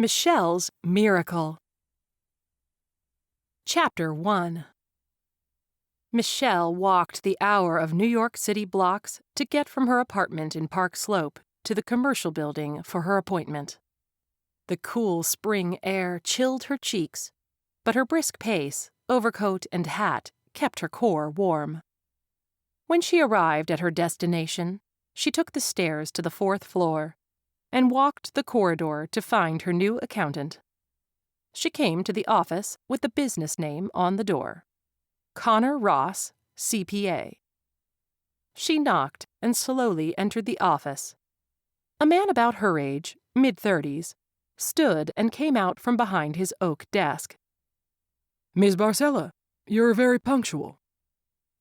Michelle's Miracle. Chapter 1. Michelle walked the hour of New York City blocks to get from her apartment in Park Slope to the commercial building for her appointment. The cool spring air chilled her cheeks, but her brisk pace, overcoat and hat kept her core warm. When she arrived at her destination, she took the stairs to the 4th floor and walked the corridor to find her new accountant. She came to the office with the business name on the door: Connor Ross, CPA. She knocked and slowly entered the office. A man about her age, mid-30s, stood and came out from behind his oak desk. "Ms. Barcella, you're very punctual."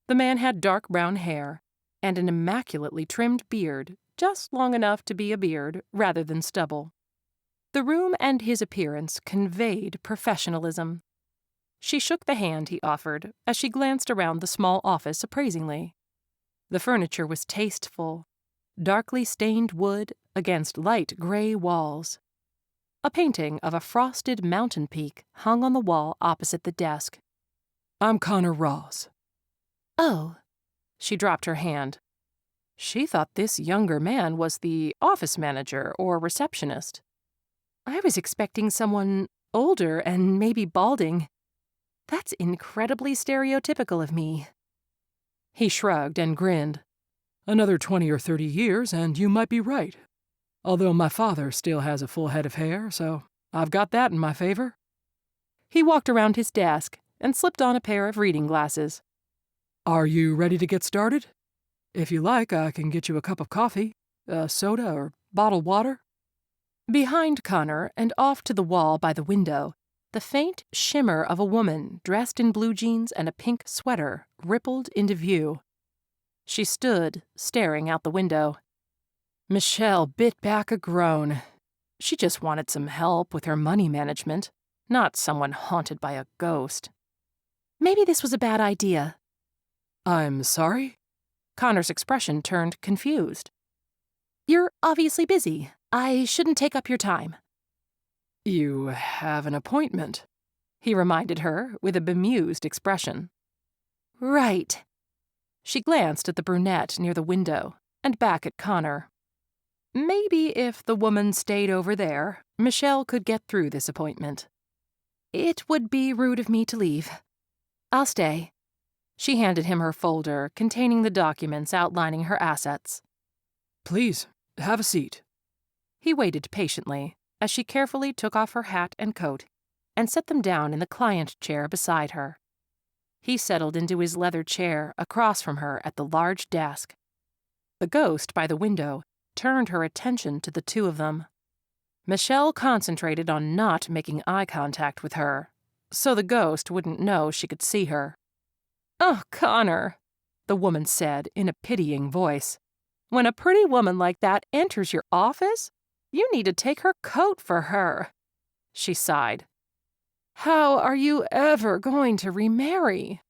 The man had dark brown hair and an immaculately trimmed beard, just long enough to be a beard rather than stubble. The room and his appearance conveyed professionalism. She shook the hand he offered as she glanced around the small office appraisingly. The furniture was tasteful, darkly stained wood against light gray walls. A painting of a frosted mountain peak hung on the wall opposite the desk. "I'm Connor Ross." "Oh." She dropped her hand. She thought this younger man was the office manager or receptionist. "I was expecting someone older and maybe balding. That's incredibly stereotypical of me." He shrugged and grinned. "Another 20 or 30 years and you might be right. Although my father still has a full head of hair, so I've got that in my favor." He walked around his desk and slipped on a pair of reading glasses. "Are you ready to get started? If you like, I can get you a cup of coffee, a soda, or bottled water." Behind Connor and off to the wall by the window, the faint shimmer of a woman dressed in blue jeans and a pink sweater rippled into view. She stood, staring out the window. Michelle bit back a groan. She just wanted some help with her money management, not someone haunted by a ghost. Maybe this was a bad idea. "I'm sorry?" Connor's expression turned confused. "You're obviously busy. I shouldn't take up your time." "You have an appointment," he reminded her with a bemused expression. "Right." She glanced at the brunette near the window and back at Connor. Maybe if the woman stayed over there, Michelle could get through this appointment. "It would be rude of me to leave. I'll stay." She handed him her folder containing the documents outlining her assets. "Please, have a seat." He waited patiently as she carefully took off her hat and coat and set them down in the client chair beside her. He settled into his leather chair across from her at the large desk. The ghost by the window turned her attention to the two of them. Michelle concentrated on not making eye contact with her, so the ghost wouldn't know she could see her. "Oh, Connor," the woman said in a pitying voice. "When a pretty woman like that enters your office, you need to take her coat for her." She sighed. "How are you ever going to remarry?"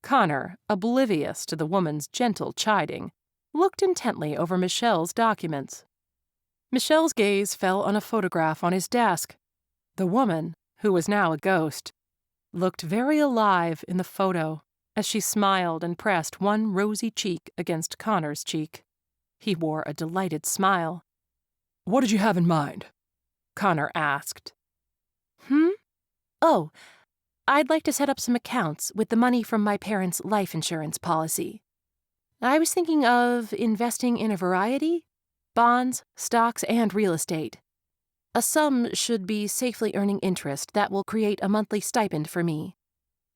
Connor, oblivious to the woman's gentle chiding, looked intently over Michelle's documents. Michelle's gaze fell on a photograph on his desk. The woman, who was now a ghost, looked very alive in the photo as she smiled and pressed one rosy cheek against Connor's cheek. He wore a delighted smile. "What did you have in mind?" Connor asked. "Oh, I'd like to set up some accounts with the money from my parents' life insurance policy. I was thinking of investing in a variety: bonds, stocks, and real estate. A sum should be safely earning interest that will create a monthly stipend for me,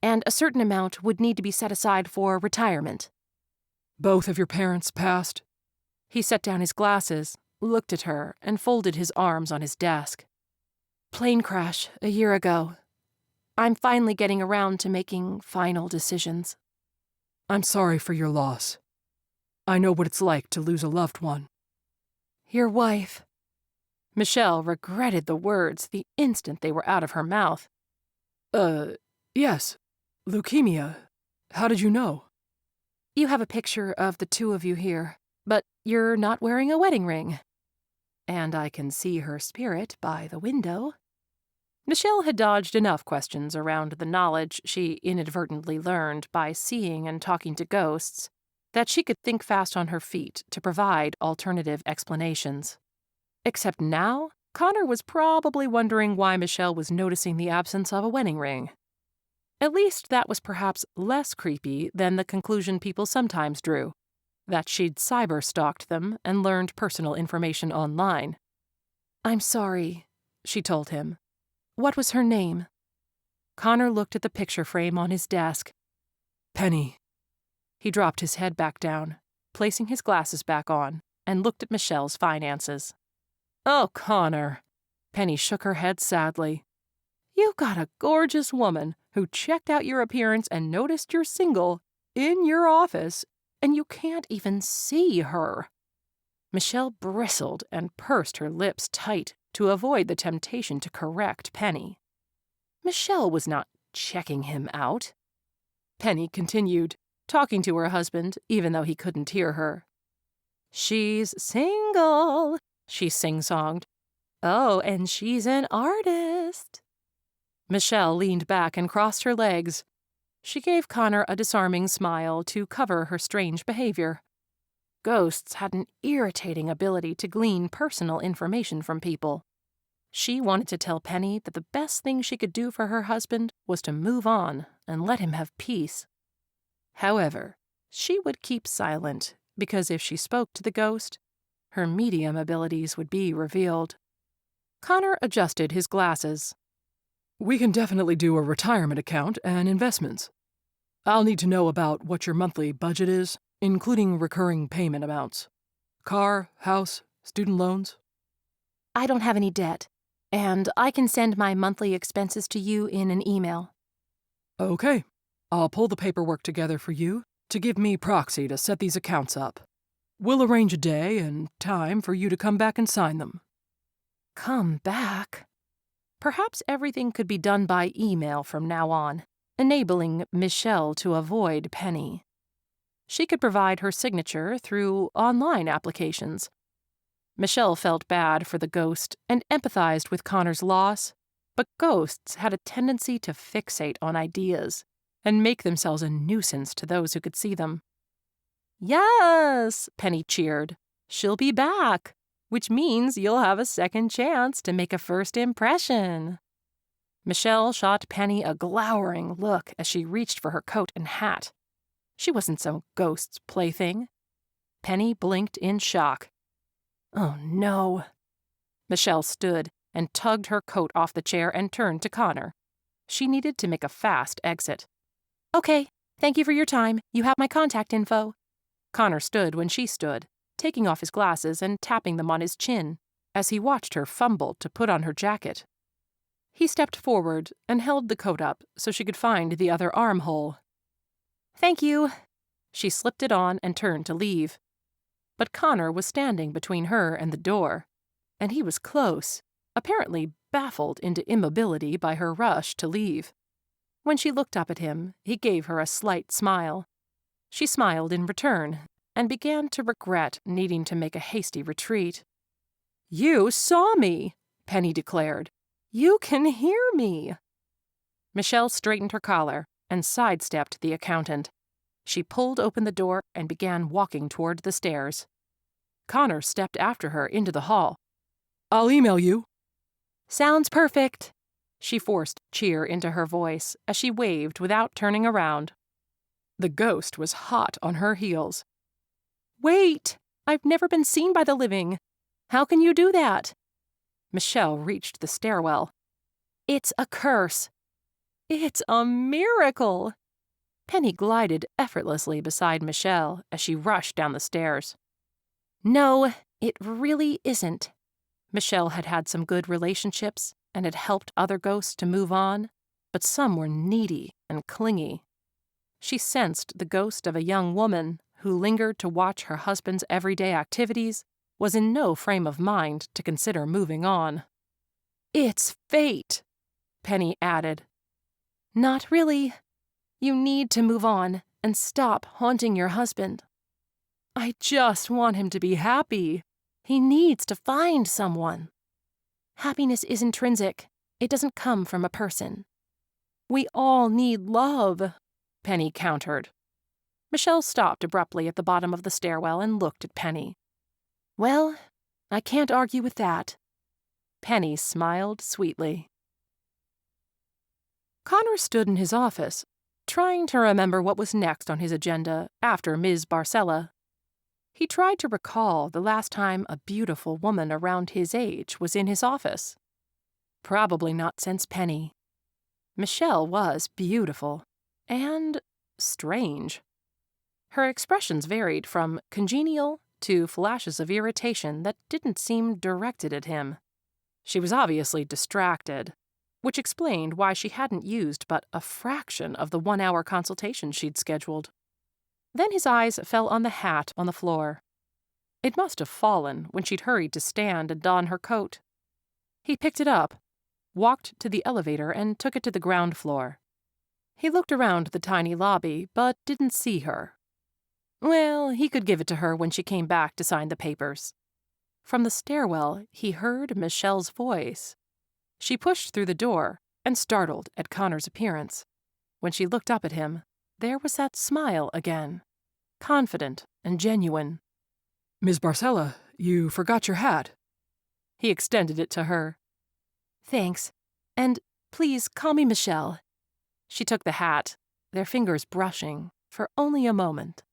and a certain amount would need to be set aside for retirement." "Both of your parents passed?" He set down his glasses, looked at her, and folded his arms on his desk. "Plane crash a year ago. I'm finally getting around to making final decisions." "I'm sorry for your loss. I know what it's like to lose a loved one." "Your wife." Michelle regretted the words the instant they were out of her mouth. Yes. Leukemia. How did you know?" "You have a picture of the two of you here, but you're not wearing a wedding ring." and I can see her spirit by the window. Michelle had dodged enough questions around the knowledge she inadvertently learned by seeing and talking to ghosts that she could think fast on her feet to provide alternative explanations. Except now, Connor was probably wondering why Michelle was noticing the absence of a wedding ring. At least that was perhaps less creepy than the conclusion people sometimes drew, that she'd cyber-stalked them and learned personal information online. "I'm sorry," she told him. "What was her name?" Connor looked at the picture frame on his desk. Penny. He dropped his head back down, placing his glasses back on, and looked at Michelle's finances. "Oh, Connor." Penny shook her head sadly. "You got a gorgeous woman who checked out your appearance and noticed you're single in your office, and you can't even see her." Michelle bristled and pursed her lips tight to avoid the temptation to correct Penny. Michelle was not checking him out. Penny continued, talking to her husband even though he couldn't hear her. "She's single," she sing-songed. "Oh, and she's an artist." Michelle leaned back and crossed her legs. She gave Connor a disarming smile to cover her strange behavior. Ghosts had an irritating ability to glean personal information from people. She wanted to tell Penny that the best thing she could do for her husband was to move on and let him have peace. However, she would keep silent, because if she spoke to the ghost, her medium abilities would be revealed. Connor adjusted his glasses. "We can definitely do a retirement account and investments. I'll need to know about what your monthly budget is, including recurring payment amounts. Car, house, student loans." "I don't have any debt, and I can send my monthly expenses to you in an email." "Okay. I'll pull the paperwork together for you to give me proxy to set these accounts up. We'll arrange a day and time for you to come back and sign them." Come back? Perhaps everything could be done by email from now on, enabling Michelle to avoid Penny. She could provide her signature through online applications. Michelle felt bad for the ghost and empathized with Connor's loss, but ghosts had a tendency to fixate on ideas and make themselves a nuisance to those who could see them. "Yes," Penny cheered. "She'll be back, which means you'll have a second chance to make a first impression." Michelle shot Penny a glowering look as she reached for her coat and hat. She wasn't some ghost's plaything. Penny blinked in shock. "Oh, no." Michelle stood and tugged her coat off the chair and turned to Connor. She needed to make a fast exit. "Okay, thank you for your time. You have my contact info." Connor stood when she stood, taking off his glasses and tapping them on his chin, as he watched her fumble to put on her jacket. He stepped forward and held the coat up so she could find the other armhole. "Thank you." She slipped it on and turned to leave. But Connor was standing between her and the door, and he was close, apparently baffled into immobility by her rush to leave. When she looked up at him, he gave her a slight smile. She smiled in return and began to regret needing to make a hasty retreat. "You saw me," Penny declared. "You can hear me." Michelle straightened her collar and sidestepped the accountant. She pulled open the door and began walking toward the stairs. Connor stepped after her into the hall. "I'll email you." "Sounds perfect." She forced cheer into her voice as she waved without turning around. The ghost was hot on her heels. "Wait! I've never been seen by the living. How can you do that?" Michelle reached the stairwell. "It's a curse." "It's a miracle." Penny glided effortlessly beside Michelle as she rushed down the stairs. "No, it really isn't." Michelle had had some good relationships and had helped other ghosts to move on, but some were needy and clingy. She sensed the ghost of a young woman who lingered to watch her husband's everyday activities was in no frame of mind to consider moving on. "It's fate," Penny added. "Not really. You need to move on and stop haunting your husband." "I just want him to be happy. He needs to find someone. Happiness is intrinsic. It doesn't come from a person. We all need love, Penny countered. Michelle stopped abruptly at the bottom of the stairwell and looked at Penny. Well, I can't argue with that. Penny smiled sweetly. Connor stood in his office, trying to remember what was next on his agenda after Ms. Barcella. He tried to recall the last time a beautiful woman around his age was in his office. Probably not since Penny. Michelle was beautiful and strange. Her expressions varied from congenial to flashes of irritation that didn't seem directed at him. She was obviously distracted, which explained why she hadn't used but a fraction of the 1-hour consultation she'd scheduled. Then his eyes fell on the hat on the floor. It must have fallen when she'd hurried to stand and don her coat. He picked it up, walked to the elevator, and took it to the ground floor. He looked around the tiny lobby, but didn't see her. Well, he could give it to her when she came back to sign the papers. From the stairwell, he heard Michelle's voice. She pushed through the door and startled at Connor's appearance. When she looked up at him, there was that smile again, confident and genuine. Ms. Barcella, you forgot your hat. He extended it to her. Thanks, and please call me Michelle. She took the hat, their fingers brushing, for only a moment.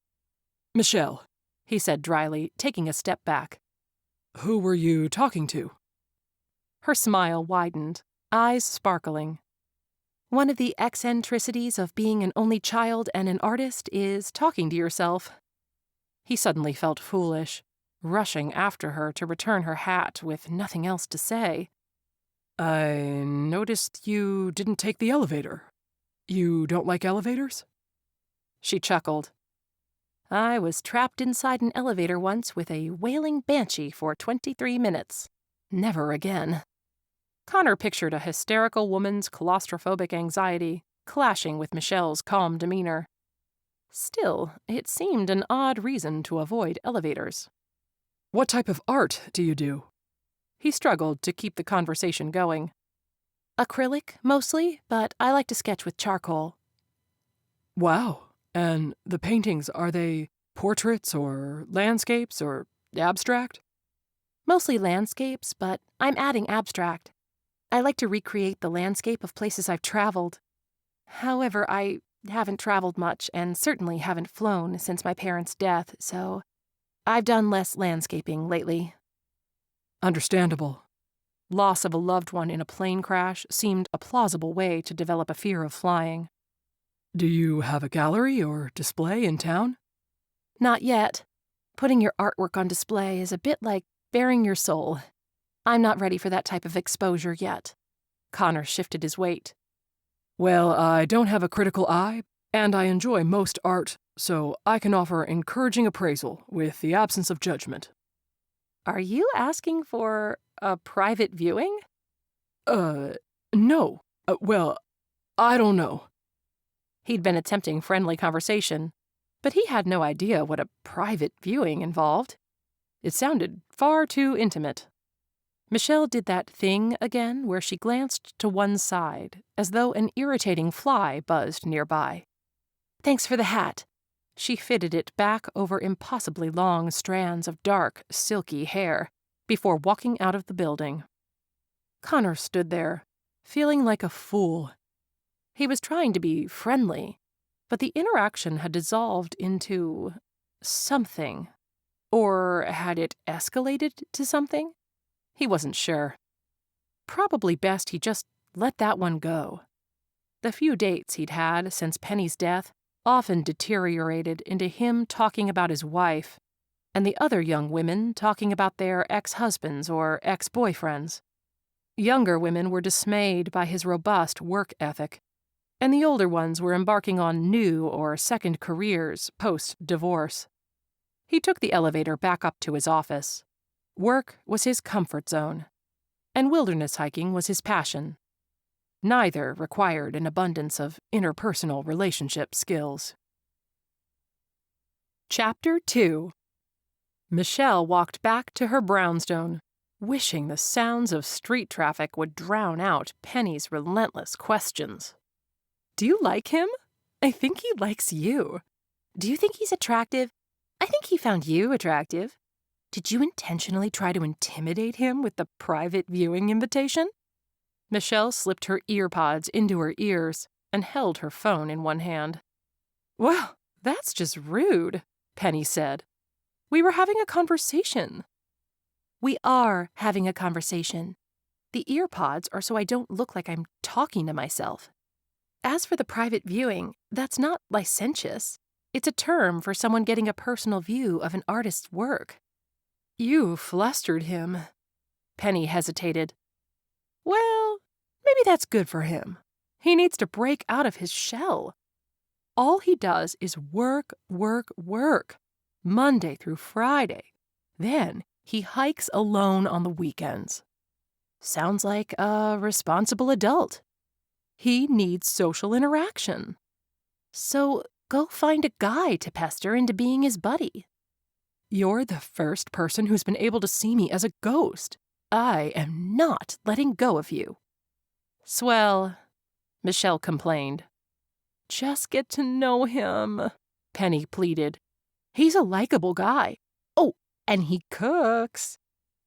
Michelle, he said dryly, taking a step back. Who were you talking to? Her smile widened, eyes sparkling. One of the eccentricities of being an only child and an artist is talking to yourself. He suddenly felt foolish, rushing after her to return her hat with nothing else to say. I noticed you didn't take the elevator. You don't like elevators? She chuckled. I was trapped inside an elevator once with a wailing banshee for 23 minutes. Never again. Connor pictured a hysterical woman's claustrophobic anxiety clashing with Michelle's calm demeanor. Still, it seemed an odd reason to avoid elevators. What type of art do you do? He struggled to keep the conversation going. Acrylic, mostly, but I like to sketch with charcoal. Wow. And the paintings, are they portraits or landscapes or abstract? Mostly landscapes, but I'm adding abstract. I like to recreate the landscape of places I've traveled. However, I haven't traveled much and certainly haven't flown since my parents' death, so I've done less landscaping lately. Understandable. Loss of a loved one in a plane crash seemed a plausible way to develop a fear of flying. Do you have a gallery or display in town? Not yet. Putting your artwork on display is a bit like bearing your soul. I'm not ready for that type of exposure yet. Connor shifted his weight. Well, I don't have a critical eye, and I enjoy most art, so I can offer encouraging appraisal with the absence of judgment. Are you asking for a private viewing? No. Well, I don't know. He'd been attempting friendly conversation, but he had no idea what a private viewing involved. It sounded far too intimate. Michelle did that thing again where she glanced to one side, as though an irritating fly buzzed nearby. Thanks for the hat. She fitted it back over impossibly long strands of dark, silky hair before walking out of the building. Connor stood there, feeling like a fool. He was trying to be friendly, but the interaction had dissolved into something. Or had it escalated to something? He wasn't sure. Probably best he just let that one go. The few dates he'd had since Penny's death often deteriorated into him talking about his wife, and the other young women talking about their ex-husbands or ex-boyfriends. Younger women were dismayed by his robust work ethic, and the older ones were embarking on new or second careers post-divorce. He took the elevator back up to his office. Work was his comfort zone, and wilderness hiking was his passion. Neither required an abundance of interpersonal relationship skills. Chapter 2. Michelle walked back to her brownstone, wishing the sounds of street traffic would drown out Penny's relentless questions. Do you like him? I think he likes you. Do you think he's attractive? I think he found you attractive. Did you intentionally try to intimidate him with the private viewing invitation? Michelle slipped her earpods into her ears and held her phone in one hand. Well, that's just rude, Penny said. We were having a conversation. We are having a conversation. The earpods are so I don't look like I'm talking to myself. As for the private viewing, that's not licentious. It's a term for someone getting a personal view of an artist's work. You flustered him. Penny hesitated. Well, maybe that's good for him. He needs to break out of his shell. All he does is work, work, work, Monday through Friday. Then he hikes alone on the weekends. Sounds like a responsible adult. He needs social interaction. So go find a guy to pester into being his buddy. You're the first person who's been able to see me as a ghost. I am not letting go of you. Swell, Michelle complained. Just get to know him, Penny pleaded. He's a likable guy. Oh, and he cooks.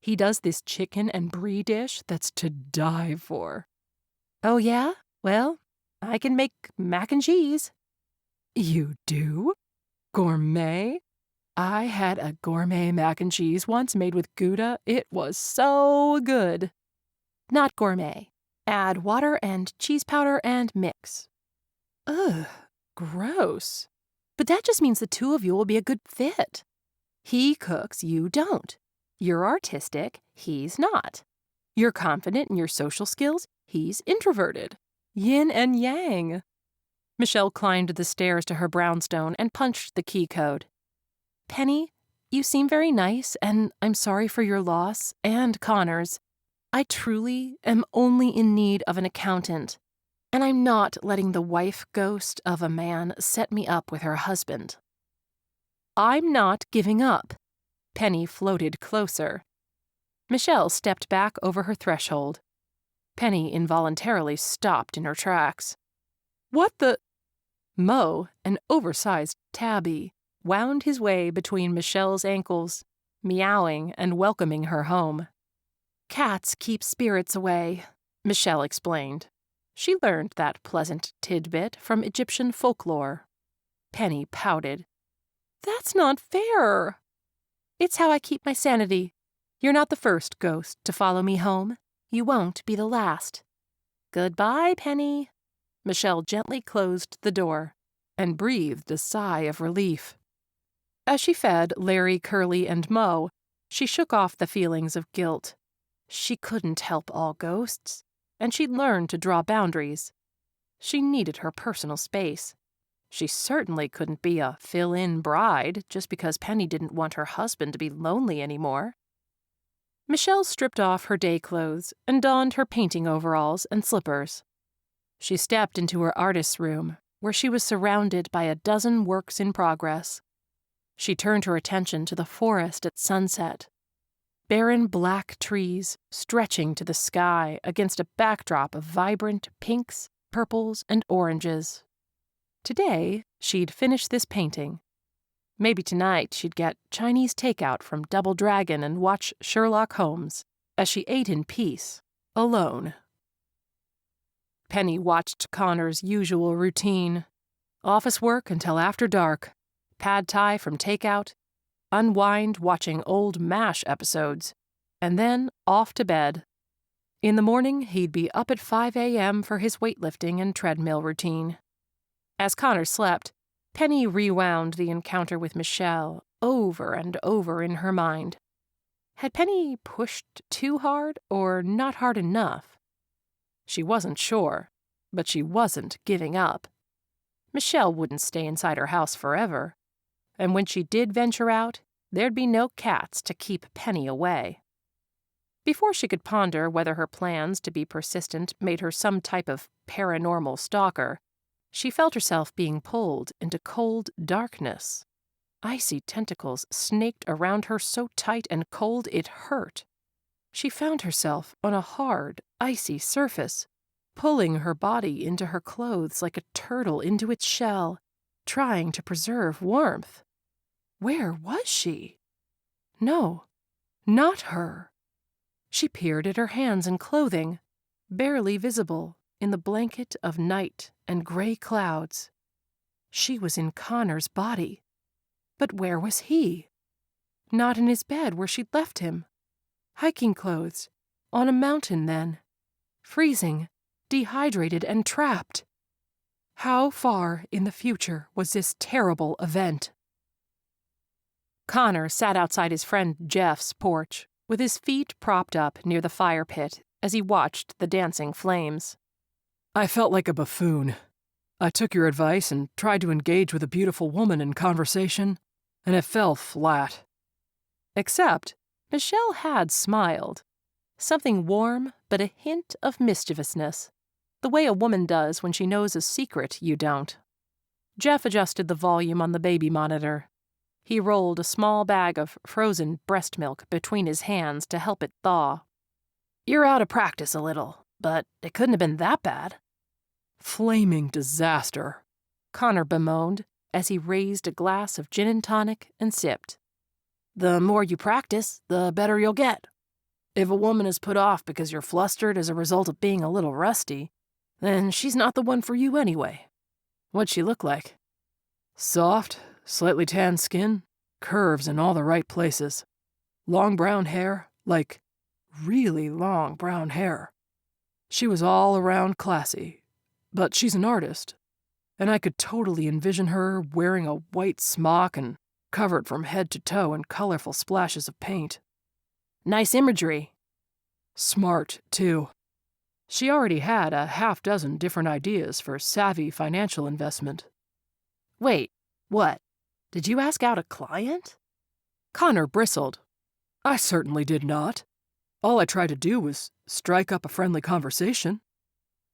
He does this chicken and brie dish that's to die for. Oh, yeah? Well, I can make mac and cheese. You do? Gourmet? I had a gourmet mac and cheese once made with Gouda. It was so good. Not gourmet. Add water and cheese powder and mix. Ugh, gross. But that just means the two of you will be a good fit. He cooks, you don't. You're artistic, he's not. You're confident in your social skills, he's introverted. Yin and yang. Michelle climbed the stairs to her brownstone and punched the key code. Penny, you seem very nice, and I'm sorry for your loss, and Connor's. I truly am only in need of an accountant, and I'm not letting the wife ghost of a man set me up with her husband. I'm not giving up. Penny floated closer. Michelle stepped back over her threshold. Penny involuntarily stopped in her tracks. What the? Mo, an oversized tabby, wound his way between Michelle's ankles, meowing and welcoming her home. Cats keep spirits away, Michelle explained. She learned that pleasant tidbit from Egyptian folklore. Penny pouted. That's not fair. It's how I keep my sanity. You're not the first ghost to follow me home. You won't be the last. Goodbye, Penny. Michelle gently closed the door and breathed a sigh of relief. As she fed Larry, Curly, and Mo, she shook off the feelings of guilt. She couldn't help all ghosts, and she'd learned to draw boundaries. She needed her personal space. She certainly couldn't be a fill-in bride just because Penny didn't want her husband to be lonely anymore. Michelle stripped off her day clothes and donned her painting overalls and slippers. She stepped into her artist's room, where she was surrounded by a dozen works in progress. She turned her attention to the forest at sunset. Barren black trees stretching to the sky against a backdrop of vibrant pinks, purples, and oranges. Today, she'd finish this painting. Maybe tonight she'd get Chinese takeout from Double Dragon and watch Sherlock Holmes as she ate in peace, alone. Penny watched Connor's usual routine. Office work until after dark, pad thai from takeout, unwind watching old MASH episodes, and then off to bed. In the morning, he'd be up at 5 a.m. for his weightlifting and treadmill routine. As Connor slept, Penny rewound the encounter with Michelle over and over in her mind. Had Penny pushed too hard or not hard enough? She wasn't sure, but she wasn't giving up. Michelle wouldn't stay inside her house forever, and when she did venture out, there'd be no cats to keep Penny away. Before she could ponder whether her plans to be persistent made her some type of paranormal stalker, she felt herself being pulled into cold darkness. Icy tentacles snaked around her so tight and cold it hurt. She found herself on a hard, icy surface, pulling her body into her clothes like a turtle into its shell, trying to preserve warmth. Where was she? No, not her. She peered at her hands and clothing, barely visible in the blanket of night and gray clouds. She was in Connor's body. But where was he? Not in his bed where she'd left him. Hiking clothes. On a mountain, then. Freezing, dehydrated, and trapped. How far in the future was this terrible event? Connor sat outside his friend Jeff's porch, with his feet propped up near the fire pit as he watched the dancing flames. I felt like a buffoon. I took your advice and tried to engage with a beautiful woman in conversation, and it fell flat. Except Michelle had smiled. Something warm, but a hint of mischievousness. The way a woman does when she knows a secret you don't. Jeff adjusted the volume on the baby monitor. He rolled a small bag of frozen breast milk between his hands to help it thaw. You're out of practice a little, but it couldn't have been that bad. Flaming disaster, Connor bemoaned as he raised a glass of gin and tonic and sipped. The more you practice, the better you'll get. If a woman is put off because you're flustered as a result of being a little rusty, then she's not the one for you anyway. What'd she look like? Soft, slightly tanned skin, curves in all the right places. Long brown hair, like really long brown hair. She was all around classy, but she's an artist, and I could totally envision her wearing a white smock and covered from head to toe in colorful splashes of paint. Nice imagery. Smart, too. She already had a half-dozen different ideas for savvy financial investment. Wait, what? Did you ask out a client? Connor bristled. I certainly did not. All I tried to do was strike up a friendly conversation.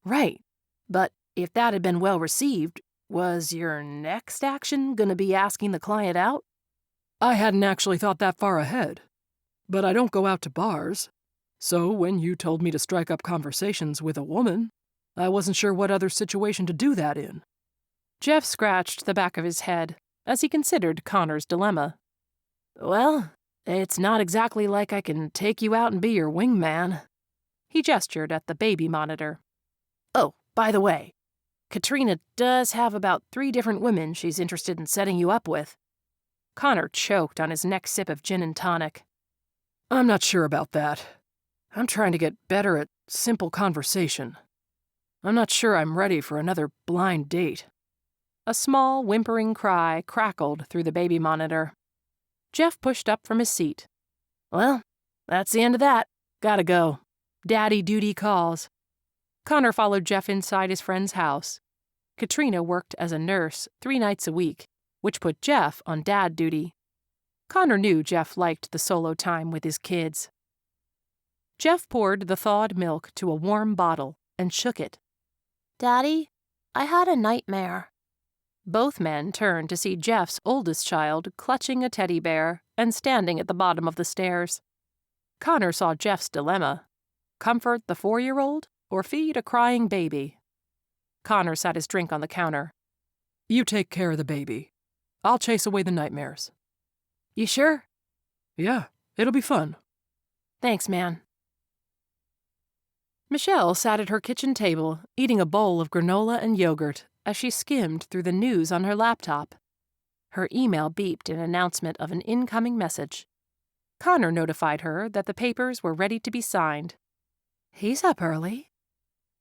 Right, but if that had been well received, was your next action going to be asking the client out? I hadn't actually thought that far ahead. But I don't go out to bars. So when you told me to strike up conversations with a woman, I wasn't sure what other situation to do that in. Jeff scratched the back of his head as he considered Connor's dilemma. Well, it's not exactly like I can take you out and be your wingman. He gestured at the baby monitor. Oh, by the way, Katrina does have about 3 different women she's interested in setting you up with. Connor choked on his next sip of gin and tonic. I'm not sure about that. I'm trying to get better at simple conversation. I'm not sure I'm ready for another blind date. A small, whimpering cry crackled through the baby monitor. Jeff pushed up from his seat. Well, that's the end of that. Gotta go. Daddy duty calls. Connor followed Jeff inside his friend's house. Katrina worked as a nurse 3 nights a week, which put Jeff on dad duty. Connor knew Jeff liked the solo time with his kids. Jeff poured the thawed milk to a warm bottle and shook it. Daddy, I had a nightmare. Both men turned to see Jeff's oldest child clutching a teddy bear and standing at the bottom of the stairs. Connor saw Jeff's dilemma. Comfort the 4-year-old or feed a crying baby? Connor sat his drink on the counter. You take care of the baby. I'll chase away the nightmares. You sure? Yeah, it'll be fun. Thanks, man. Michelle sat at her kitchen table, eating a bowl of granola and yogurt as she skimmed through the news on her laptop. Her email beeped in announcement of an incoming message. Connor notified her that the papers were ready to be signed. He's up early.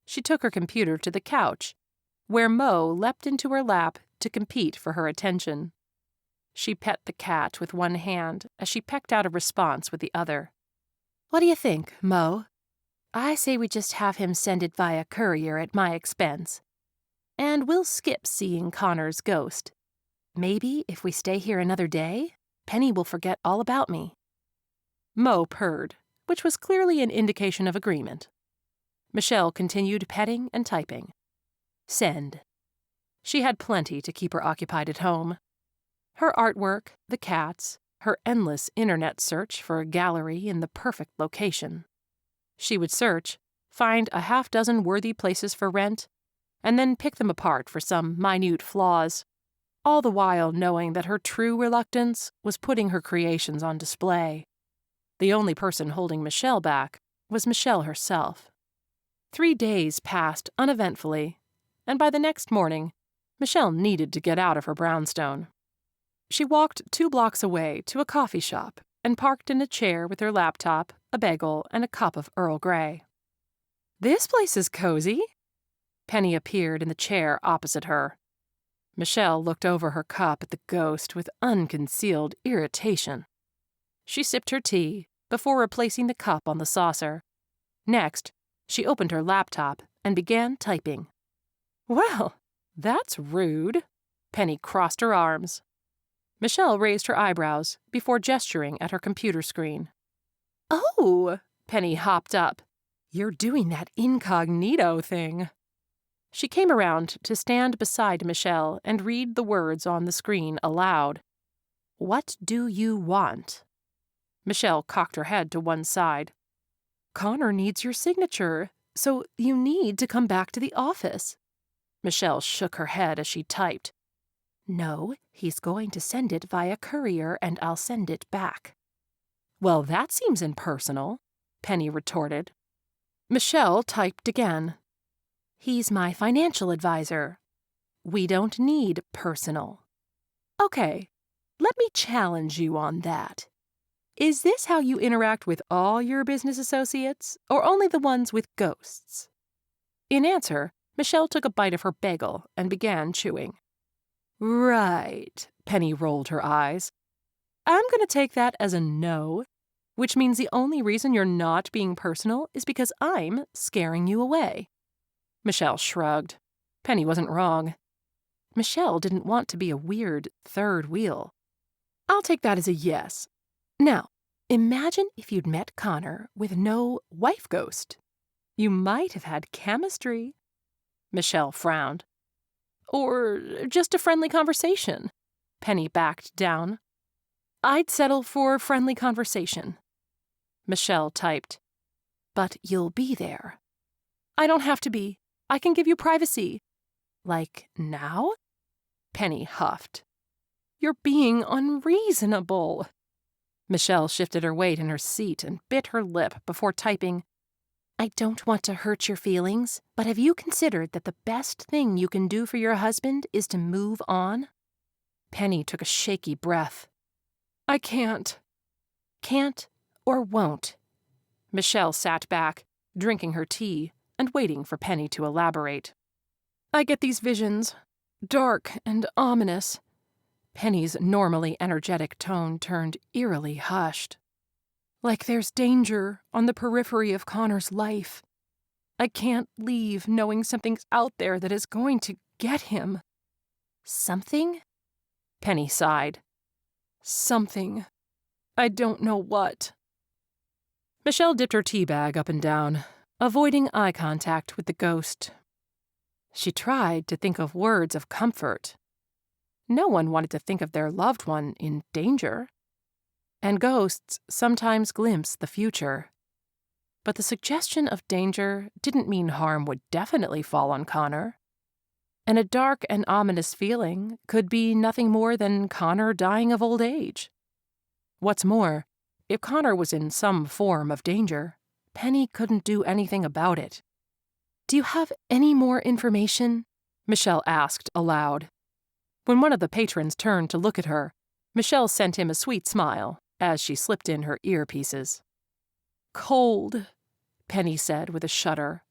She took her computer to the couch, where Mo leapt into her lap to compete for her attention. She pet the cat with one hand as she pecked out a response with the other. What do you think, Mo? I say we just have him send it via courier at my expense. And we'll skip seeing Connor's ghost. Maybe if we stay here another day, Penny will forget all about me. Mo purred, which was clearly an indication of agreement. Michelle continued petting and typing. Send. She had plenty to keep her occupied at home. Her artwork, the cats, her endless internet search for a gallery in the perfect location. She would search, find a half-dozen worthy places for rent, and then pick them apart for some minute flaws, all the while knowing that her true reluctance was putting her creations on display. The only person holding Michelle back was Michelle herself. 3 days passed uneventfully, and by the next morning, Michelle needed to get out of her brownstone. She walked 2 blocks away to a coffee shop and parked in a chair with her laptop, a bagel, and a cup of Earl Grey. "This place is cozy." Penny appeared in the chair opposite her. Michelle looked over her cup at the ghost with unconcealed irritation. She sipped her tea before replacing the cup on the saucer. Next, she opened her laptop and began typing. "Well, that's rude." Penny crossed her arms. Michelle raised her eyebrows before gesturing at her computer screen. "Oh!" Penny hopped up. "You're doing that incognito thing." She came around to stand beside Michelle and read the words on the screen aloud. "What do you want?" Michelle cocked her head to one side. "Connor needs your signature, so you need to come back to the office." Michelle shook her head as she typed. "No, he's going to send it via courier and I'll send it back." "Well, that seems impersonal," Penny retorted. Michelle typed again. "He's my financial advisor. We don't need personal." "Okay, let me challenge you on that. Is this how you interact with all your business associates, or only the ones with ghosts?" In answer, Michelle took a bite of her bagel and began chewing. "Right," Penny rolled her eyes. "I'm going to take that as a no, which means the only reason you're not being personal is because I'm scaring you away." Michelle shrugged. Penny wasn't wrong. Michelle didn't want to be a weird third wheel. "I'll take that as a yes. Now, imagine if you'd met Connor with no wife ghost. You might have had chemistry." Michelle frowned. "Or just a friendly conversation." Penny backed down. "I'd settle for friendly conversation." Michelle typed, "But you'll be there." "I don't have to be. I can give you privacy." "Like now?" Penny huffed. "You're being unreasonable." Michelle shifted her weight in her seat and bit her lip before typing, "I don't want to hurt your feelings, but have you considered that the best thing you can do for your husband is to move on?" Penny took a shaky breath. "I can't." "Can't or won't?" Michelle sat back, drinking her tea and waiting for Penny to elaborate. "I get these visions, dark and ominous." Penny's normally energetic tone turned eerily hushed. "Like there's danger on the periphery of Connor's life. I can't leave knowing something's out there that is going to get him." "Something?" Penny sighed. "Something. I don't know what." Michelle dipped her tea bag up and down, avoiding eye contact with the ghost. She tried to think of words of comfort. No one wanted to think of their loved one in danger. And ghosts sometimes glimpse the future. But the suggestion of danger didn't mean harm would definitely fall on Connor. And a dark and ominous feeling could be nothing more than Connor dying of old age. What's more, if Connor was in some form of danger, Penny couldn't do anything about it. "Do you have any more information?" Michelle asked aloud. When one of the patrons turned to look at her, Michelle sent him a sweet smile as she slipped in her earpieces. "Cold," Penny said with a shudder.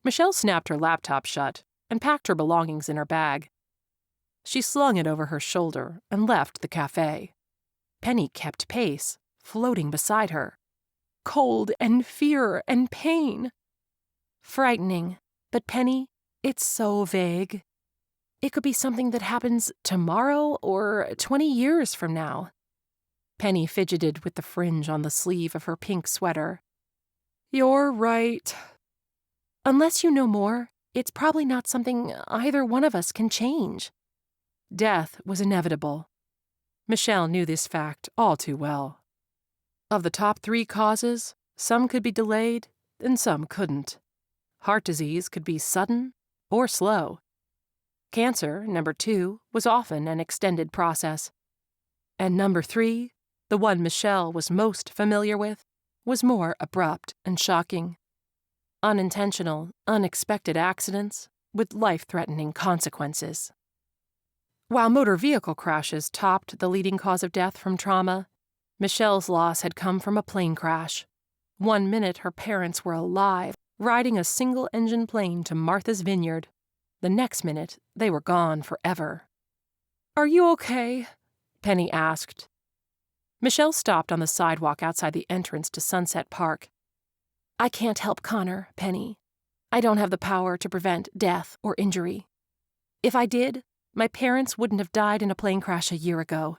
Michelle snapped her laptop shut and packed her belongings in her bag. She slung it over her shoulder and left the cafe. Penny kept pace, floating beside her. "Cold and fear and pain." "Frightening. But Penny, it's so vague. It could be something that happens tomorrow or 20 years from now." Penny fidgeted with the fringe on the sleeve of her pink sweater. "You're right." "Unless you know more, it's probably not something either one of us can change." Death was inevitable, Michelle knew this fact all too well. Of the top 3 causes, some could be delayed and some couldn't. Heart disease could be sudden or slow. Cancer, number 2, was often an extended process. And number 3, the one Michelle was most familiar with, was more abrupt and shocking. Unintentional, unexpected accidents with life-threatening consequences. While motor vehicle crashes topped the leading cause of death from trauma, Michelle's loss had come from a plane crash. One minute her parents were alive, riding a single-engine plane to Martha's Vineyard. The next minute, they were gone forever. "Are you okay?" Penny asked. Michelle stopped on the sidewalk outside the entrance to Sunset Park. "I can't help Connor, Penny. I don't have the power to prevent death or injury. If I did, my parents wouldn't have died in a plane crash a year ago.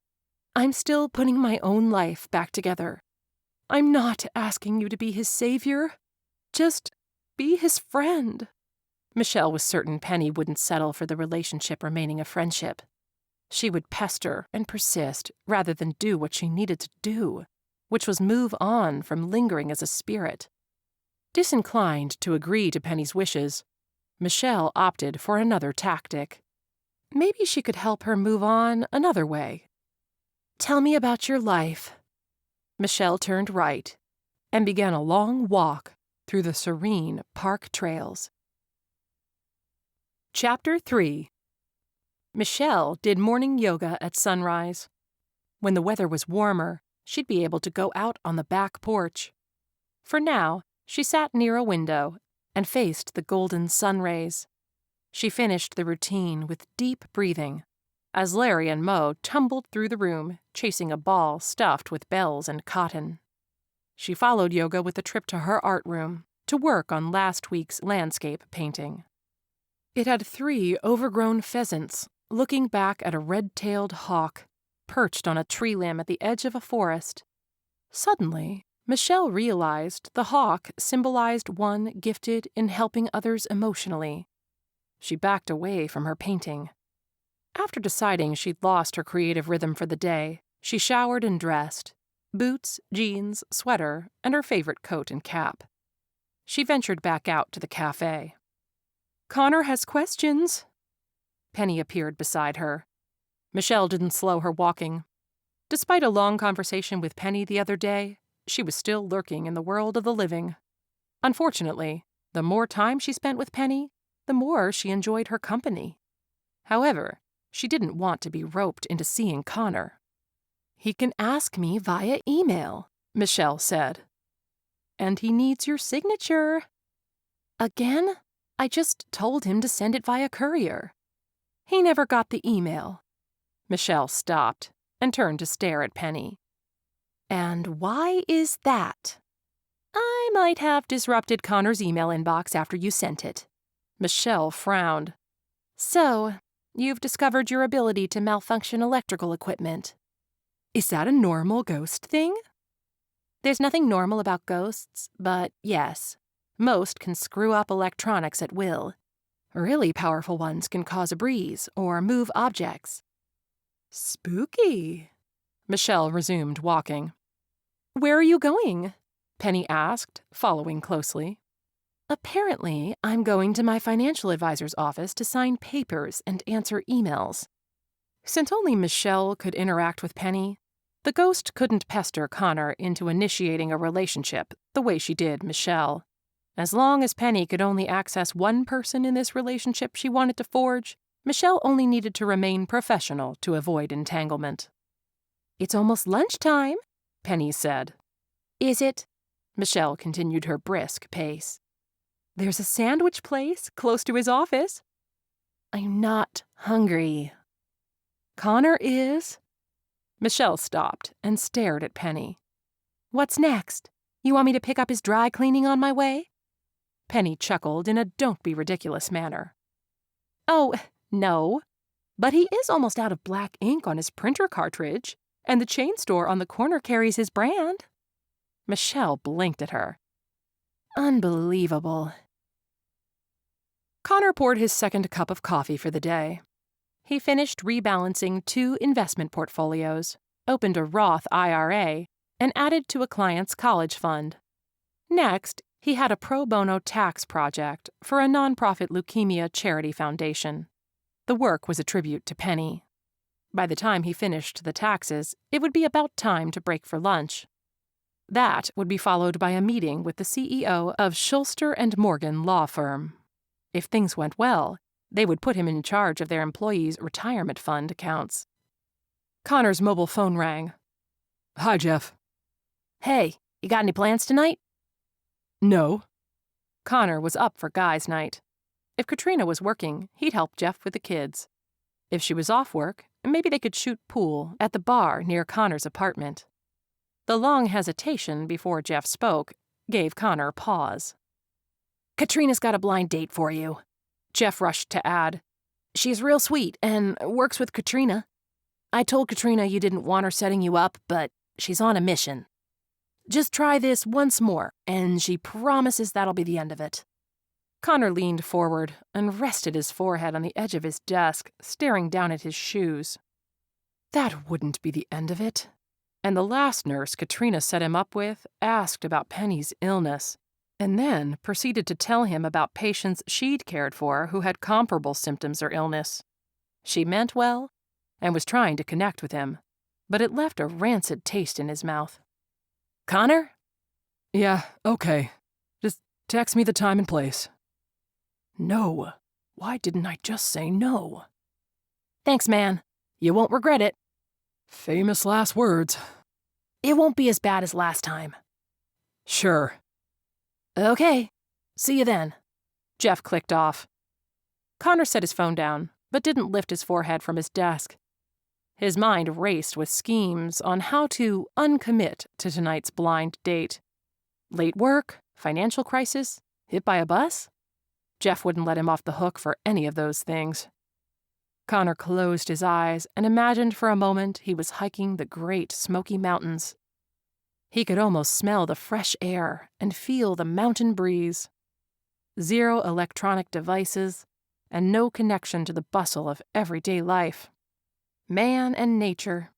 I'm still putting my own life back together. I'm not asking you to be his savior. Just be his friend." Michelle was certain Penny wouldn't settle for the relationship remaining a friendship. She would pester and persist rather than do what she needed to do, which was move on from lingering as a spirit. Disinclined to agree to Penny's wishes, Michelle opted for another tactic. Maybe she could help her move on another way. "Tell me about your life." Michelle turned right and began a long walk through the serene park trails. Chapter 3. Michelle did morning yoga at sunrise. When the weather was warmer, she'd be able to go out on the back porch. For now, she sat near a window and faced the golden sun rays. She finished the routine with deep breathing, as Larry and Mo tumbled through the room, chasing a ball stuffed with bells and cotton. She followed yoga with a trip to her art room to work on last week's landscape painting. It had 3 overgrown pheasants looking back at a red-tailed hawk perched on a tree limb at the edge of a forest. Suddenly, Michelle realized the hawk symbolized one gifted in helping others emotionally. She backed away from her painting. After deciding she'd lost her creative rhythm for the day, she showered and dressed. Boots, jeans, sweater, and her favorite coat and cap. She ventured back out to the cafe. "Connor has questions." Penny appeared beside her. Michelle didn't slow her walking. Despite a long conversation with Penny the other day, she was still lurking in the world of the living. Unfortunately, the more time she spent with Penny, the more she enjoyed her company. However, she didn't want to be roped into seeing Connor. "He can ask me via email," Michelle said. "And he needs your signature." "Again? I just told him to send it via courier." "He never got the email." Michelle stopped and turned to stare at Penny. "And why is that?" "I might have disrupted Connor's email inbox after you sent it." Michelle frowned. "So, you've discovered your ability to malfunction electrical equipment." "Is that a normal ghost thing?" "There's nothing normal about ghosts, but yes, most can screw up electronics at will. Really powerful ones can cause a breeze or move objects." "Spooky." Michelle resumed walking. "Where are you going?" Penny asked, following closely. "Apparently, I'm going to my financial advisor's office to sign papers and answer emails." Since only Michelle could interact with Penny, the ghost couldn't pester Connor into initiating a relationship the way she did Michelle. As long as Penny could only access one person in this relationship she wanted to forge, Michelle only needed to remain professional to avoid entanglement. "It's almost lunchtime," Penny said. "Is it?" Michelle continued her brisk pace. "There's a sandwich place close to his office." "I'm not hungry." "Connor is." Michelle stopped and stared at Penny. "What's next? You want me to pick up his dry cleaning on my way?" Penny chuckled in a don't-be-ridiculous manner. "Oh, no. But he is almost out of black ink on his printer cartridge, and the chain store on the corner carries his brand." Michelle blinked at her. Unbelievable. Connor poured his second cup of coffee for the day. He finished rebalancing 2 investment portfolios, opened a Roth IRA, and added to a client's college fund. Next, he had a pro bono tax project for a nonprofit leukemia charity foundation. The work was a tribute to Penny. By the time he finished the taxes, it would be about time to break for lunch. That would be followed by a meeting with the CEO of Schulster and Morgan law firm. If things went well, they would put him in charge of their employees' retirement fund accounts. Connor's mobile phone rang. Hi, Jeff. Hey, you got any plans tonight? No. Connor was up for guys' night. If Katrina was working, he'd help Jeff with the kids. If she was off work, maybe they could shoot pool at the bar near Connor's apartment. The long hesitation before Jeff spoke gave Connor pause. Katrina's got a blind date for you, Jeff rushed to add. She's real sweet and works with Katrina. I told Katrina you didn't want her setting you up, but she's on a mission. Just try this once more, and she promises that'll be the end of it. Connor leaned forward and rested his forehead on the edge of his desk, staring down at his shoes. That wouldn't be the end of it. And the last nurse Katrina set him up with asked about Penny's illness, and then proceeded to tell him about patients she'd cared for who had comparable symptoms or illness. She meant well and was trying to connect with him, but it left a rancid taste in his mouth. Connor? Yeah, okay. Just text me the time and place. No. Why didn't I just say no? Thanks, man. You won't regret it. Famous last words. It won't be as bad as last time. Sure. Okay. See you then. Jeff clicked off. Connor set his phone down, but didn't lift his forehead from his desk. His mind raced with schemes on how to uncommit to tonight's blind date. Late work, financial crisis, hit by a bus? Jeff wouldn't let him off the hook for any of those things. Connor closed his eyes and imagined for a moment he was hiking the Great Smoky Mountains. He could almost smell the fresh air and feel the mountain breeze. 0 electronic devices and no connection to the bustle of everyday life. Man and nature.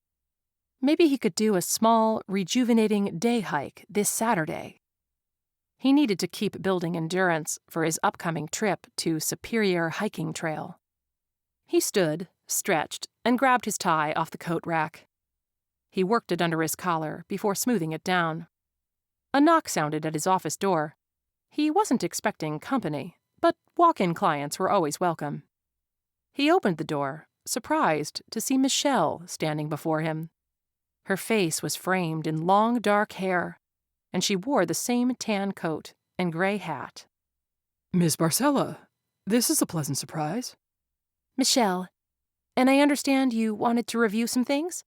Maybe he could do a small, rejuvenating day hike this Saturday. He needed to keep building endurance for his upcoming trip to Superior Hiking Trail. He stood, stretched, and grabbed his tie off the coat rack. He worked it under his collar before smoothing it down. A knock sounded at his office door. He wasn't expecting company, but walk-in clients were always welcome. He opened the door, surprised to see Michelle standing before him. Her face was framed in long, dark hair, and she wore the same tan coat and gray hat. Miss Barcella, this is a pleasant surprise. Michelle, and I understand you wanted to review some things?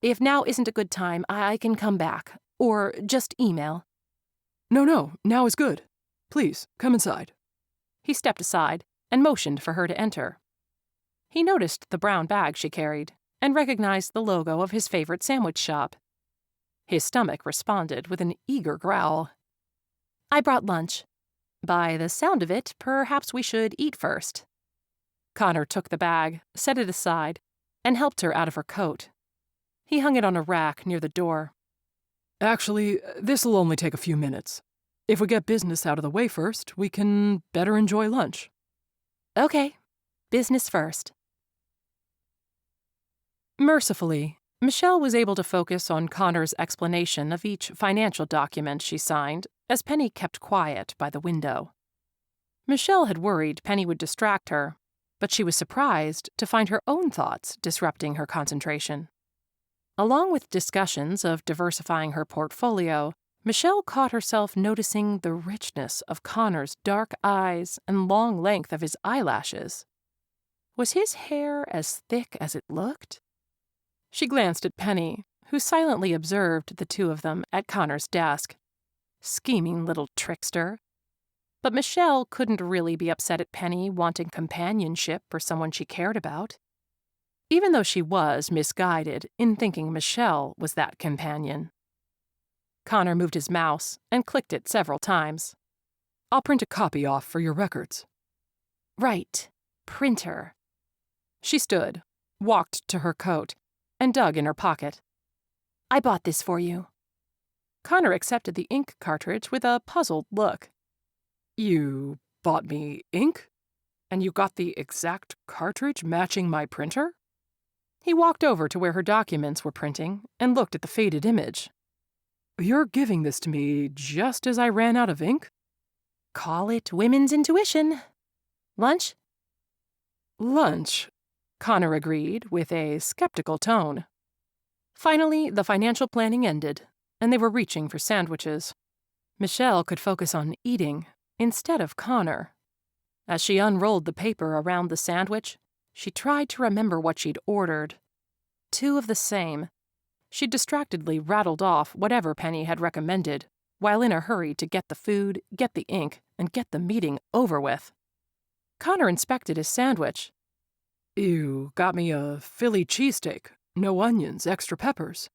If now isn't a good time, I can come back, or just email. No, now is good. Please, come inside. He stepped aside and motioned for her to enter. He noticed the brown bag she carried and recognized the logo of his favorite sandwich shop. His stomach responded with an eager growl. I brought lunch. By the sound of it, perhaps we should eat first. Connor took the bag, set it aside, and helped her out of her coat. He hung it on a rack near the door. Actually, this'll only take a few minutes. If we get business out of the way first, we can better enjoy lunch. Okay, business first. Mercifully, Michelle was able to focus on Connor's explanation of each financial document she signed as Penny kept quiet by the window. Michelle had worried Penny would distract her, but she was surprised to find her own thoughts disrupting her concentration. Along with discussions of diversifying her portfolio, Michelle caught herself noticing the richness of Connor's dark eyes and long length of his eyelashes. Was his hair as thick as it looked? She glanced at Penny, who silently observed the two of them at Connor's desk. Scheming little trickster. But Michelle couldn't really be upset at Penny wanting companionship for someone she cared about, even though she was misguided in thinking Michelle was that companion. Connor moved his mouse and clicked it several times. I'll print a copy off for your records. Right. Printer. She stood, walked to her coat, and dug in her pocket. "I bought this for you." Connor accepted the ink cartridge with a puzzled look. You bought me ink? And you got the exact cartridge matching my printer? He walked over to where her documents were printing and looked at the faded image. You're giving this to me just as I ran out of ink? Call it women's intuition. Lunch? Lunch, Connor agreed with a skeptical tone. Finally, the financial planning ended, and they were reaching for sandwiches. Michelle could focus on eating instead of Connor. As she unrolled the paper around the sandwich, she tried to remember what she'd ordered. 2 of the same. She distractedly rattled off whatever Penny had recommended, while in a hurry to get the food, get the ink, and get the meeting over with. Connor inspected his sandwich. You got me a Philly cheesesteak, no onions, extra peppers.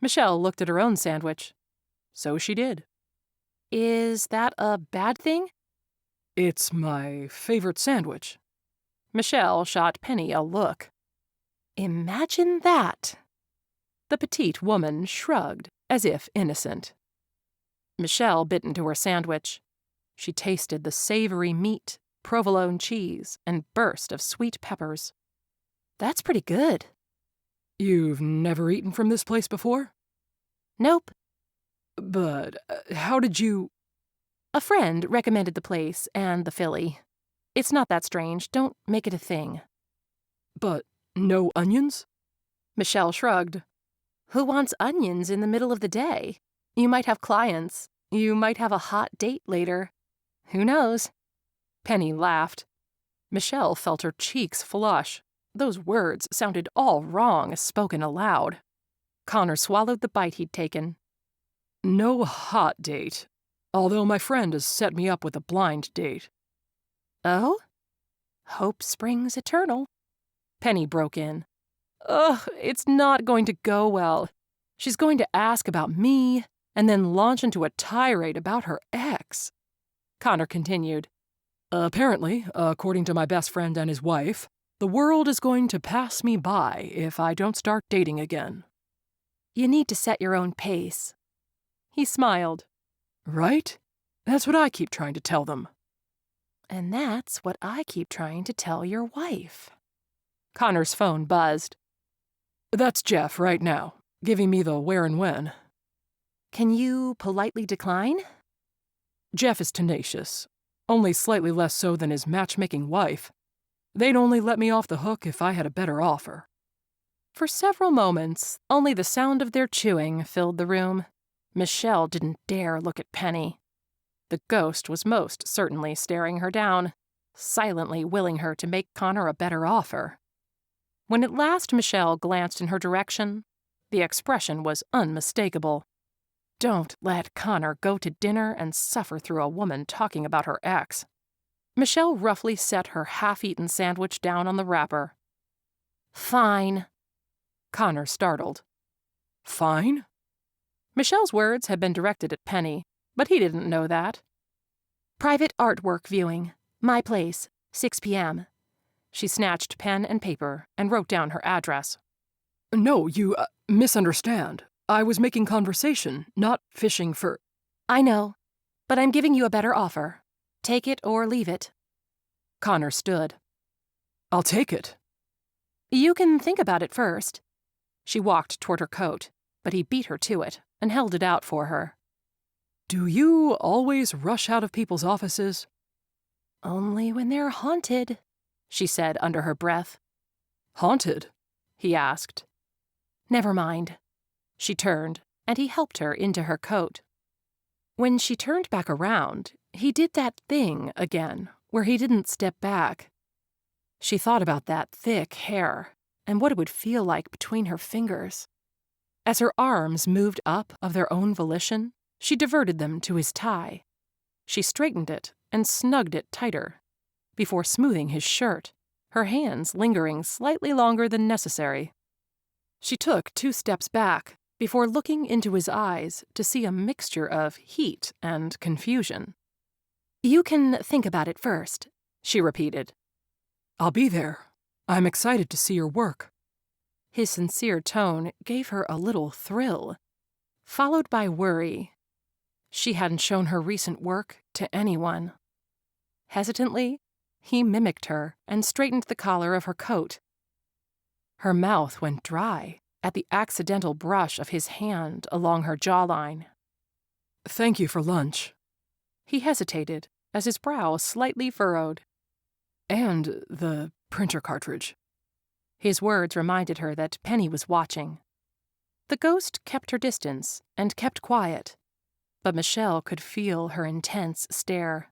Michelle looked at her own sandwich. So she did. Is that a bad thing? It's my favorite sandwich. Michelle shot Penny a look. Imagine that. The petite woman shrugged, as if innocent. Michelle bit into her sandwich. She tasted the savory meat, provolone cheese, and burst of sweet peppers. That's pretty good. You've never eaten from this place before? Nope. But how did you... A friend recommended the place and the Philly. It's not that strange. Don't make it a thing. But no onions? Michelle shrugged. Who wants onions in the middle of the day? You might have clients. You might have a hot date later. Who knows? Penny laughed. Michelle felt her cheeks flush. Those words sounded all wrong, spoken aloud. Connor swallowed the bite he'd taken. No hot date. Although my friend has set me up with a blind date. Oh? Hope springs eternal. Penny broke in. Ugh, it's not going to go well. She's going to ask about me, and then launch into a tirade about her ex. Connor continued. Apparently, according to my best friend and his wife, the world is going to pass me by if I don't start dating again. You need to set your own pace. He smiled. Right? That's what I keep trying to tell them. And that's what I keep trying to tell your wife. Connor's phone buzzed. That's Jeff right now, giving me the where and when. Can you politely decline? Jeff is tenacious, only slightly less so than his matchmaking wife. They'd only let me off the hook if I had a better offer. For several moments, only the sound of their chewing filled the room. Michelle didn't dare look at Penny. The ghost was most certainly staring her down, silently willing her to make Connor a better offer. When at last Michelle glanced in her direction, the expression was unmistakable. Don't let Connor go to dinner and suffer through a woman talking about her ex. Michelle roughly set her half-eaten sandwich down on the wrapper. Fine. Connor startled. Fine? Michelle's words had been directed at Penny, but he didn't know that. Private artwork viewing. My place. 6 p.m. She snatched pen and paper and wrote down her address. No, you misunderstand. I was making conversation, not fishing for... I know, but I'm giving you a better offer. Take it or leave it. Connor stood. I'll take it. You can think about it first. She walked toward her coat, but he beat her to it and held it out for her. Do you always rush out of people's offices? Only when they're haunted, she said under her breath. Haunted? He asked. Never mind. She turned, and he helped her into her coat. When she turned back around, he did that thing again, where he didn't step back. She thought about that thick hair and what it would feel like between her fingers. As her arms moved up of their own volition, she diverted them to his tie. She straightened it and snugged it tighter, before smoothing his shirt, her hands lingering slightly longer than necessary. She took 2 steps back before looking into his eyes to see a mixture of heat and confusion. You can think about it first, she repeated. I'll be there. I'm excited to see your work. His sincere tone gave her a little thrill, followed by worry. She hadn't shown her recent work to anyone. Hesitantly, he mimicked her and straightened the collar of her coat. Her mouth went dry at the accidental brush of his hand along her jawline. Thank you for lunch. He hesitated as his brow slightly furrowed. And the printer cartridge. His words reminded her that Penny was watching. The ghost kept her distance and kept quiet, but Michelle could feel her intense stare.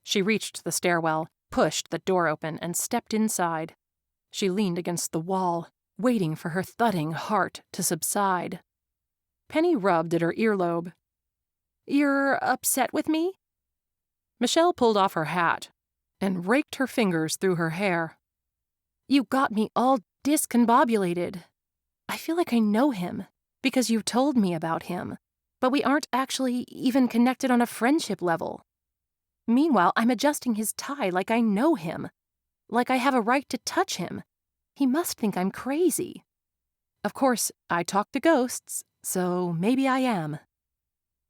She reached the stairwell, pushed the door open, and stepped inside. She leaned against the wall, waiting for her thudding heart to subside. Penny rubbed at her earlobe. "You're upset with me?" Michelle pulled off her hat and raked her fingers through her hair. "You got me all discombobulated. I feel like I know him, because you've told me about him, but we aren't actually even connected on a friendship level. Meanwhile, I'm adjusting his tie like I know him, like I have a right to touch him. He must think I'm crazy. Of course, I talk to ghosts, so maybe I am."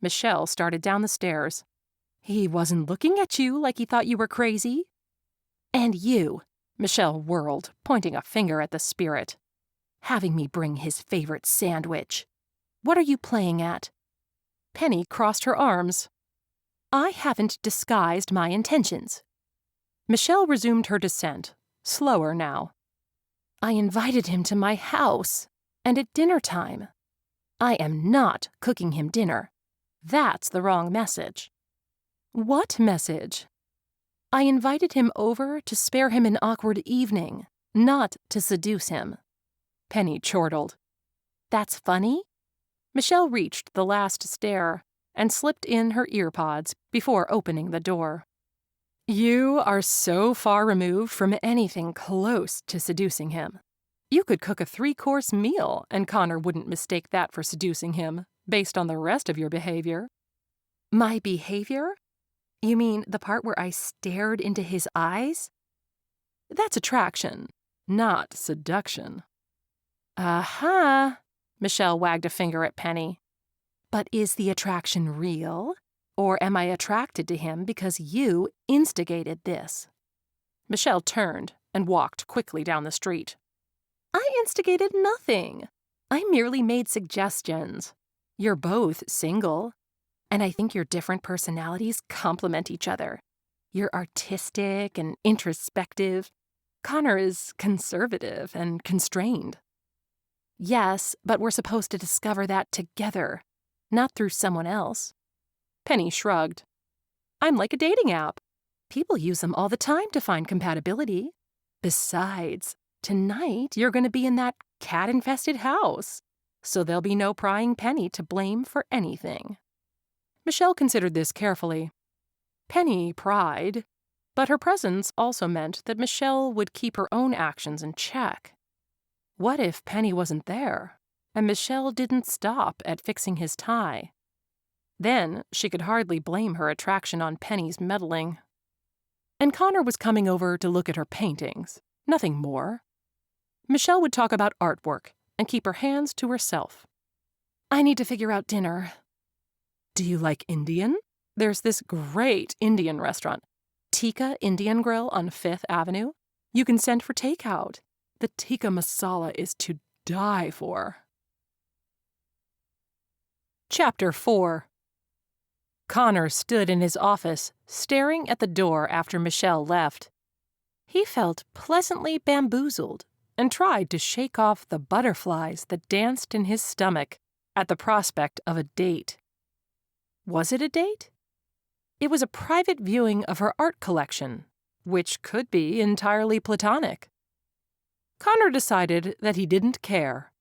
Michelle started down the stairs. "He wasn't looking at you like he thought you were crazy." "And you," Michelle whirled, pointing a finger at the spirit. "Having me bring his favorite sandwich. What are you playing at?" Penny crossed her arms. "I haven't disguised my intentions." Michelle resumed her descent, slower now. "I invited him to my house, and at dinner time. I am not cooking him dinner. That's the wrong message." "What message?" "I invited him over to spare him an awkward evening, not to seduce him." Penny chortled. "That's funny?" Michelle reached the last stair and slipped in her earpods before opening the door. "You are so far removed from anything close to seducing him. You could cook a 3-course meal, and Connor wouldn't mistake that for seducing him, based on the rest of your behavior." "My behavior? You mean the part where I stared into his eyes?" "That's attraction, not seduction." "Uh-huh," Michelle wagged a finger at Penny. "But is the attraction real? Or am I attracted to him because you instigated this?" Michelle turned and walked quickly down the street. "I instigated nothing. I merely made suggestions. You're both single, and I think your different personalities complement each other. You're artistic and introspective. Connor is conservative and constrained." "Yes, but we're supposed to discover that together, not through someone else." Penny shrugged. "I'm like a dating app. People use them all the time to find compatibility. Besides, tonight you're going to be in that cat-infested house, so there'll be no prying Penny to blame for anything." Michelle considered this carefully. Penny pried, but her presence also meant that Michelle would keep her own actions in check. What if Penny wasn't there, and Michelle didn't stop at fixing his tie? Then she could hardly blame her attraction on Penny's meddling. And Connor was coming over to look at her paintings, nothing more. Michelle would talk about artwork and keep her hands to herself. "I need to figure out dinner." "Do you like Indian? There's this great Indian restaurant, Tikka Indian Grill on 5th Avenue. You can send for takeout. The tikka masala is to die for." Chapter 4. Connor stood in his office, staring at the door after Michelle left. He felt pleasantly bamboozled and tried to shake off the butterflies that danced in his stomach at the prospect of a date. Was it a date? It was a private viewing of her art collection, which could be entirely platonic. Connor decided that he didn't care.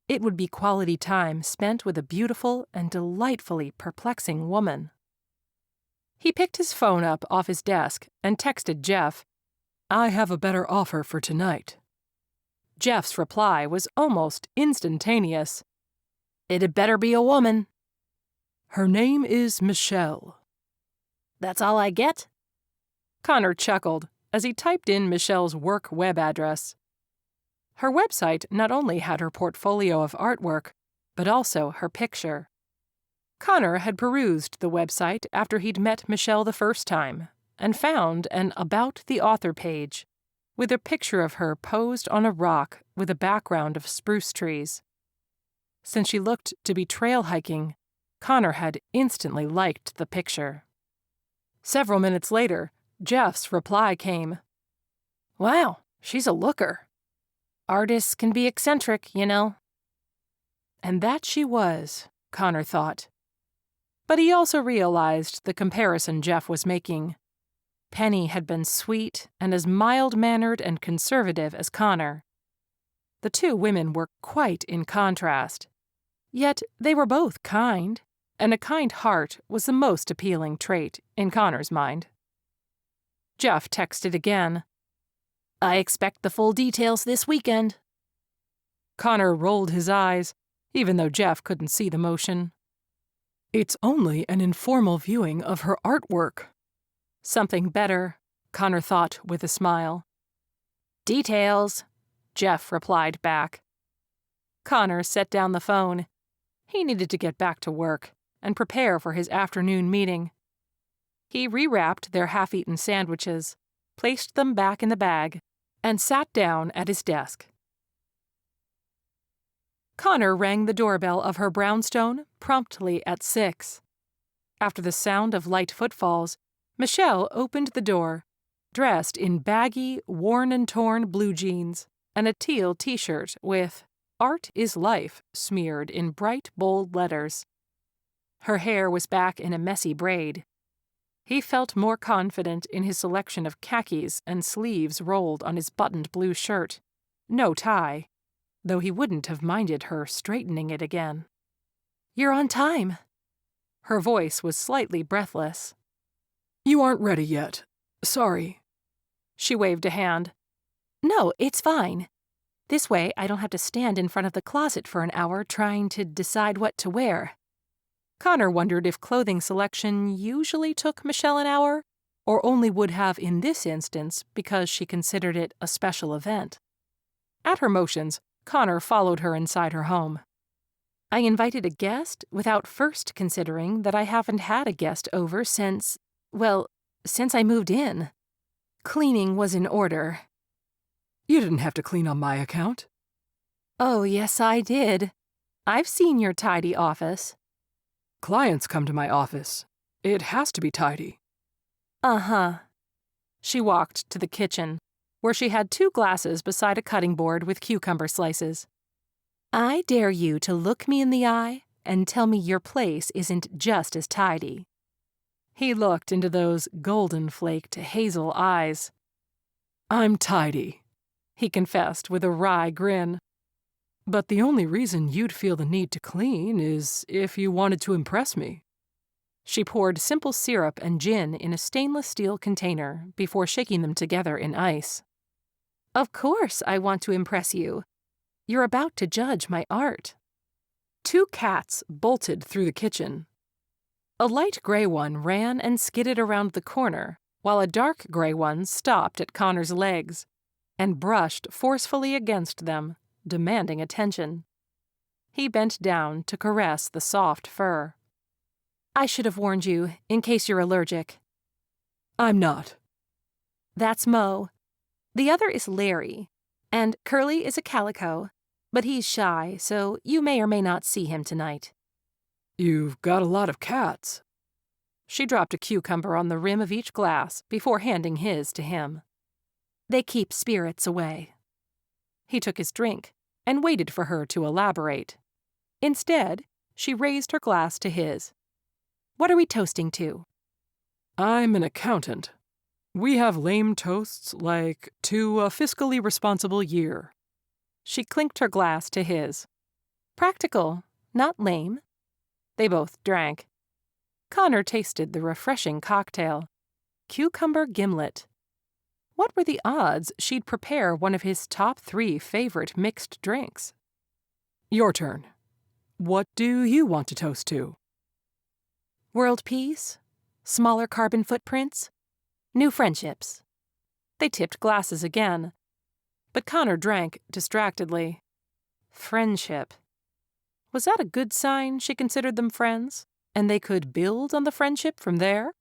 It would be quality time spent with a beautiful and delightfully perplexing woman. He picked his phone up off his desk and texted Jeff, "I have a better offer for tonight." Jeff's reply was almost instantaneous. "It'd better be a woman." "Her name is Michelle." "That's all I get?" Connor chuckled as he typed in Michelle's work web address. Her website not only had her portfolio of artwork, but also her picture. Connor had perused the website after he'd met Michelle the first time and found an About the Author page with a picture of her posed on a rock with a background of spruce trees. Since she looked to be trail hiking, Connor had instantly liked the picture. Several minutes later, Jeff's reply came. "Wow, she's a looker. Artists can be eccentric, you know." And that she was, Connor thought. But he also realized the comparison Jeff was making. Penny had been sweet and as mild-mannered and conservative as Connor. The two women were quite in contrast. Yet they were both kind, and a kind heart was the most appealing trait in Connor's mind. Jeff texted again. "I expect the full details this weekend." Connor rolled his eyes, even though Jeff couldn't see the motion. "It's only an informal viewing of her artwork." Something better, Connor thought with a smile. "Details," Jeff replied back. Connor set down the phone. He needed to get back to work and prepare for his afternoon meeting. He rewrapped their half-eaten sandwiches, placed them back in the bag, and sat down at his desk. Connor rang the doorbell of her brownstone promptly at 6. After the sound of light footfalls, Michelle opened the door, dressed in baggy, worn and torn blue jeans and a teal t-shirt with "Art is Life" smeared in bright, bold letters. Her hair was back in a messy braid. He felt more confident in his selection of khakis and sleeves rolled on his buttoned blue shirt. No tie, though he wouldn't have minded her straightening it again. "You're on time." Her voice was slightly breathless. "You aren't ready yet. Sorry." She waved a hand. "No, it's fine. This way I don't have to stand in front of the closet for an hour trying to decide what to wear." Connor wondered if clothing selection usually took Michelle an hour, or only would have in this instance because she considered it a special event. At her motions, Connor followed her inside her home. "I invited a guest without first considering that I haven't had a guest over since I moved in. Cleaning was in order." "You didn't have to clean on my account." "Oh, yes, I did. I've seen your tidy office." "Clients come to my office. It has to be tidy." "Uh-huh." She walked to the kitchen, where she had 2 glasses beside a cutting board with cucumber slices. "I dare you to look me in the eye and tell me your place isn't just as tidy." He looked into those golden-flaked hazel eyes. "I'm tidy," he confessed with a wry grin. "But the only reason you'd feel the need to clean is if you wanted to impress me." She poured simple syrup and gin in a stainless steel container before shaking them together in ice. "Of course I want to impress you. You're about to judge my art." 2 cats bolted through the kitchen. A light gray one ran and skidded around the corner, while a dark gray one stopped at Connor's legs and brushed forcefully against them, demanding attention. He bent down to caress the soft fur. "I should have warned you, in case you're allergic." "I'm not." "That's Mo. The other is Larry, and Curly is a calico, but he's shy, so you may or may not see him tonight." "You've got a lot of cats." She dropped a cucumber on the rim of each glass before handing his to him. "They keep spirits away." He took his drink and waited for her to elaborate. Instead, she raised her glass to his. "What are we toasting to?" "I'm an accountant. We have lame toasts like to a fiscally responsible year." She clinked her glass to his. "Practical, not lame." They both drank. Connor tasted the refreshing cocktail. Cucumber gimlet. What were the odds she'd prepare one of his top 3 favorite mixed drinks? "Your turn. What do you want to toast to?" World peace? Smaller carbon footprints? New friendships? They tipped glasses again. But Connor drank distractedly. Friendship. Was that a good sign she considered them friends, and they could build on the friendship from there?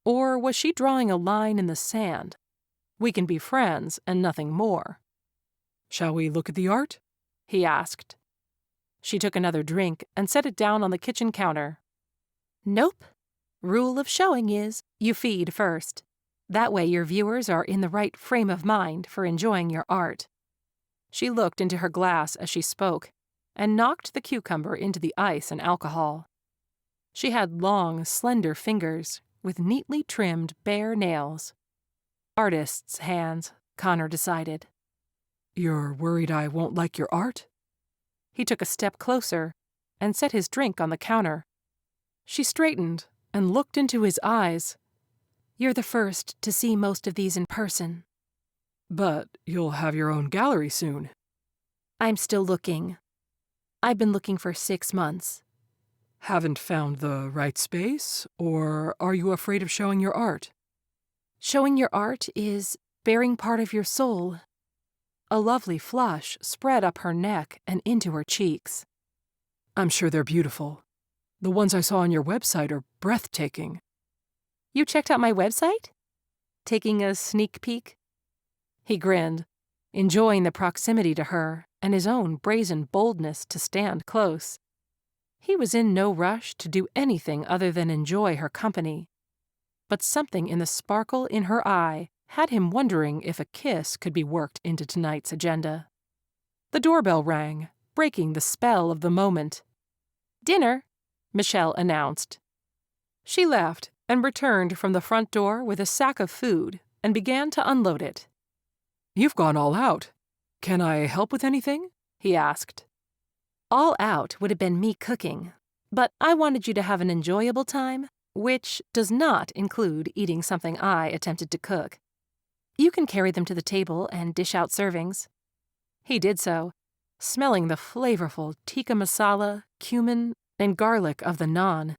Or was she drawing a line in the sand? We can be friends and nothing more. Shall we look at the art? He asked. She took another drink and set it down on the kitchen counter. Nope. Rule of showing is, you feed first. That way your viewers are in the right frame of mind for enjoying your art. She looked into her glass as she spoke, and knocked the cucumber into the ice and alcohol. She had long, slender fingers with neatly trimmed bare nails. Artist's hands, Connor decided. You're worried I won't like your art? He took a step closer and set his drink on the counter. She straightened and looked into his eyes. You're the first to see most of these in person. But you'll have your own gallery soon. I'm still looking. I've been looking for 6 months. Haven't found the right space, or are you afraid of showing your art? Showing your art is bearing part of your soul. A lovely flush spread up her neck and into her cheeks. I'm sure they're beautiful. The ones I saw on your website are breathtaking. You checked out my website? Taking a sneak peek? He grinned, enjoying the proximity to her and his own brazen boldness to stand close. He was in no rush to do anything other than enjoy her company. But something in the sparkle in her eye had him wondering if a kiss could be worked into tonight's agenda. The doorbell rang, breaking the spell of the moment. Dinner, Michelle announced. She left and returned from the front door with a sack of food and began to unload it. You've gone all out. Can I help with anything? He asked. All out would have been me cooking, but I wanted you to have an enjoyable time, which does not include eating something I attempted to cook. You can carry them to the table and dish out servings. He did so, smelling the flavorful tikka masala, cumin, and garlic of the naan.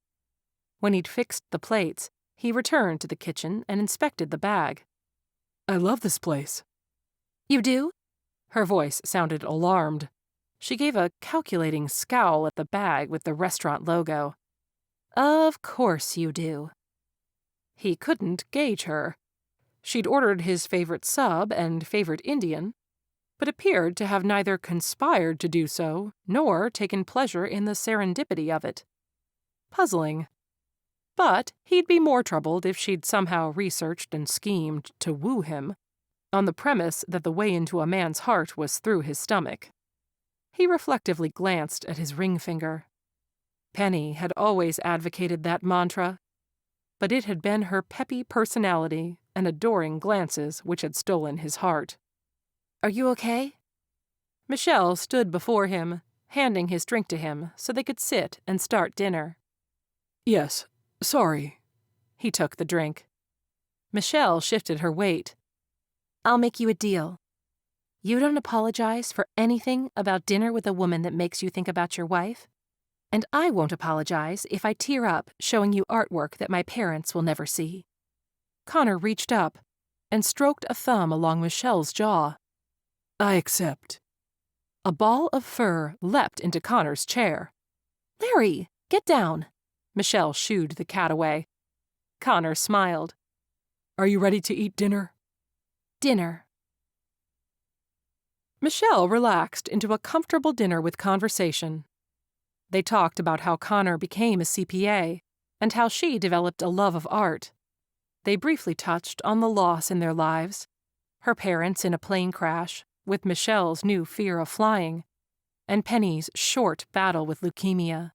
When he'd fixed the plates, he returned to the kitchen and inspected the bag. I love this place. You do? Her voice sounded alarmed. She gave a calculating scowl at the bag with the restaurant logo. Of course you do. He couldn't gauge her. She'd ordered his favorite sub and favorite Indian, but appeared to have neither conspired to do so nor taken pleasure in the serendipity of it. Puzzling. But he'd be more troubled if she'd somehow researched and schemed to woo him, on the premise that the way into a man's heart was through his stomach. He reflectively glanced at his ring finger. Penny had always advocated that mantra, but it had been her peppy personality and adoring glances which had stolen his heart. Are you okay? Michelle stood before him, handing his drink to him so they could sit and start dinner. Yes, sorry. He took the drink. Michelle shifted her weight. I'll make you a deal. You don't apologize for anything about dinner with a woman that makes you think about your wife, and I won't apologize if I tear up showing you artwork that my parents will never see. Connor reached up and stroked a thumb along Michelle's jaw. I accept. A ball of fur leapt into Connor's chair. Larry, get down. Michelle shooed the cat away. Connor smiled. Are you ready to eat dinner? Dinner. Michelle relaxed into a comfortable dinner with conversation. They talked about how Connor became a CPA and how she developed a love of art. They briefly touched on the loss in their lives, her parents in a plane crash, with Michelle's new fear of flying, and Penny's short battle with leukemia.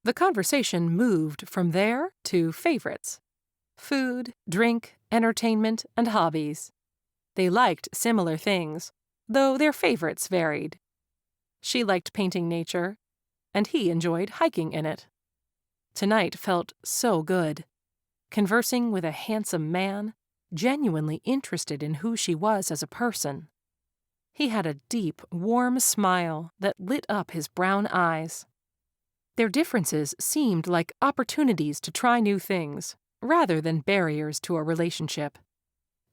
The conversation moved from there to favorites: food, drink, entertainment, and hobbies. They liked similar things, though their favorites varied. She liked painting nature, and he enjoyed hiking in it. Tonight felt so good. Conversing with a handsome man, genuinely interested in who she was as a person. He had a deep, warm smile that lit up his brown eyes. Their differences seemed like opportunities to try new things, rather than barriers to a relationship.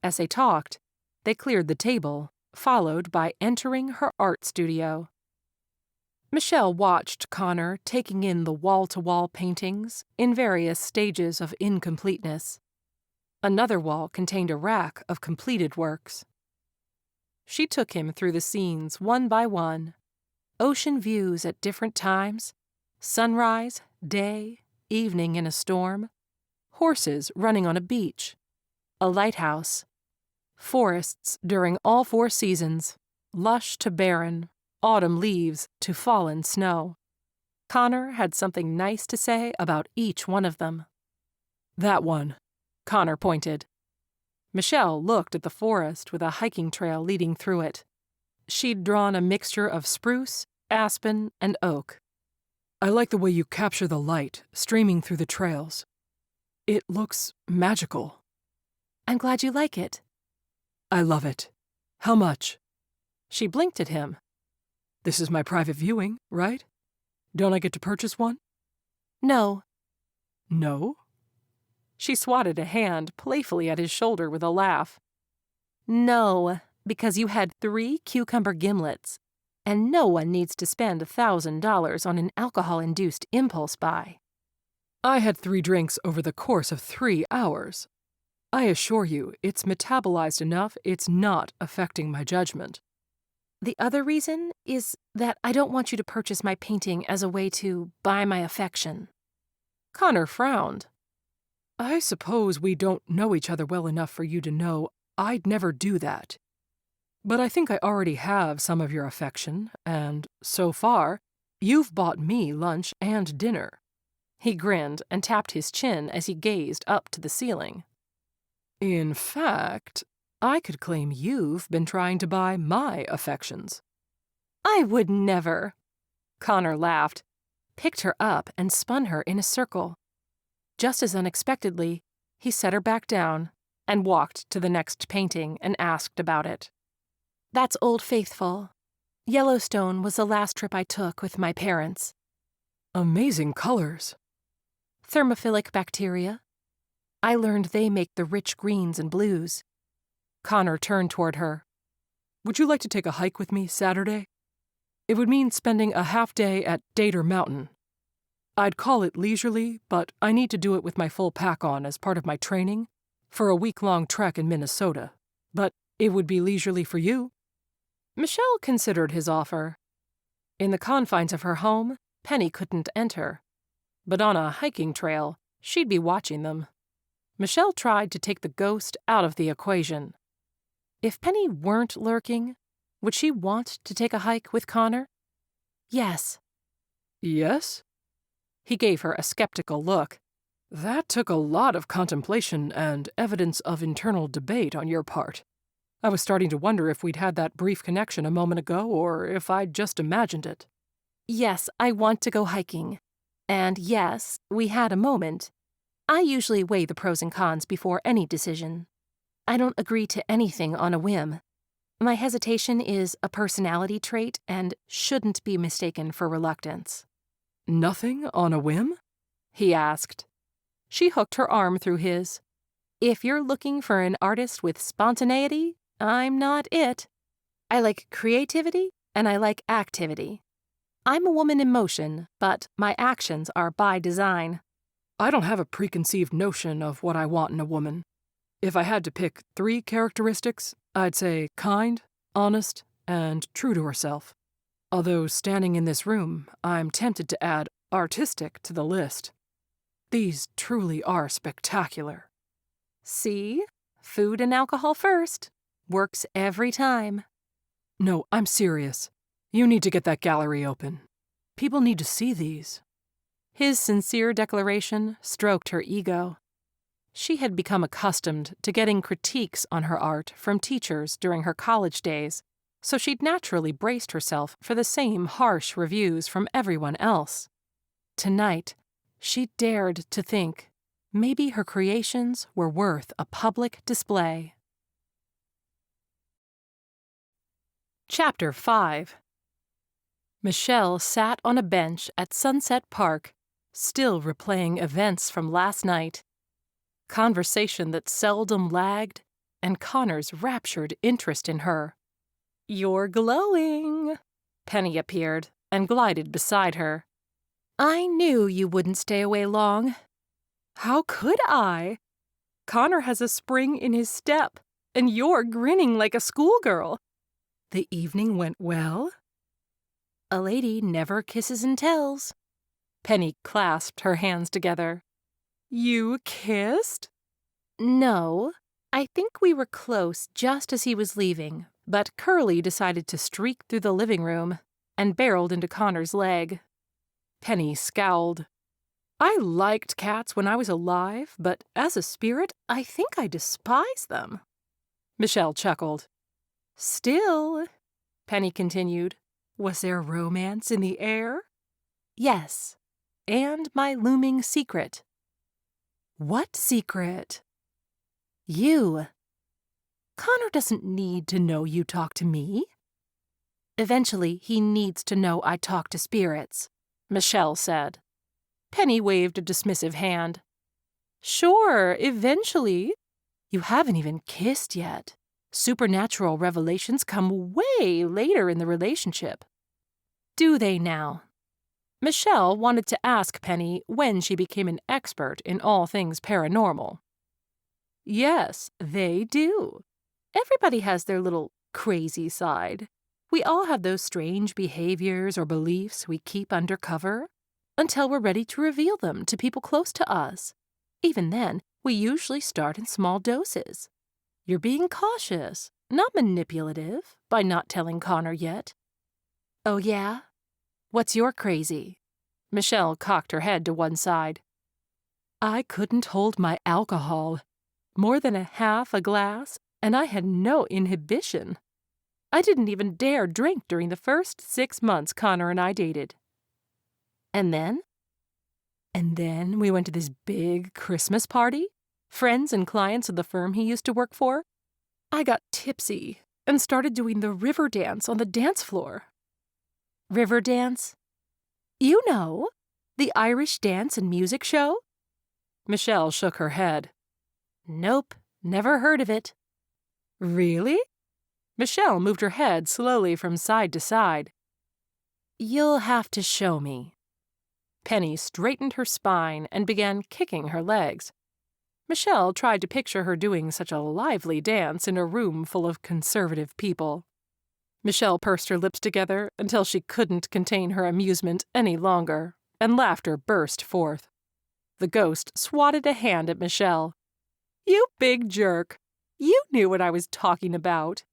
As they talked, they cleared the table, followed by entering her art studio. Michelle watched Connor taking in the wall-to-wall paintings in various stages of incompleteness. Another wall contained a rack of completed works. She took him through the scenes one by one. Ocean views at different times, sunrise, day, evening in a storm, horses running on a beach, a lighthouse, forests during all 4 seasons, lush to barren, autumn leaves to fallen snow. Connor had something nice to say about each one of them. That one, Connor pointed. Michelle looked at the forest with a hiking trail leading through it. She'd drawn a mixture of spruce, aspen, and oak. I like the way you capture the light streaming through the trails. It looks magical. I'm glad you like it. I love it. How much? She blinked at him. This is my private viewing, right? Don't I get to purchase one? No. No? She swatted a hand playfully at his shoulder with a laugh. No, because you had 3 cucumber gimlets, and no one needs to spend $1,000 on an alcohol-induced impulse buy. I had 3 drinks over the course of 3 hours. I assure you, it's metabolized enough it's not affecting my judgment. The other reason is that I don't want you to purchase my painting as a way to buy my affection. Connor frowned. I suppose we don't know each other well enough for you to know I'd never do that. But I think I already have some of your affection, and, so far, you've bought me lunch and dinner. He grinned and tapped his chin as he gazed up to the ceiling. In fact, I could claim you've been trying to buy my affections. I would never. Connor laughed, picked her up, and spun her in a circle. Just as unexpectedly, he set her back down and walked to the next painting and asked about it. That's Old Faithful. Yellowstone was the last trip I took with my parents. Amazing colors. Thermophilic bacteria. I learned they make the rich greens and blues. Connor turned toward her. Would you like to take a hike with me Saturday? It would mean spending a half day at Dater Mountain. I'd call it leisurely, but I need to do it with my full pack on as part of my training for a week-long trek in Minnesota. But it would be leisurely for you. Michelle considered his offer. In the confines of her home, Penny couldn't enter. But on a hiking trail, she'd be watching them. Michelle tried to take the ghost out of the equation. If Penny weren't lurking, would she want to take a hike with Connor? Yes. Yes? He gave her a skeptical look. That took a lot of contemplation and evidence of internal debate on your part. I was starting to wonder if we'd had that brief connection a moment ago, or if I'd just imagined it. Yes, I want to go hiking. And yes, we had a moment. I usually weigh the pros and cons before any decision. I don't agree to anything on a whim. My hesitation is a personality trait and shouldn't be mistaken for reluctance. Nothing on a whim? He asked. She hooked her arm through his. If you're looking for an artist with spontaneity, I'm not it. I like creativity and I like activity. I'm a woman in motion, but my actions are by design. I don't have a preconceived notion of what I want in a woman. If I had to pick 3 characteristics, I'd say kind, honest, and true to herself. Although standing in this room, I'm tempted to add artistic to the list. These truly are spectacular. See? Food and alcohol first. Works every time. No, I'm serious. You need to get that gallery open. People need to see these. His sincere declaration stroked her ego. She had become accustomed to getting critiques on her art from teachers during her college days, so she'd naturally braced herself for the same harsh reviews from everyone else. Tonight, she dared to think maybe her creations were worth a public display. Chapter 5. Michelle sat on a bench at Sunset Park, still replaying events from last night. Conversation that seldom lagged, and Connor's raptured interest in her. "You're glowing." Penny appeared and glided beside her. "I knew you wouldn't stay away long." "How could I? Connor has a spring in his step, and you're grinning like a schoolgirl. The evening went well?" "A lady never kisses and tells." Penny clasped her hands together. "You kissed?" "No. I think we were close just as he was leaving, but Curly decided to streak through the living room and barreled into Connor's leg." Penny scowled. "I liked cats when I was alive, but as a spirit, I think I despise them." Michelle chuckled. "Still," Penny continued, "was there romance in the air?" "Yes, and my looming secret." "What secret?" "You. Connor doesn't need to know you talk to me." "Eventually, he needs to know I talk to spirits," Michelle said. Penny waved a dismissive hand. "Sure, eventually. You haven't even kissed yet. Supernatural revelations come way later in the relationship." "Do they now?" Michelle wanted to ask Penny when she became an expert in all things paranormal. "Yes, they do. Everybody has their little crazy side. We all have those strange behaviors or beliefs we keep undercover until we're ready to reveal them to people close to us. Even then, we usually start in small doses. You're being cautious, not manipulative, by not telling Connor yet." "Oh, yeah? What's your crazy?" Michelle cocked her head to one side. "I couldn't hold my alcohol. More than a half a glass, and I had no inhibition. I didn't even dare drink during the first 6 months Connor and I dated." "And then?" "And then we went to this big Christmas party. Friends and clients of the firm he used to work for. I got tipsy and started doing the river dance on the dance floor." "River dance?" "You know, the Irish dance and music show." Michelle shook her head. "Nope, never heard of it." "Really?" Michelle moved her head slowly from side to side. "You'll have to show me." Penny straightened her spine and began kicking her legs. Michelle tried to picture her doing such a lively dance in a room full of conservative people. Michelle pursed her lips together until she couldn't contain her amusement any longer, and laughter burst forth. The ghost swatted a hand at Michelle. "You big jerk! You knew what I was talking about."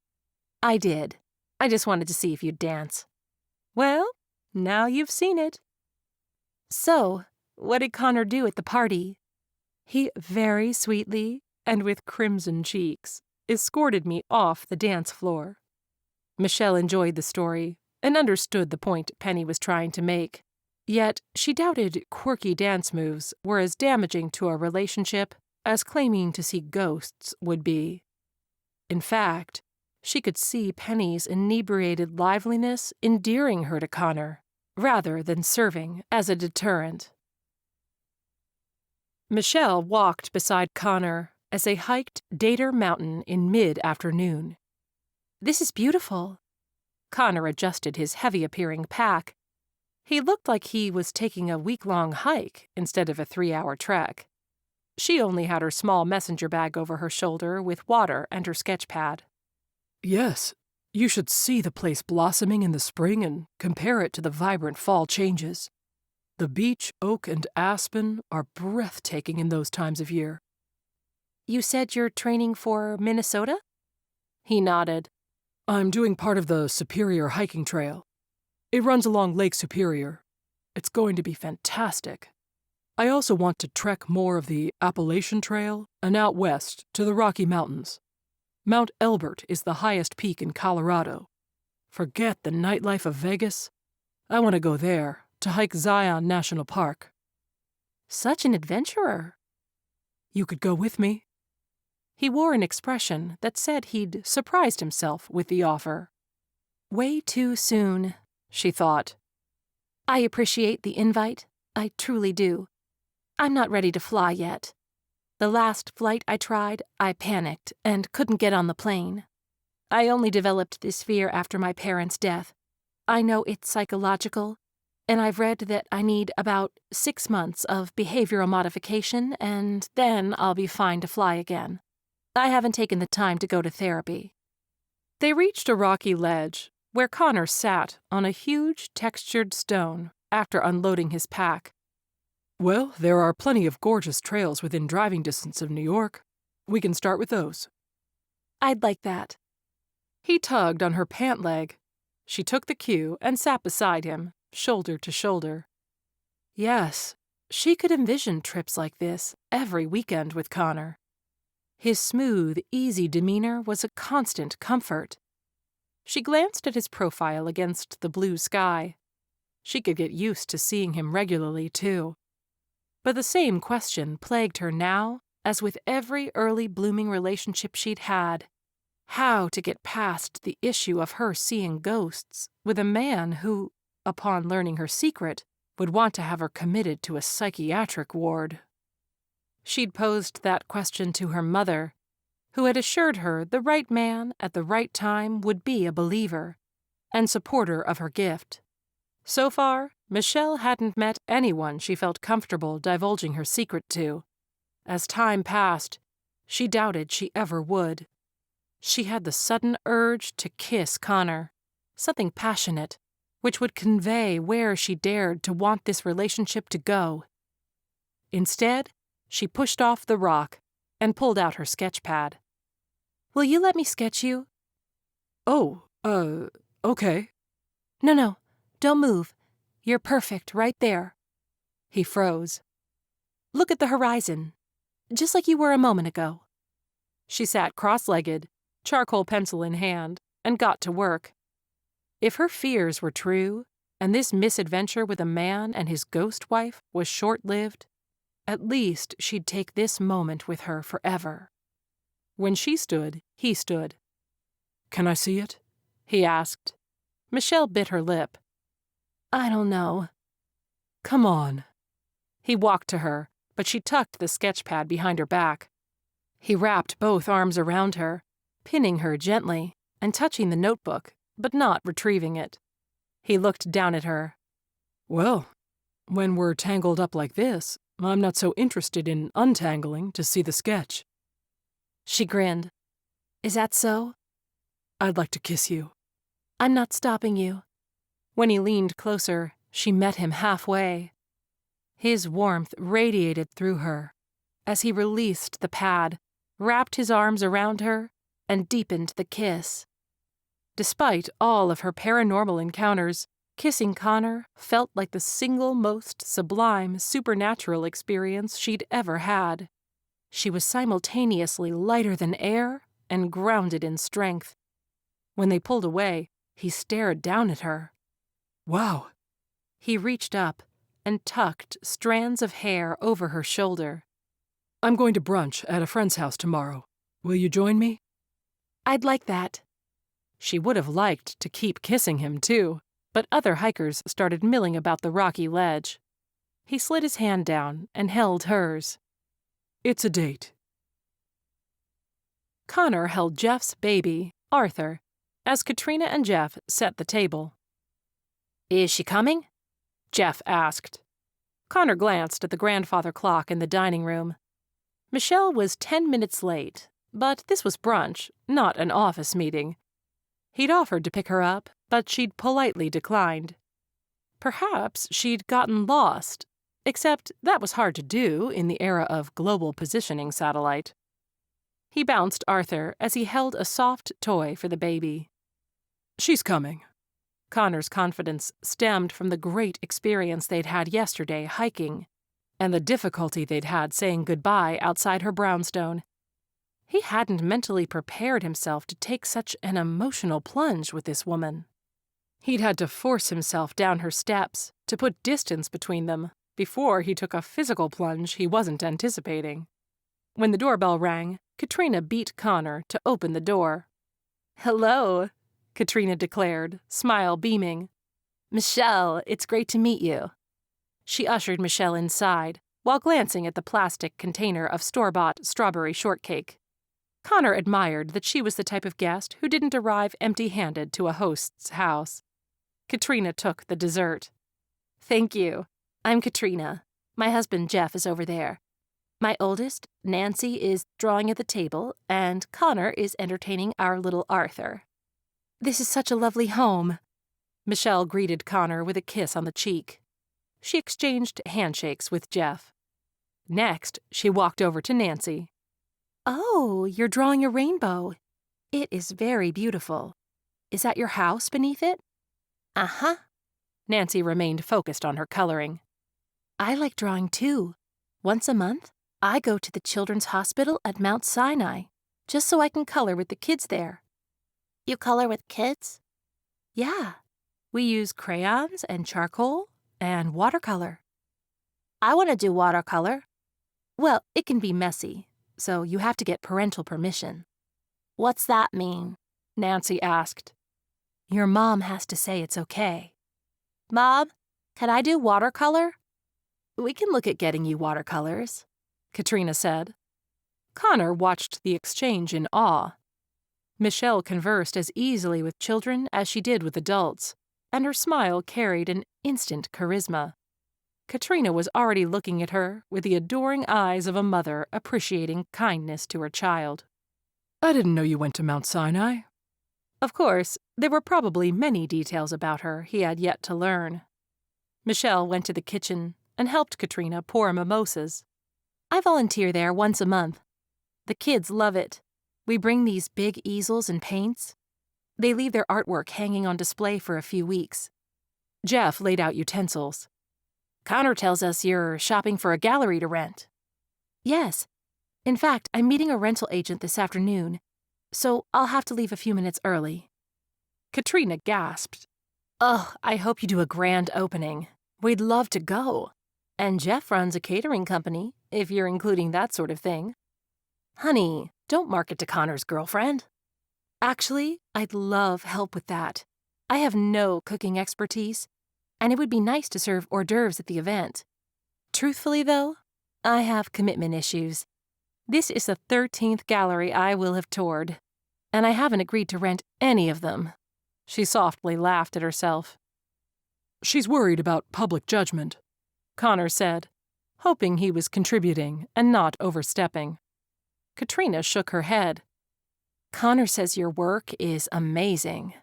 "I did. I just wanted to see if you'd dance." "Well, now you've seen it." "So, what did Connor do at the party?" "He very sweetly, and with crimson cheeks, escorted me off the dance floor." Michelle enjoyed the story and understood the point Penny was trying to make. Yet she doubted quirky dance moves were as damaging to a relationship as claiming to see ghosts would be. In fact, she could see Penny's inebriated liveliness endearing her to Connor, rather than serving as a deterrent. Michelle walked beside Connor as they hiked Dater Mountain in mid-afternoon. "This is beautiful." Connor adjusted his heavy-appearing pack. He looked like he was taking a week-long hike instead of a 3-hour trek. She only had her small messenger bag over her shoulder with water and her sketch pad. "Yes, you should see the place blossoming in the spring and compare it to the vibrant fall changes. The beech, oak, and aspen are breathtaking in those times of year." "You said you're training for Minnesota?" He nodded. "I'm doing part of the Superior hiking trail. It runs along Lake Superior. It's going to be fantastic. I also want to trek more of the Appalachian Trail and out west to the Rocky Mountains. Mount Elbert is the highest peak in Colorado. Forget the nightlife of Vegas. I want to go there to hike Zion National Park." "Such an adventurer." "You could go with me." He wore an expression that said he'd surprised himself with the offer. Way too soon, she thought. "I appreciate the invite. I truly do. I'm not ready to fly yet." The last flight I tried, I panicked and couldn't get on the plane. I only developed this fear after my parents' death. I know it's psychological, and I've read that I need about 6 months of behavioral modification, and then I'll be fine to fly again. I haven't taken the time to go to therapy. They reached a rocky ledge, where Connor sat on a huge textured stone after unloading his pack. Well, there are plenty of gorgeous trails within driving distance of New York. We can start with those. I'd like that. He tugged on her pant leg. She took the cue and sat beside him, shoulder to shoulder. Yes, she could envision trips like this every weekend with Connor. His smooth, easy demeanor was a constant comfort. She glanced at his profile against the blue sky. She could get used to seeing him regularly, too. But the same question plagued her now as with every early blooming relationship she'd had. How to get past the issue of her seeing ghosts with a man who, upon learning her secret, would want to have her committed to a psychiatric ward. She'd posed that question to her mother, who had assured her the right man at the right time would be a believer and supporter of her gift. So far, Michelle hadn't met anyone she felt comfortable divulging her secret to. As time passed, she doubted she ever would. She had the sudden urge to kiss Connor, something passionate, which would convey where she dared to want this relationship to go. Instead, she pushed off the rock and pulled out her sketch pad. "Will you let me sketch you?" Oh, okay. No, don't move. You're perfect right there. He froze. "Look at the horizon, just like you were a moment ago." She sat cross-legged, charcoal pencil in hand, and got to work. If her fears were true, and this misadventure with a man and his ghost wife was short-lived, at least she'd take this moment with her forever. When she stood, he stood. Can I see it? He asked. Michelle bit her lip. I don't know. Come on. He walked to her, but she tucked the sketch pad behind her back. He wrapped both arms around her, pinning her gently and touching the notebook, but not retrieving it. He looked down at her. Well, when we're tangled up like this, I'm not so interested in untangling to see the sketch. She grinned. Is that so? I'd like to kiss you. I'm not stopping you. When he leaned closer, she met him halfway. His warmth radiated through her as he released the pad, wrapped his arms around her, and deepened the kiss. Despite all of her paranormal encounters, kissing Connor felt like the single most sublime supernatural experience she'd ever had. She was simultaneously lighter than air and grounded in strength. When they pulled away, he stared down at her. Wow. He reached up and tucked strands of hair over her shoulder. I'm going to brunch at a friend's house tomorrow. Will you join me? I'd like that. She would have liked to keep kissing him, too, but other hikers started milling about the rocky ledge. He slid his hand down and held hers. It's a date. Connor held Jeff's baby, Arthur, as Katrina and Jeff set the table. Is she coming? Jeff asked. Connor glanced at the grandfather clock in the dining room. Michelle was 10 minutes late, but this was brunch, not an office meeting. He'd offered to pick her up, but she'd politely declined. Perhaps she'd gotten lost, except that was hard to do in the era of global positioning satellite. He bounced Arthur as he held a soft toy for the baby. She's coming. Connor's confidence stemmed from the great experience they'd had yesterday hiking, and the difficulty they'd had saying goodbye outside her brownstone. He hadn't mentally prepared himself to take such an emotional plunge with this woman. He'd had to force himself down her steps to put distance between them before he took a physical plunge he wasn't anticipating. When the doorbell rang, Katrina beat Connor to open the door. "Hello," Katrina declared, smile beaming. "Michelle, it's great to meet you." She ushered Michelle inside, while glancing at the plastic container of store-bought strawberry shortcake. Connor admired that she was the type of guest who didn't arrive empty-handed to a host's house. Katrina took the dessert. "Thank you. I'm Katrina. My husband Jeff is over there. My oldest, Nancy, is drawing at the table, and Connor is entertaining our little Arthur." "This is such a lovely home." Michelle greeted Connor with a kiss on the cheek. She exchanged handshakes with Jeff. Next, she walked over to Nancy. "Oh, you're drawing a rainbow. It is very beautiful. Is that your house beneath it?" "Uh-huh." Nancy remained focused on her coloring. "I like drawing too. Once a month, I go to the Children's Hospital at Mount Sinai, just so I can color with the kids there." "You color with kids?" "Yeah. We use crayons and charcoal and watercolor." "I want to do watercolor." "Well, it can be messy, so you have to get parental permission." "What's that mean?" Nancy asked. "Your mom has to say it's okay." "Mom, can I do watercolor?" "We can look at getting you watercolors," Katrina said. Connor watched the exchange in awe. Michelle conversed as easily with children as she did with adults, and her smile carried an instant charisma. Katrina was already looking at her with the adoring eyes of a mother appreciating kindness to her child. "I didn't know you went to Mount Sinai." Of course, there were probably many details about her he had yet to learn. Michelle went to the kitchen and helped Katrina pour mimosas. "I volunteer there once a month. The kids love it. We bring these big easels and paints. They leave their artwork hanging on display for a few weeks." Jeff laid out utensils. "Connor tells us you're shopping for a gallery to rent." "Yes. In fact, I'm meeting a rental agent this afternoon, so I'll have to leave a few minutes early." Katrina gasped. "Oh, I hope you do a grand opening. We'd love to go. And Jeff runs a catering company, if you're including that sort of thing." "Honey, don't market to Connor's girlfriend." "Actually, I'd love help with that. I have no cooking expertise, and it would be nice to serve hors d'oeuvres at the event. Truthfully, though, I have commitment issues. This is the 13th gallery I will have toured, and I haven't agreed to rent any of them." She softly laughed at herself. "She's worried about public judgment," Connor said, hoping he was contributing and not overstepping. Katrina shook her head. "Connor says your work is amazing."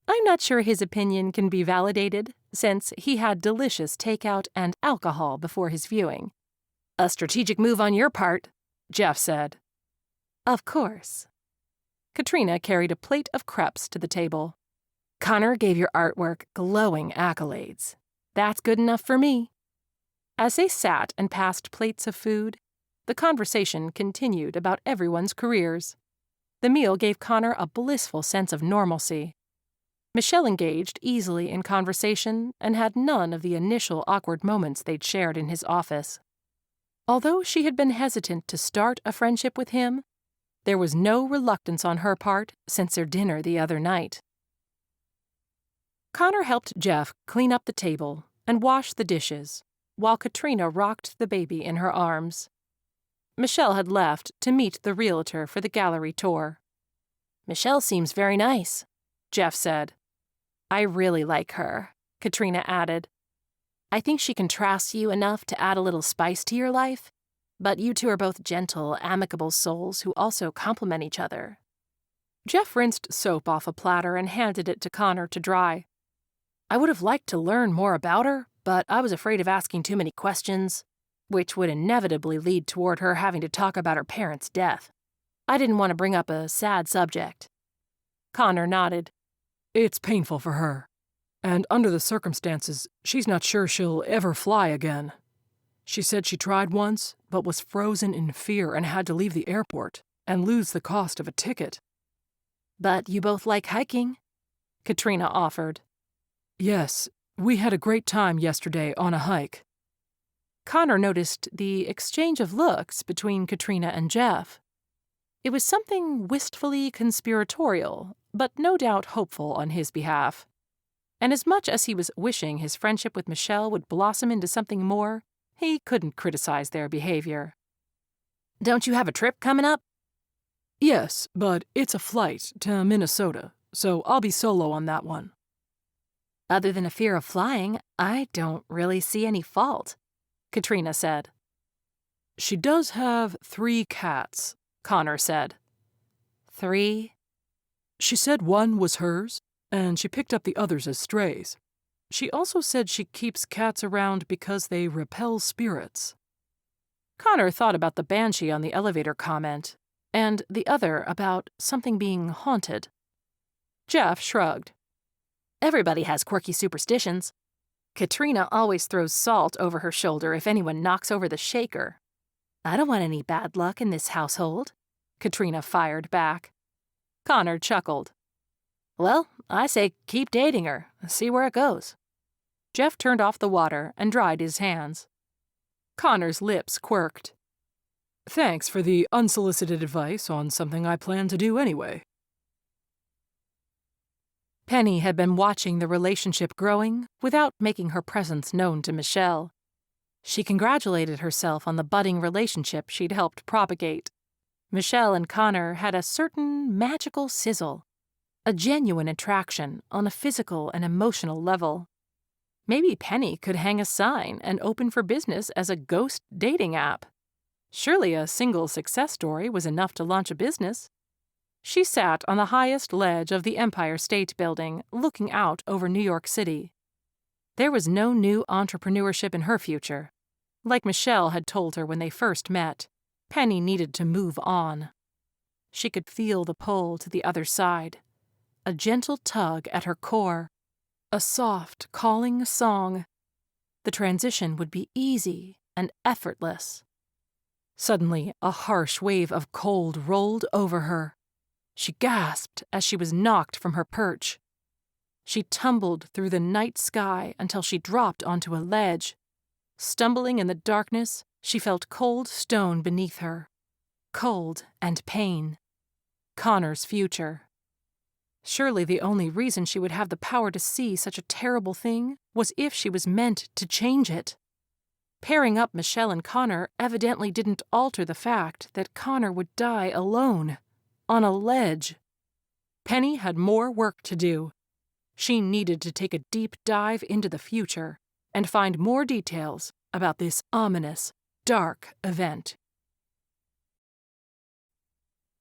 I'm not sure his opinion can be validated, since he had delicious takeout and alcohol before his viewing. "A strategic move on your part," Jeff said. "Of course." Katrina carried a plate of crepes to the table. "Connor gave your artwork glowing accolades. That's good enough for me." As they sat and passed plates of food, the conversation continued about everyone's careers. The meal gave Connor a blissful sense of normalcy. Michelle engaged easily in conversation and had none of the initial awkward moments they'd shared in his office. Although she had been hesitant to start a friendship with him, there was no reluctance on her part since their dinner the other night. Connor helped Jeff clean up the table and wash the dishes, while Katrina rocked the baby in her arms. Michelle had left to meet the realtor for the gallery tour. "Michelle seems very nice," Jeff said. "I really like her," Katrina added. "I think she contrasts you enough to add a little spice to your life, but you two are both gentle, amicable souls who also complement each other." Jeff rinsed soap off a platter and handed it to Connor to dry. "I would have liked to learn more about her, but I was afraid of asking too many questions, which would inevitably lead toward her having to talk about her parents' death. I didn't want to bring up a sad subject." Connor nodded. "It's painful for her. And under the circumstances, she's not sure she'll ever fly again. She said she tried once, but was frozen in fear and had to leave the airport and lose the cost of a ticket." "But you both like hiking," Katrina offered. "Yes, we had a great time yesterday on a hike." Connor noticed the exchange of looks between Katrina and Jeff. It was something wistfully conspiratorial, but no doubt hopeful on his behalf. And as much as he was wishing his friendship with Michelle would blossom into something more, He couldn't criticize their behavior. "Don't you have a trip coming up?" Yes, but it's a flight to Minnesota, so I'll be solo on that one. "Other than a fear of flying, I don't really see any fault," Katrina said. She does have 3 cats, Connor said. 3? She said one was hers, and she picked up the others as strays. She also said she keeps cats around because they repel spirits. Connor thought about the banshee on the elevator comment, and the other about something being haunted. Jeff shrugged. "Everybody has quirky superstitions. Katrina always throws salt over her shoulder if anyone knocks over the shaker. I don't want any bad luck in this household," Katrina fired back. Connor chuckled. "Well, I say keep dating her, see where it goes." Jeff turned off the water and dried his hands. Connor's lips quirked. Thanks for the unsolicited advice on something I plan to do anyway. Penny had been watching the relationship growing without making her presence known to Michelle. She congratulated herself on the budding relationship she'd helped propagate. Michelle and Connor had a certain magical sizzle, a genuine attraction on a physical and emotional level. Maybe Penny could hang a sign and open for business as a ghost dating app. Surely a single success story was enough to launch a business. She sat on the highest ledge of the Empire State Building, looking out over New York City. There was no new entrepreneurship in her future. Like Michelle had told her when they first met, Penny needed to move on. She could feel the pull to the other side, a gentle tug at her core, a soft, calling song. The transition would be easy and effortless. Suddenly, a harsh wave of cold rolled over her. She gasped as she was knocked from her perch. She tumbled through the night sky until she dropped onto a ledge. Stumbling in the darkness, she felt cold stone beneath her. Cold and pain. Connor's future. Surely the only reason she would have the power to see such a terrible thing was if she was meant to change it. Pairing up Michelle and Connor evidently didn't alter the fact that Connor would die alone, on a ledge. Penny had more work to do. She needed to take a deep dive into the future and find more details about this ominous, dark event.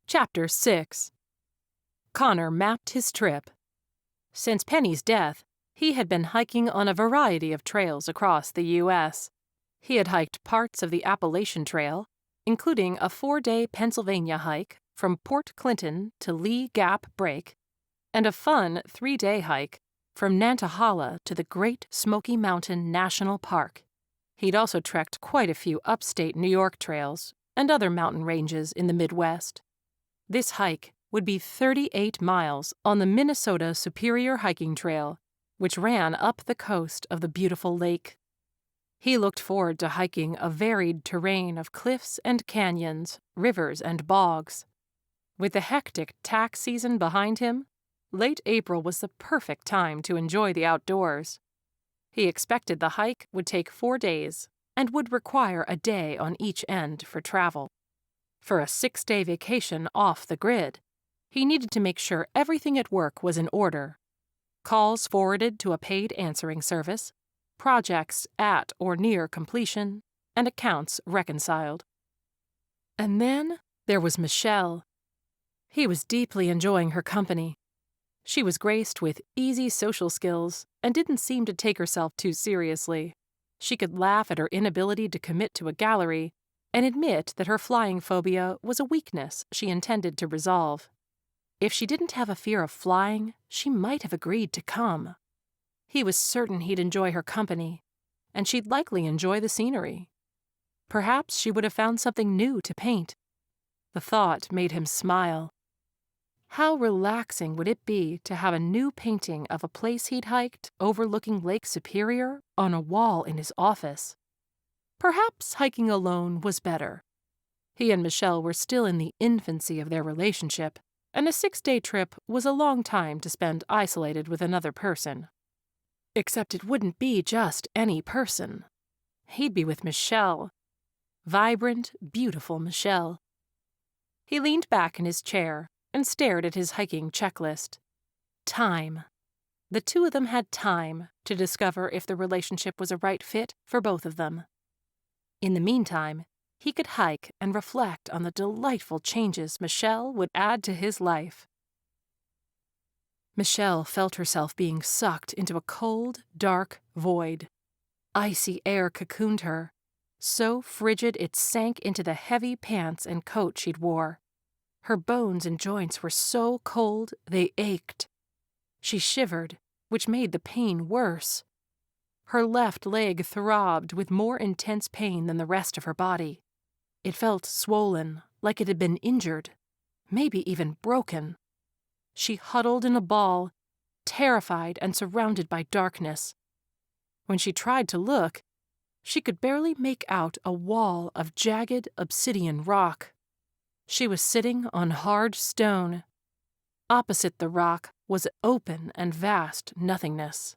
Chapter 6. Connor mapped his trip. Since Penny's death, he had been hiking on a variety of trails across the U.S. He had hiked parts of the Appalachian Trail, including a 4-day Pennsylvania hike from Port Clinton to Lee Gap Break, and a fun 3-day hike from Nantahala to the Great Smoky Mountain National Park. He'd also trekked quite a few upstate New York trails and other mountain ranges in the Midwest. This hike would be 38 miles on the Minnesota Superior Hiking Trail, which ran up the coast of the beautiful lake. He looked forward to hiking a varied terrain of cliffs and canyons, rivers and bogs. With the hectic tax season behind him, late April was the perfect time to enjoy the outdoors. He expected the hike would take 4 days and would require a day on each end for travel. For a 6-day vacation off the grid, he needed to make sure everything at work was in order. Calls forwarded to a paid answering service, projects at or near completion, and accounts reconciled. And then there was Michelle. He was deeply enjoying her company. She was graced with easy social skills and didn't seem to take herself too seriously. She could laugh at her inability to commit to a gallery and admit that her flying phobia was a weakness she intended to resolve. If she didn't have a fear of flying, she might have agreed to come. He was certain he'd enjoy her company, and she'd likely enjoy the scenery. Perhaps she would have found something new to paint. The thought made him smile. How relaxing would it be to have a new painting of a place he'd hiked overlooking Lake Superior on a wall in his office? Perhaps hiking alone was better. He and Michelle were still in the infancy of their relationship, and a 6-day trip was a long time to spend isolated with another person. Except it wouldn't be just any person. he'd be with Michelle. Vibrant, beautiful Michelle. He leaned back in his chair and stared at his hiking checklist. Time. The two of them had time to discover if the relationship was a right fit for both of them. In the meantime, he could hike and reflect on the delightful changes Michelle would add to his life. Michelle felt herself being sucked into a cold, dark void. Icy air cocooned her, so frigid it sank into the heavy pants and coat she'd wore. Her bones and joints were so cold they ached. She shivered, which made the pain worse. Her left leg throbbed with more intense pain than the rest of her body. It felt swollen, like it had been injured, maybe even broken. She huddled in a ball, terrified and surrounded by darkness. When she tried to look, she could barely make out a wall of jagged obsidian rock. She was sitting on hard stone. Opposite the rock was open and vast nothingness.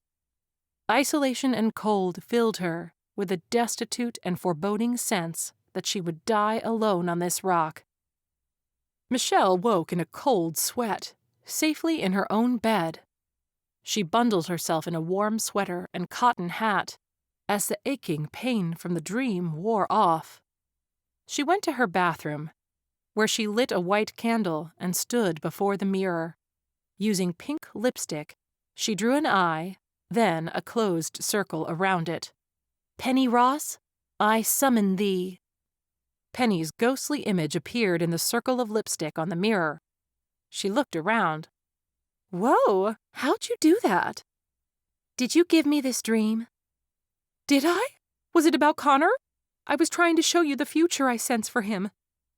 Isolation and cold filled her with a destitute and foreboding sense that she would die alone on this rock. Michelle woke in a cold sweat, safely in her own bed. She bundled herself in a warm sweater and cotton hat as the aching pain from the dream wore off. She went to her bathroom, where she lit a white candle and stood before the mirror. Using pink lipstick, she drew an eye, then a closed circle around it. "Penny Ross, I summon thee." Penny's ghostly image appeared in the circle of lipstick on the mirror. She looked around. "Whoa, how'd you do that?" "Did you give me this dream?" "Did I? Was it about Connor? I was trying to show you the future I sense for him.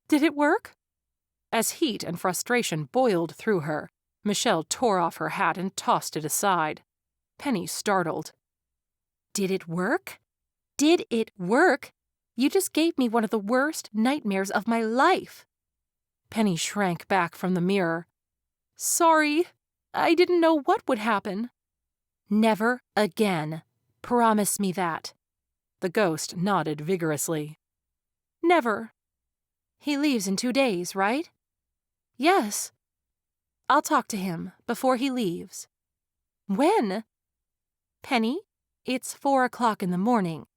Did it work?" As heat and frustration boiled through her, Michelle tore off her hat and tossed it aside. Penny startled. "Did it work? Did it work? You just gave me one of the worst nightmares of my life." Penny shrank back from the mirror. "Sorry, I didn't know what would happen." "Never again. Promise me that." The ghost nodded vigorously. "Never." "He leaves in 2 days, right?" "Yes." "I'll talk to him before he leaves." "When?" "Penny, it's 4 o'clock in the morning.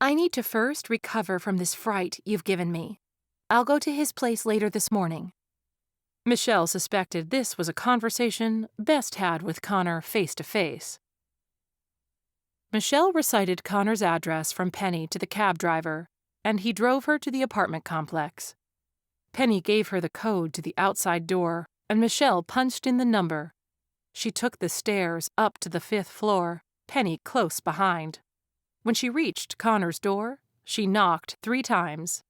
I need to first recover from this fright you've given me. I'll go to his place later this morning." Michelle suspected this was a conversation best had with Connor face to face. Michelle recited Connor's address from Penny to the cab driver, and he drove her to the apartment complex. Penny gave her the code to the outside door, and Michelle punched in the number. She took the stairs up to the 5th floor, Penny close behind. When she reached Connor's door, she knocked 3 times.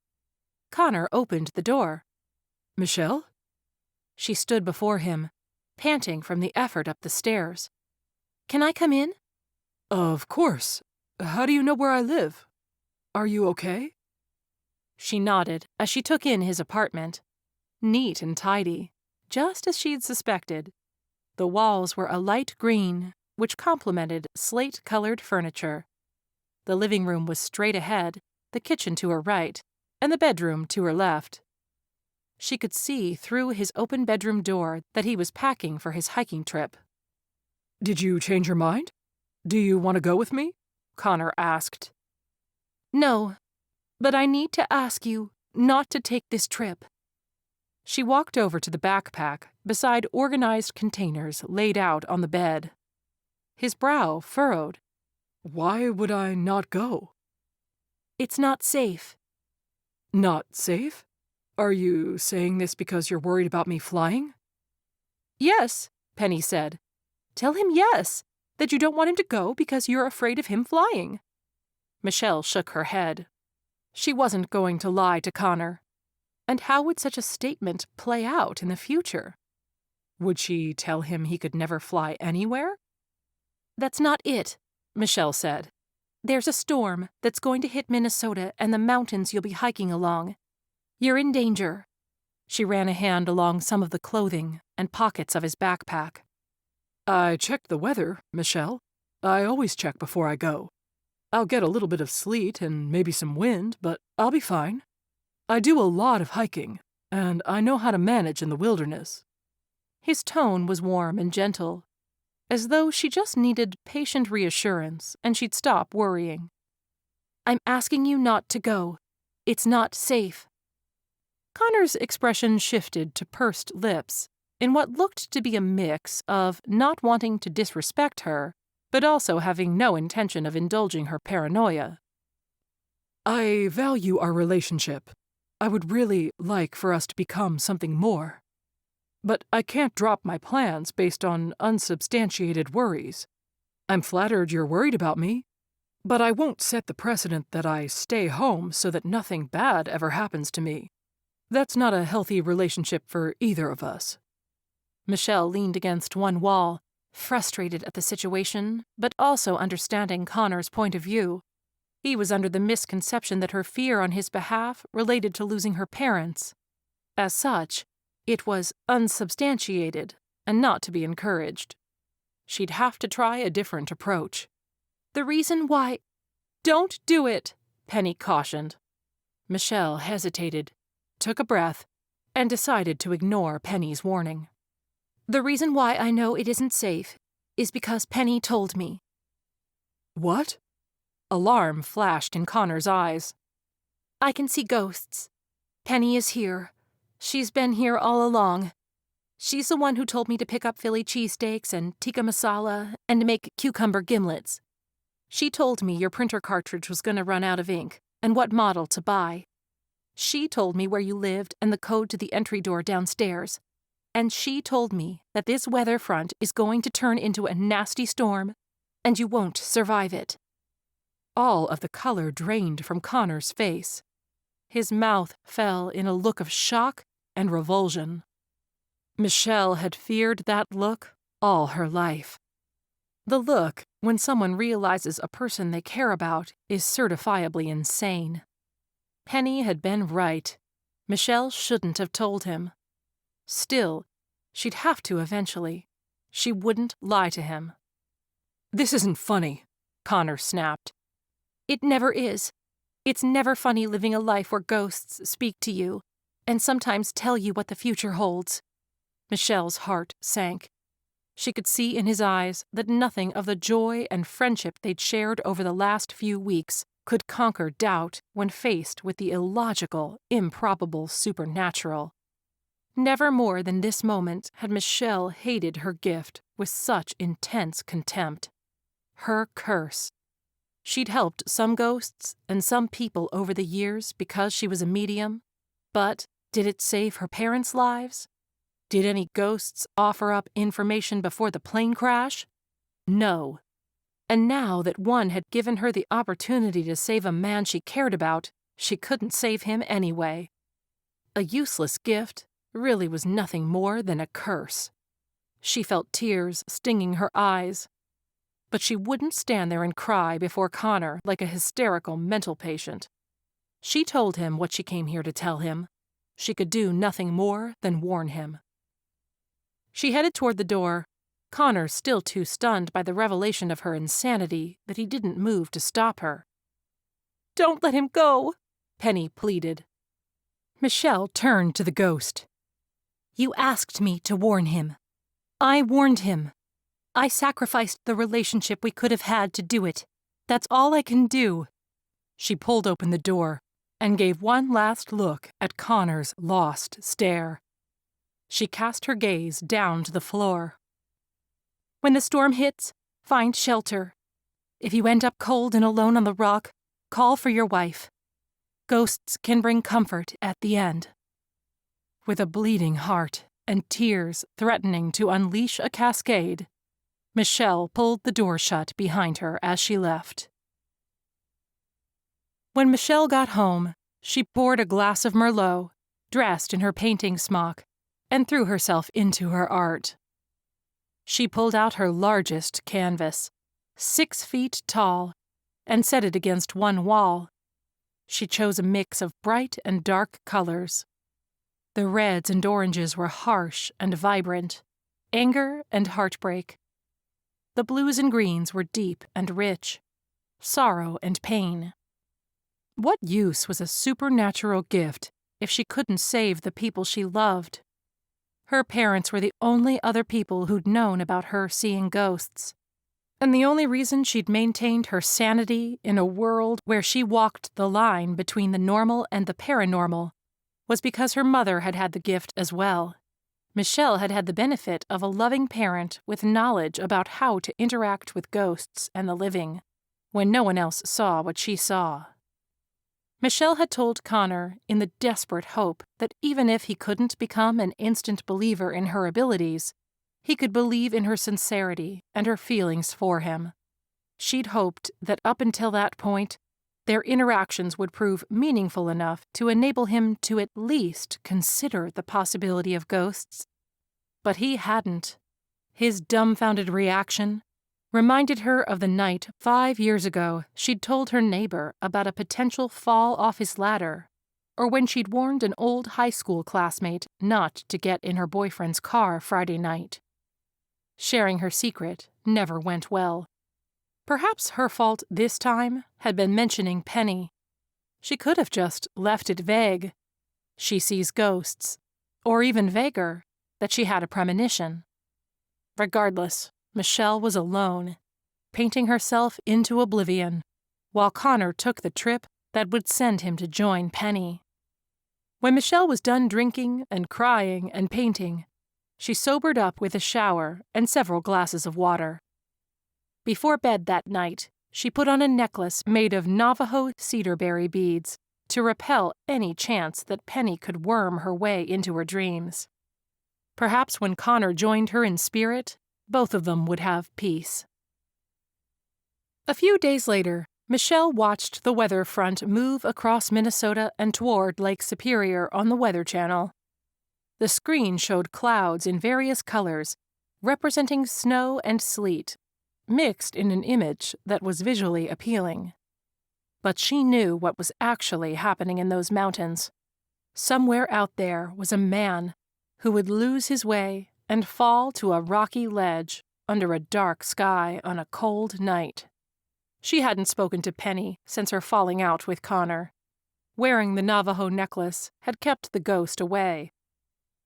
Connor opened the door. "Michelle?" She stood before him, panting from the effort up the stairs. "Can I come in?" "Of course. How do you know where I live? Are you okay?" She nodded as she took in his apartment. Neat and tidy, just as she'd suspected. The walls were a light green, which complemented slate-colored furniture. The living room was straight ahead, the kitchen to her right, and the bedroom to her left. She could see through his open bedroom door that he was packing for his hiking trip. "Did you change your mind? Do you want to go with me?" Connor asked. "No, but I need to ask you not to take this trip." She walked over to the backpack beside organized containers laid out on the bed. His brow furrowed. "Why would I not go?" "It's not safe." "Not safe? Are you saying this because you're worried about me flying?" "Yes," Penny said. "Tell him yes, that you don't want him to go because you're afraid of him flying." Michelle shook her head. She wasn't going to lie to Connor. And how would such a statement play out in the future? Would she tell him he could never fly anywhere? "That's not it," Michelle said. "There's a storm that's going to hit Minnesota and the mountains you'll be hiking along. You're in danger." She ran a hand along some of the clothing and pockets of his backpack. "I checked the weather, Michelle. I always check before I go." I'll get a little bit of sleet and maybe some wind, but I'll be fine. I do a lot of hiking, and I know how to manage in the wilderness." His tone was warm and gentle, as though she just needed patient reassurance and she'd stop worrying. "I'm asking you not to go. It's not safe." Connor's expression shifted to pursed lips, in what looked to be a mix of not wanting to disrespect her, but also having no intention of indulging her paranoia. "I value our relationship. I would really like for us to become something more. But I can't drop my plans based on unsubstantiated worries. I'm flattered you're worried about me, but I won't set the precedent that I stay home so that nothing bad ever happens to me. That's not a healthy relationship for either of us." Michelle leaned against one wall, frustrated at the situation, but also understanding Connor's point of view. He was under the misconception that her fear on his behalf related to losing her parents. As such, it was unsubstantiated and not to be encouraged. She'd have to try a different approach. "The reason why—" "Don't do it," Penny cautioned. Michelle hesitated, took a breath, and decided to ignore Penny's warning. "The reason why I know it isn't safe is because Penny told me." "What?" Alarm flashed in Connor's eyes. "I can see ghosts. Penny is here. She's been here all along. She's the one who told me to pick up Philly cheesesteaks and tikka masala and make cucumber gimlets. She told me your printer cartridge was going to run out of ink and what model to buy. She told me where you lived and the code to the entry door downstairs. And she told me that this weather front is going to turn into a nasty storm, and you won't survive it." All of the color drained from Connor's face. His mouth fell in a look of shock and revulsion. Michelle had feared that look all her life. The look when someone realizes a person they care about is certifiably insane. Penny had been right. Michelle shouldn't have told him. Still, she'd have to eventually. She wouldn't lie to him. "This isn't funny," Connor snapped. "It never is. It's never funny living a life where ghosts speak to you and sometimes tell you what the future holds." Michelle's heart sank. She could see in his eyes that nothing of the joy and friendship they'd shared over the last few weeks could conquer doubt when faced with the illogical, improbable supernatural. Never more than this moment had Michelle hated her gift with such intense contempt. Her curse. She'd helped some ghosts and some people over the years because she was a medium, but did it save her parents' lives? Did any ghosts offer up information before the plane crash? No. And now that one had given her the opportunity to save a man she cared about, she couldn't save him anyway. A useless gift really was nothing more than a curse. She felt tears stinging her eyes. But she wouldn't stand there and cry before Connor like a hysterical mental patient. She told him what she came here to tell him. She could do nothing more than warn him. She headed toward the door, Connor still too stunned by the revelation of her insanity that he didn't move to stop her. "Don't let him go," Penny pleaded. Michelle turned to the ghost. "You asked me to warn him. I warned him. I sacrificed the relationship we could have had to do it. That's all I can do." She pulled open the door and gave one last look at Connor's lost stare. She cast her gaze down to the floor. "When the storm hits, find shelter. If you end up cold and alone on the rock, call for your wife. Ghosts can bring comfort at the end." With a bleeding heart and tears threatening to unleash a cascade, Michelle pulled the door shut behind her as she left. When Michelle got home, she poured a glass of Merlot, dressed in her painting smock, and threw herself into her art. She pulled out her largest canvas, 6 feet tall, and set it against one wall. She chose a mix of bright and dark colors. The reds and oranges were harsh and vibrant, anger and heartbreak. The blues and greens were deep and rich. sorrow and pain. What use was a supernatural gift if she couldn't save the people she loved? Her parents were the only other people who'd known about her seeing ghosts. And the only reason she'd maintained her sanity in a world where she walked the line between the normal and the paranormal was because her mother had had the gift as well. Michelle had had the benefit of a loving parent with knowledge about how to interact with ghosts and the living, when no one else saw what she saw. Michelle had told Connor in the desperate hope that even if he couldn't become an instant believer in her abilities, he could believe in her sincerity and her feelings for him. She'd hoped that up until that point, their interactions would prove meaningful enough to enable him to at least consider the possibility of ghosts. But he hadn't. His dumbfounded reaction reminded her of the night 5 years ago she'd told her neighbor about a potential fall off his ladder, or when she'd warned an old high school classmate not to get in her boyfriend's car Friday night. Sharing her secret never went well. Perhaps her fault this time had been mentioning Penny. She could have just left it vague. She sees ghosts, or even vaguer, that she had a premonition. Regardless, Michelle was alone, painting herself into oblivion, while Connor took the trip that would send him to join Penny. When Michelle was done drinking and crying and painting, she sobered up with a shower and several glasses of water. Before bed that night, she put on a necklace made of Navajo cedarberry beads to repel any chance that Penny could worm her way into her dreams. Perhaps when Connor joined her in spirit, both of them would have peace. A few days later, Michelle watched the weather front move across Minnesota and toward Lake Superior on the Weather Channel. The screen showed clouds in various colors, representing snow and sleet, mixed in an image that was visually appealing. But she knew what was actually happening in those mountains. Somewhere out there was a man who would lose his way and fall to a rocky ledge under a dark sky on a cold night. She hadn't spoken to Penny since her falling out with Connor. Wearing the Navajo necklace had kept the ghost away.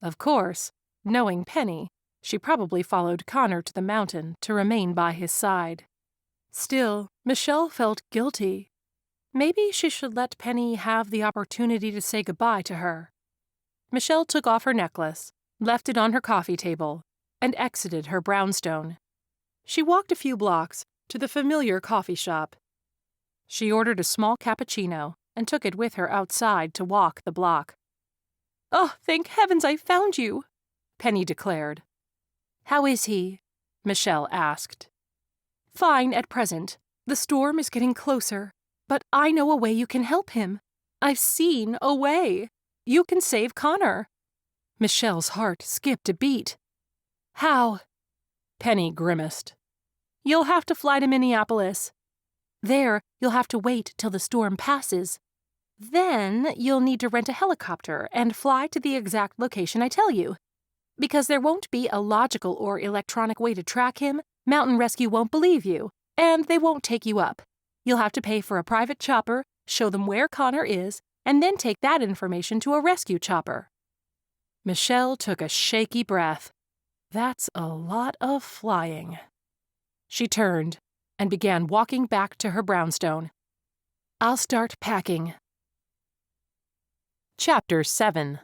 Of course, knowing Penny, she probably followed Connor to the mountain to remain by his side. Still, Michelle felt guilty. Maybe she should let Penny have the opportunity to say goodbye to her. Michelle took off her necklace, left it on her coffee table, and exited her brownstone. She walked a few blocks to the familiar coffee shop. She ordered a small cappuccino and took it with her outside to walk the block. "Oh, thank heavens I found you," Penny declared. "How is he?" Michelle asked. "Fine at present. The storm is getting closer, but I know a way you can help him. I've seen a way. You can save Connor." Michelle's heart skipped a beat. "How?" Penny grimaced. "You'll have to fly to Minneapolis. There, you'll have to wait till the storm passes. Then you'll need to rent a helicopter and fly to the exact location I tell you. Because there won't be a logical or electronic way to track him, Mountain Rescue won't believe you, and they won't take you up. You'll have to pay for a private chopper, show them where Connor is, and then take that information to a rescue chopper." Michelle took a shaky breath. That's a lot of flying. She turned and began walking back to her brownstone. "I'll start packing." Chapter 7.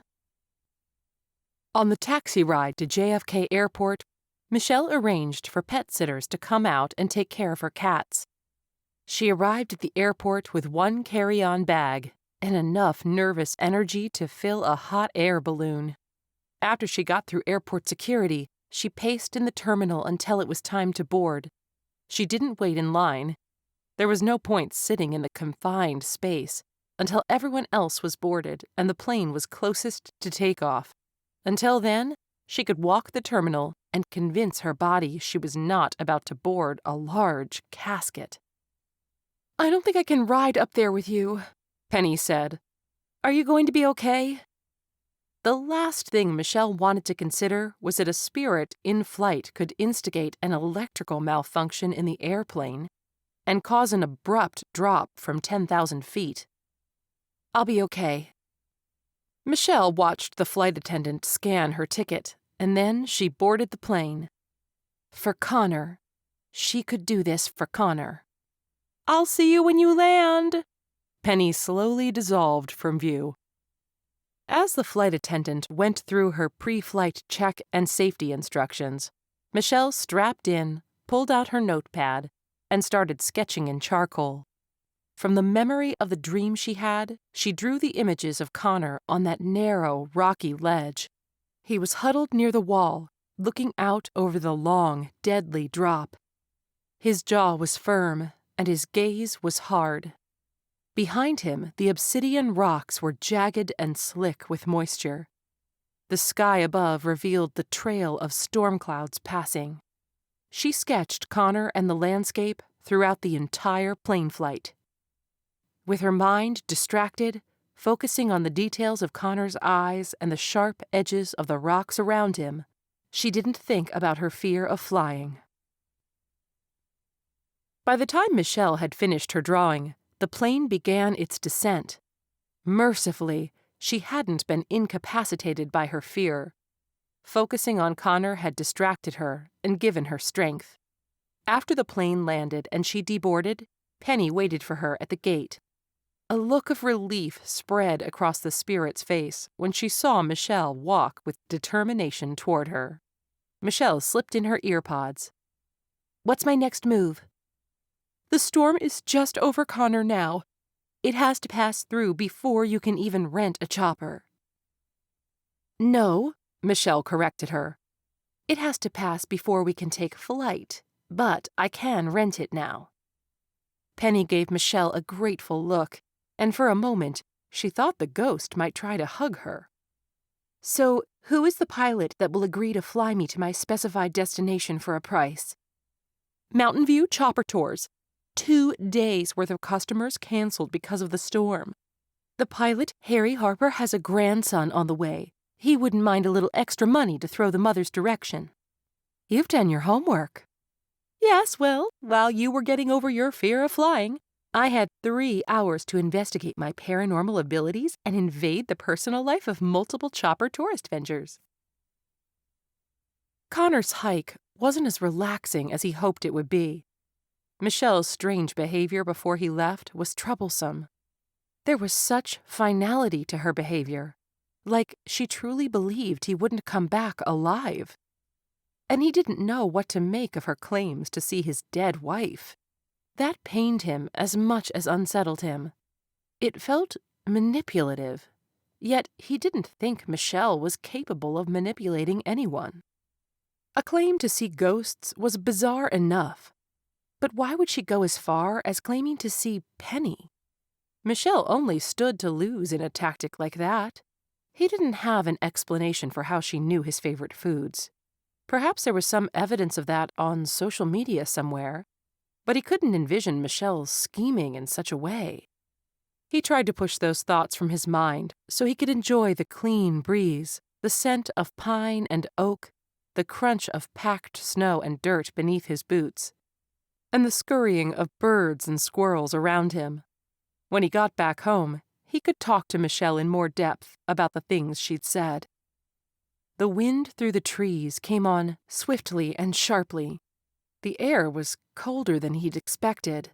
On the taxi ride to JFK Airport, Michelle arranged for pet sitters to come out and take care of her cats. She arrived at the airport with one carry-on bag and enough nervous energy to fill a hot air balloon. After she got through airport security, she paced in the terminal until it was time to board. She didn't wait in line. There was no point sitting in the confined space until everyone else was boarded and the plane was closest to takeoff. Until then, she could walk the terminal and convince her body she was not about to board a large casket. "I don't think I can ride up there with you," Penny said. "Are you going to be okay?" The last thing Michelle wanted to consider was that a spirit in flight could instigate an electrical malfunction in the airplane, and cause an abrupt drop from 10,000 feet. "I'll be okay." Michelle watched the flight attendant scan her ticket, and then she boarded the plane. For Connor. She could do this for Connor. "I'll see you when you land." Penny slowly dissolved from view. As the flight attendant went through her pre-flight check and safety instructions, Michelle strapped in, pulled out her notepad, and started sketching in charcoal. From the memory of the dream she had, she drew the images of Connor on that narrow, rocky ledge. He was huddled near the wall, looking out over the long, deadly drop. His jaw was firm, and his gaze was hard. Behind him, the obsidian rocks were jagged and slick with moisture. The sky above revealed the trail of storm clouds passing. She sketched Connor and the landscape throughout the entire plane flight. With her mind distracted, focusing on the details of Connor's eyes and the sharp edges of the rocks around him, she didn't think about her fear of flying. By the time Michelle had finished her drawing, the plane began its descent. Mercifully, she hadn't been incapacitated by her fear. Focusing on Connor had distracted her and given her strength. After the plane landed and she deboarded, Penny waited for her at the gate. A look of relief spread across the spirit's face when she saw Michelle walk with determination toward her. Michelle slipped in her earpods. "What's my next move?" "The storm is just over Connor now. It has to pass through before you can even rent a chopper." "No," Michelle corrected her. "It has to pass before we can take flight, but I can rent it now." Penny gave Michelle a grateful look, and for a moment she thought the ghost might try to hug her. "So, who is the pilot that will agree to fly me to my specified destination for a price?" "Mountain View Chopper Tours. 2 days' worth of customers canceled because of the storm. The pilot, Harry Harper, has a grandson on the way. He wouldn't mind a little extra money to throw the mother's direction." "You've done your homework." "Yes, well, while you were getting over your fear of flying, I had 3 hours to investigate my paranormal abilities and invade the personal life of multiple chopper tourist ventures." Connor's hike wasn't as relaxing as he hoped it would be. Michelle's strange behavior before he left was troublesome. There was such finality to her behavior, like she truly believed he wouldn't come back alive. And he didn't know what to make of her claims to see his dead wife. That pained him as much as unsettled him. It felt manipulative, yet he didn't think Michelle was capable of manipulating anyone. A claim to see ghosts was bizarre enough, but why would she go as far as claiming to see Penny? Michelle only stood to lose in a tactic like that. He didn't have an explanation for how she knew his favorite foods. Perhaps there was some evidence of that on social media somewhere, but he couldn't envision Michelle scheming in such a way. He tried to push those thoughts from his mind so he could enjoy the clean breeze, the scent of pine and oak, the crunch of packed snow and dirt beneath his boots, and the scurrying of birds and squirrels around him. When he got back home, he could talk to Michelle in more depth about the things she'd said. The wind through the trees came on swiftly and sharply. The air was colder than he'd expected.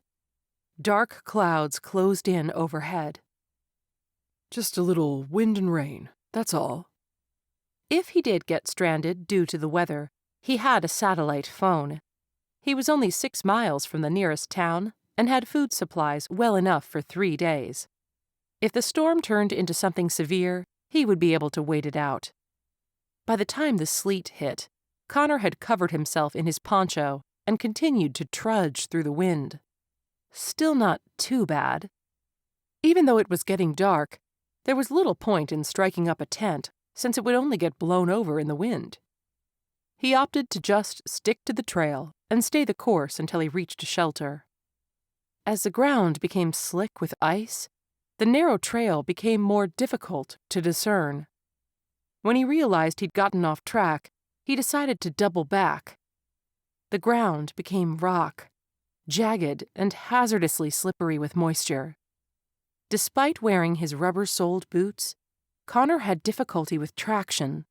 Dark clouds closed in overhead. "Just a little wind and rain, that's all." If he did get stranded due to the weather, he had a satellite phone. He was only 6 miles from the nearest town and had food supplies well enough for 3 days. If the storm turned into something severe, he would be able to wait it out. By the time the sleet hit, Connor had covered himself in his poncho and continued to trudge through the wind. Still not too bad. Even though it was getting dark, there was little point in striking up a tent, since it would only get blown over in the wind. He opted to just stick to the trail and stay the course until he reached a shelter. As the ground became slick with ice, the narrow trail became more difficult to discern. When he realized he'd gotten off track, he decided to double back. The ground became rock. jagged and hazardously slippery with moisture. Despite wearing his rubber-soled boots, Connor had difficulty with traction.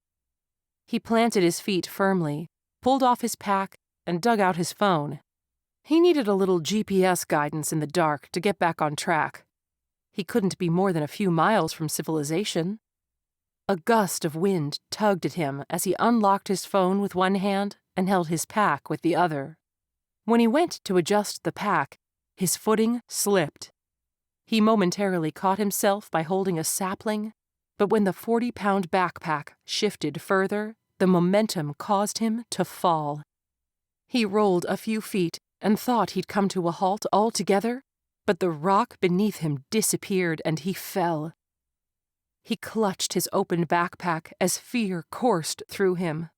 He planted his feet firmly, pulled off his pack, and dug out his phone. He needed a little GPS guidance in the dark to get back on track. He couldn't be more than a few miles from civilization. A gust of wind tugged at him as he unlocked his phone with one hand and held his pack with the other. When he went to adjust the pack, his footing slipped. He momentarily caught himself by holding a sapling, but when the 40-pound backpack shifted further, the momentum caused him to fall. He rolled a few feet and thought he'd come to a halt altogether, but the rock beneath him disappeared and he fell. He clutched his open backpack as fear coursed through him.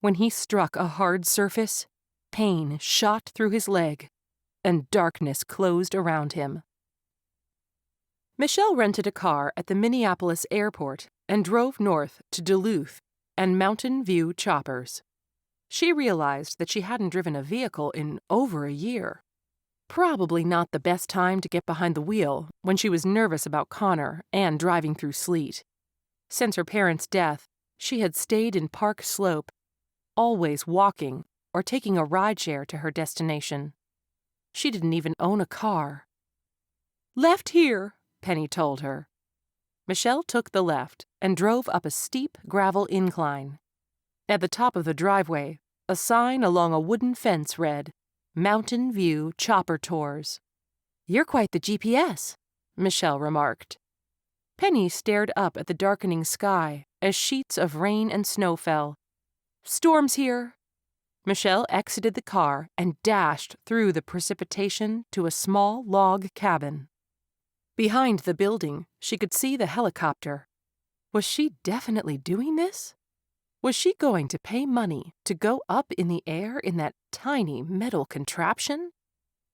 When he struck a hard surface, pain shot through his leg, and darkness closed around him. Michelle rented a car at the Minneapolis airport and drove north to Duluth and Mountain View Choppers. She realized that she hadn't driven a vehicle in over a year. Probably not the best time to get behind the wheel when she was nervous about Connor and driving through sleet. Since her parents' death, she had stayed in Park Slope, always walking or taking a rideshare to her destination. She didn't even own a car. "Left here," Penny told her. Michelle took the left and drove up a steep gravel incline. At the top of the driveway, a sign along a wooden fence read, "Mountain View Chopper Tours." "You're quite the GPS," Michelle remarked. Penny stared up at the darkening sky as sheets of rain and snow fell. "Storm's here." Michelle exited the car and dashed through the precipitation to a small log cabin. Behind the building, she could see the helicopter. Was she definitely doing this? Was she going to pay money to go up in the air in that tiny metal contraption?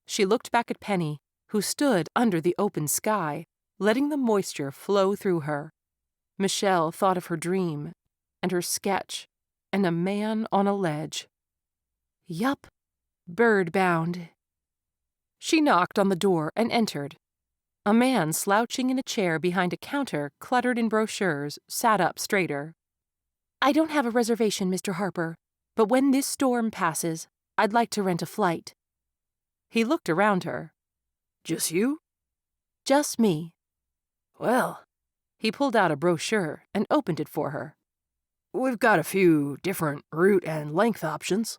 She looked back at Penny, who stood under the open sky, letting the moisture flow through her. Michelle thought of her dream, and her sketch, and a man on a ledge. Yup, bird-bound. She knocked on the door and entered. A man slouching in a chair behind a counter cluttered in brochures sat up straighter. "I don't have a reservation, Mr. Harper, but when this storm passes, I'd like to rent a flight." He looked around her. Just you? "Just me." Well, He pulled out a brochure and opened it for her. we've got a few different route and length options.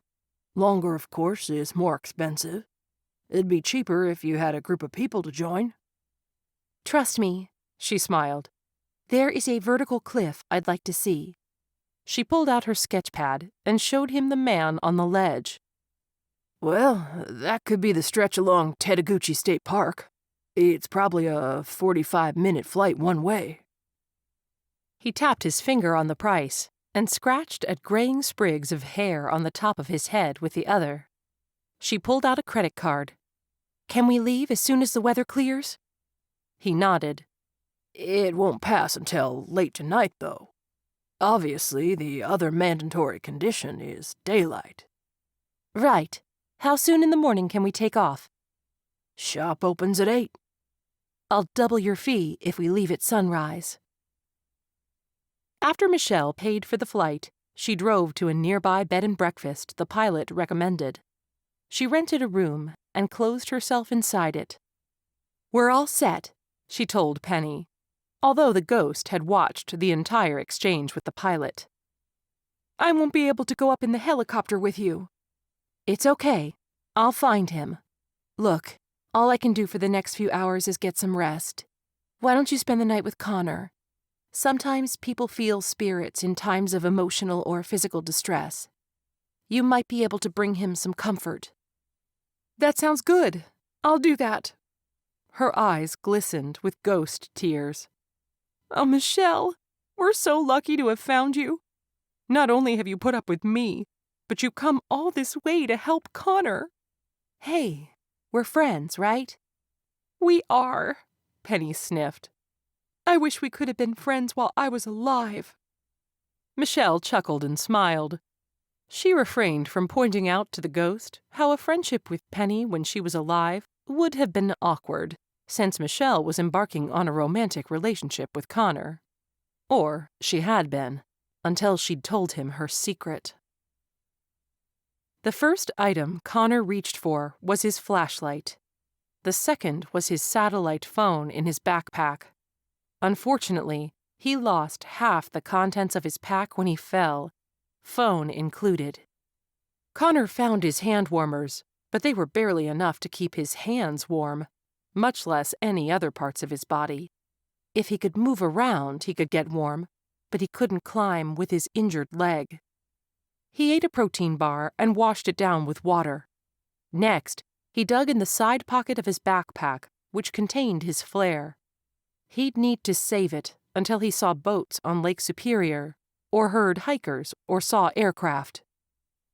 Longer, of course, is more expensive. It'd be cheaper if you had a group of people to join. "Trust me," she smiled. "There is a vertical cliff I'd like to see." She pulled out her sketch pad and showed him the man on the ledge. Well, that could be the stretch along Tetaguchi State Park. It's probably a 45-minute flight one way. He tapped his finger on the price and scratched at graying sprigs of hair on the top of his head with the other. She pulled out a credit card. "Can we leave as soon as the weather clears?" He nodded. It won't pass until late tonight, though. Obviously, the other mandatory condition is daylight. "Right. How soon in the morning can we take off?" Shop opens at 8. "I'll double your fee if we leave at sunrise." After Michelle paid for the flight, she drove to a nearby bed and breakfast the pilot recommended. She rented a room and closed herself inside it. "We're all set," she told Penny, although the ghost had watched the entire exchange with the pilot. "I won't be able to go up in the helicopter with you." "It's okay. I'll find him. Look, all I can do for the next few hours is get some rest. Why don't you spend the night with Connor? Sometimes people feel spirits in times of emotional or physical distress. You might be able to bring him some comfort." "That sounds good. I'll do that." Her eyes glistened with ghost tears. "Oh, Michelle, we're so lucky to have found you. Not only have you put up with me, but you come all this way to help Connor." "Hey, we're friends, right?" "We are," Penny sniffed. "I wish we could have been friends while I was alive." Michelle chuckled and smiled. She refrained from pointing out to the ghost how a friendship with Penny when she was alive would have been awkward, since Michelle was embarking on a romantic relationship with Connor. Or she had been, until she'd told him her secret. The first item Connor reached for was his flashlight. The second was his satellite phone in his backpack. Unfortunately, he lost half the contents of his pack when he fell, phone included. Connor found his hand warmers, but they were barely enough to keep his hands warm, much less any other parts of his body. If he could move around, he could get warm, but he couldn't climb with his injured leg. He ate a protein bar and washed it down with water. Next, he dug in the side pocket of his backpack, which contained his flare. He'd need to save it until he saw boats on Lake Superior, or heard hikers, or saw aircraft.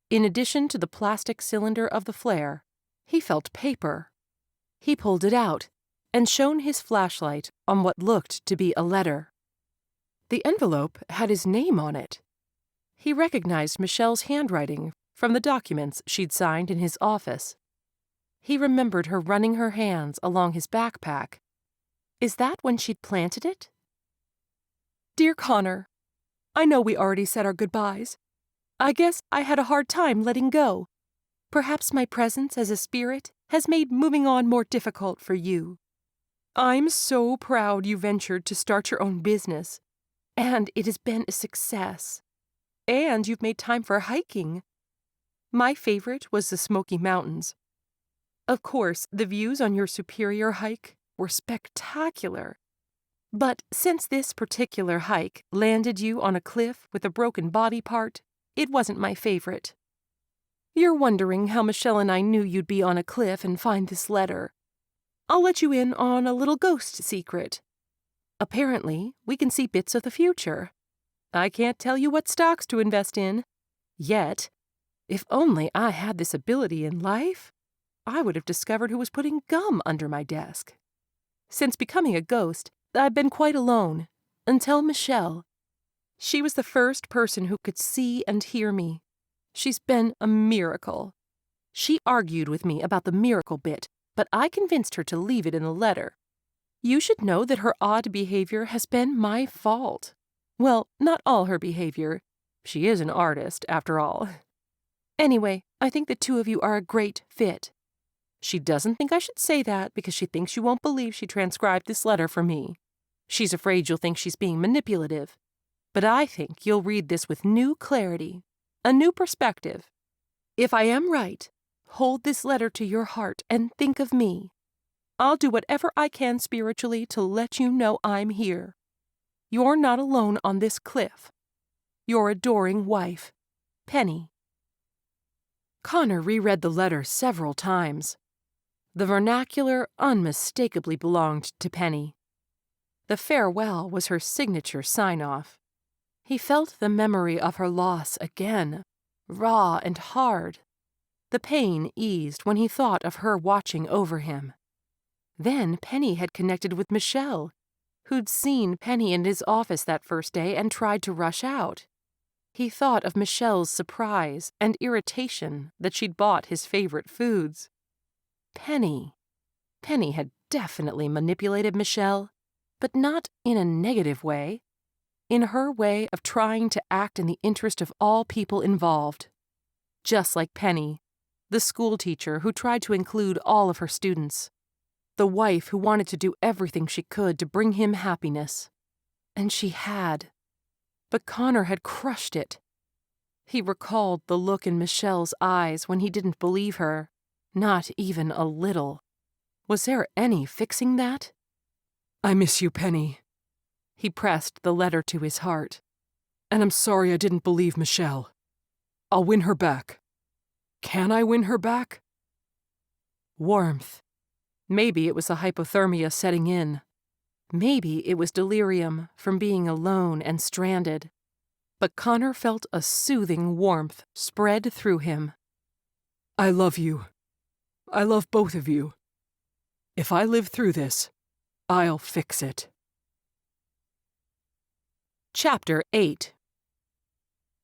In addition to the plastic cylinder of the flare, he felt paper. He pulled it out and shone his flashlight on what looked to be a letter. The envelope had his name on it. He recognized Michelle's handwriting from the documents she'd signed in his office. He remembered her running her hands along his backpack. Is that when she'd planted it? Dear Connor, I know we already said our goodbyes. I guess I had a hard time letting go. Perhaps my presence as a spirit has made moving on more difficult for you. I'm so proud you ventured to start your own business, and it has been a success. And you've made time for hiking. My favorite was the Smoky Mountains. Of course, the views on your Superior hike were spectacular. But since this particular hike landed you on a cliff with a broken body part, it wasn't my favorite. You're wondering how Michelle and I knew you'd be on a cliff and find this letter. I'll let you in on a little ghost secret. Apparently, we can see bits of the future. I can't tell you what stocks to invest in. Yet. If only I had this ability in life, I would have discovered who was putting gum under my desk. Since becoming a ghost, I've been quite alone, until Michelle. She was the first person who could see and hear me. She's been a miracle. She argued with me about the miracle bit, but I convinced her to leave it in the letter. You should know that her odd behavior has been my fault. Well, not all her behavior. She is an artist, after all. Anyway, I think the two of you are a great fit. She doesn't think I should say that because she thinks you won't believe she transcribed this letter for me. She's afraid you'll think she's being manipulative. But I think you'll read this with new clarity, a new perspective. If I am right, hold this letter to your heart and think of me. I'll do whatever I can spiritually to let you know I'm here. You're not alone on this cliff. Your adoring wife, Penny. Connor reread the letter several times. The vernacular unmistakably belonged to Penny. The farewell was her signature sign-off. He felt the memory of her loss again, raw and hard. The pain eased when he thought of her watching over him. Then Penny had connected with Michelle, who'd seen Penny in his office that first day and tried to rush out. He thought of Michelle's surprise and irritation that she'd bought his favorite foods. Penny had definitely manipulated Michelle, but not in a negative way. In her way of trying to act in the interest of all people involved. Just like Penny, the school teacher who tried to include all of her students. The wife who wanted to do everything she could to bring him happiness. And she had. But Connor had crushed it. He recalled the look in Michelle's eyes when he didn't believe her. Not even a little. Was there any fixing that? I miss you, Penny. He pressed the letter to his heart. And I'm sorry I didn't believe Michelle. I'll win her back. Can I win her back? Warmth. Maybe it was the hypothermia setting in. Maybe it was delirium from being alone and stranded. But Connor felt a soothing warmth spread through him. I love you. I love both of you. If I live through this, I'll fix it. Chapter 8.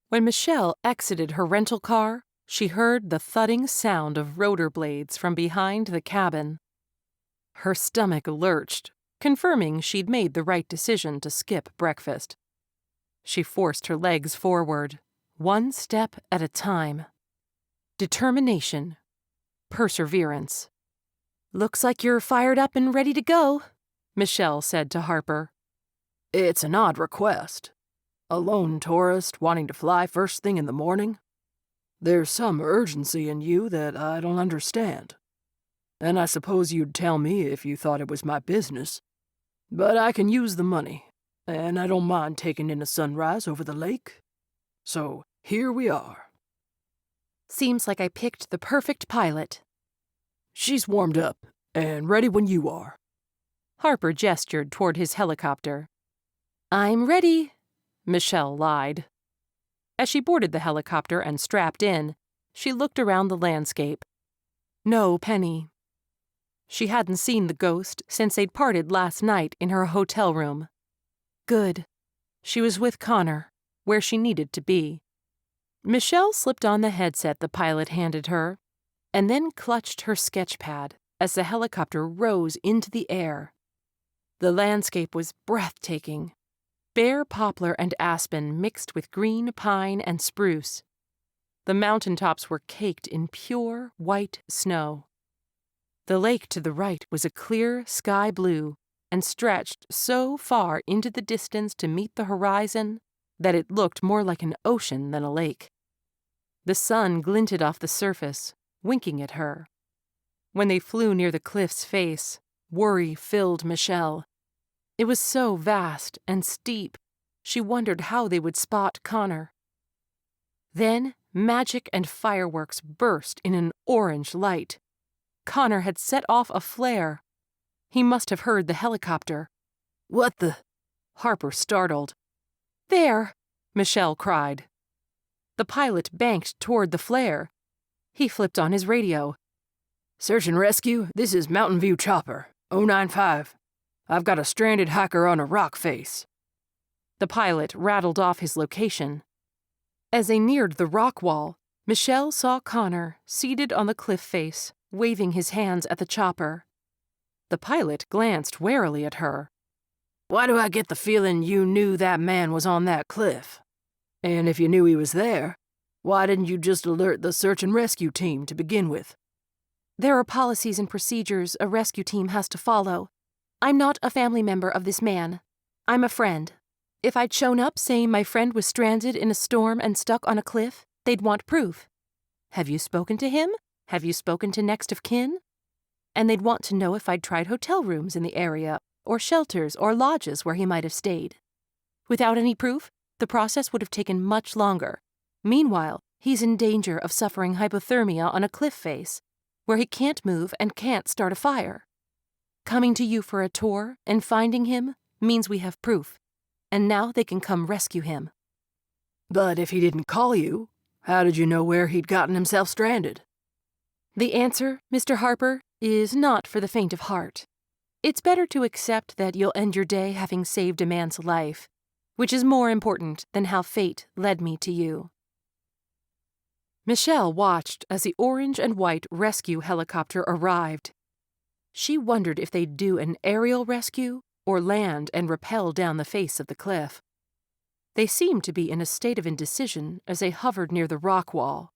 When Michelle exited her rental car, she heard the thudding sound of rotor blades from behind the cabin. Her stomach lurched, confirming she'd made the right decision to skip breakfast. She forced her legs forward, one step at a time. Determination. Perseverance. "Looks like you're fired up and ready to go," Michelle said to Harper. It's an odd request. A lone tourist wanting to fly first thing in the morning? There's some urgency in you that I don't understand. And I suppose you'd tell me if you thought it was my business. But I can use the money, and I don't mind taking in a sunrise over the lake. So here we are. "Seems like I picked the perfect pilot." She's warmed up and ready when you are. Harper gestured toward his helicopter. "I'm ready," Michelle lied. As she boarded the helicopter and strapped in, she looked around the landscape. No Penny. She hadn't seen the ghost since they'd parted last night in her hotel room. Good. She was with Connor, where she needed to be. Michelle slipped on the headset the pilot handed her, and then clutched her sketch pad as the helicopter rose into the air. The landscape was breathtaking. Bare poplar and aspen mixed with green pine and spruce. The mountaintops were caked in pure white snow. The lake to the right was a clear sky blue and stretched so far into the distance to meet the horizon that it looked more like an ocean than a lake. The sun glinted off the surface, winking at her. When they flew near the cliff's face, worry filled Michelle. It was so vast and steep, she wondered how they would spot Connor. Then magic and fireworks burst in an orange light. Connor had set off a flare. He must have heard the helicopter. What the? Harper startled. "There!" Michelle cried. The pilot banked toward the flare. He flipped on his radio. "Search and rescue, this is Mountain View Chopper, 095. I've got a stranded hiker on a rock face." The pilot rattled off his location. As they neared the rock wall, Michelle saw Connor seated on the cliff face, waving his hands at the chopper. The pilot glanced warily at her. "Why do I get the feeling you knew that man was on that cliff? And if you knew he was there, why didn't you just alert the search and rescue team to begin with?" "There are policies and procedures a rescue team has to follow. I'm not a family member of this man. I'm a friend. If I'd shown up saying my friend was stranded in a storm and stuck on a cliff, they'd want proof. Have you spoken to him? Have you spoken to next of kin? And they'd want to know if I'd tried hotel rooms in the area, or shelters or lodges where he might have stayed. Without any proof, the process would have taken much longer. Meanwhile, he's in danger of suffering hypothermia on a cliff face, where he can't move and can't start a fire. Coming to you for a tour and finding him means we have proof, and now they can come rescue him." "But if he didn't call you, how did you know where he'd gotten himself stranded?" The answer, Mr. Harper, is not for the faint of heart. It's better to accept that you'll end your day having saved a man's life, which is more important than how fate led me to you. Michelle watched as the orange and white rescue helicopter arrived. She wondered if they'd do an aerial rescue or land and rappel down the face of the cliff. They seemed to be in a state of indecision as they hovered near the rock wall.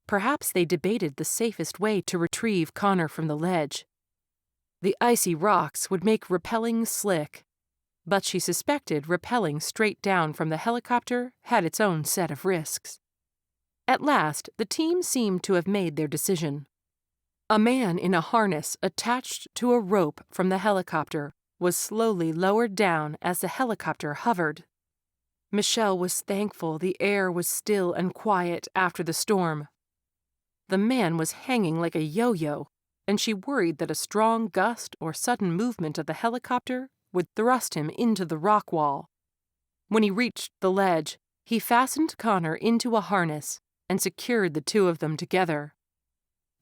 Perhaps they debated the safest way to retrieve Connor from the ledge. The icy rocks would make rappelling slick, but she suspected rappelling straight down from the helicopter had its own set of risks. At last, the team seemed to have made their decision. A man in a harness attached to a rope from the helicopter was slowly lowered down as the helicopter hovered. Michelle was thankful the air was still and quiet after the storm. The man was hanging like a yo-yo, and she worried that a strong gust or sudden movement of the helicopter would thrust him into the rock wall. When he reached the ledge, he fastened Connor into a harness and secured the two of them together.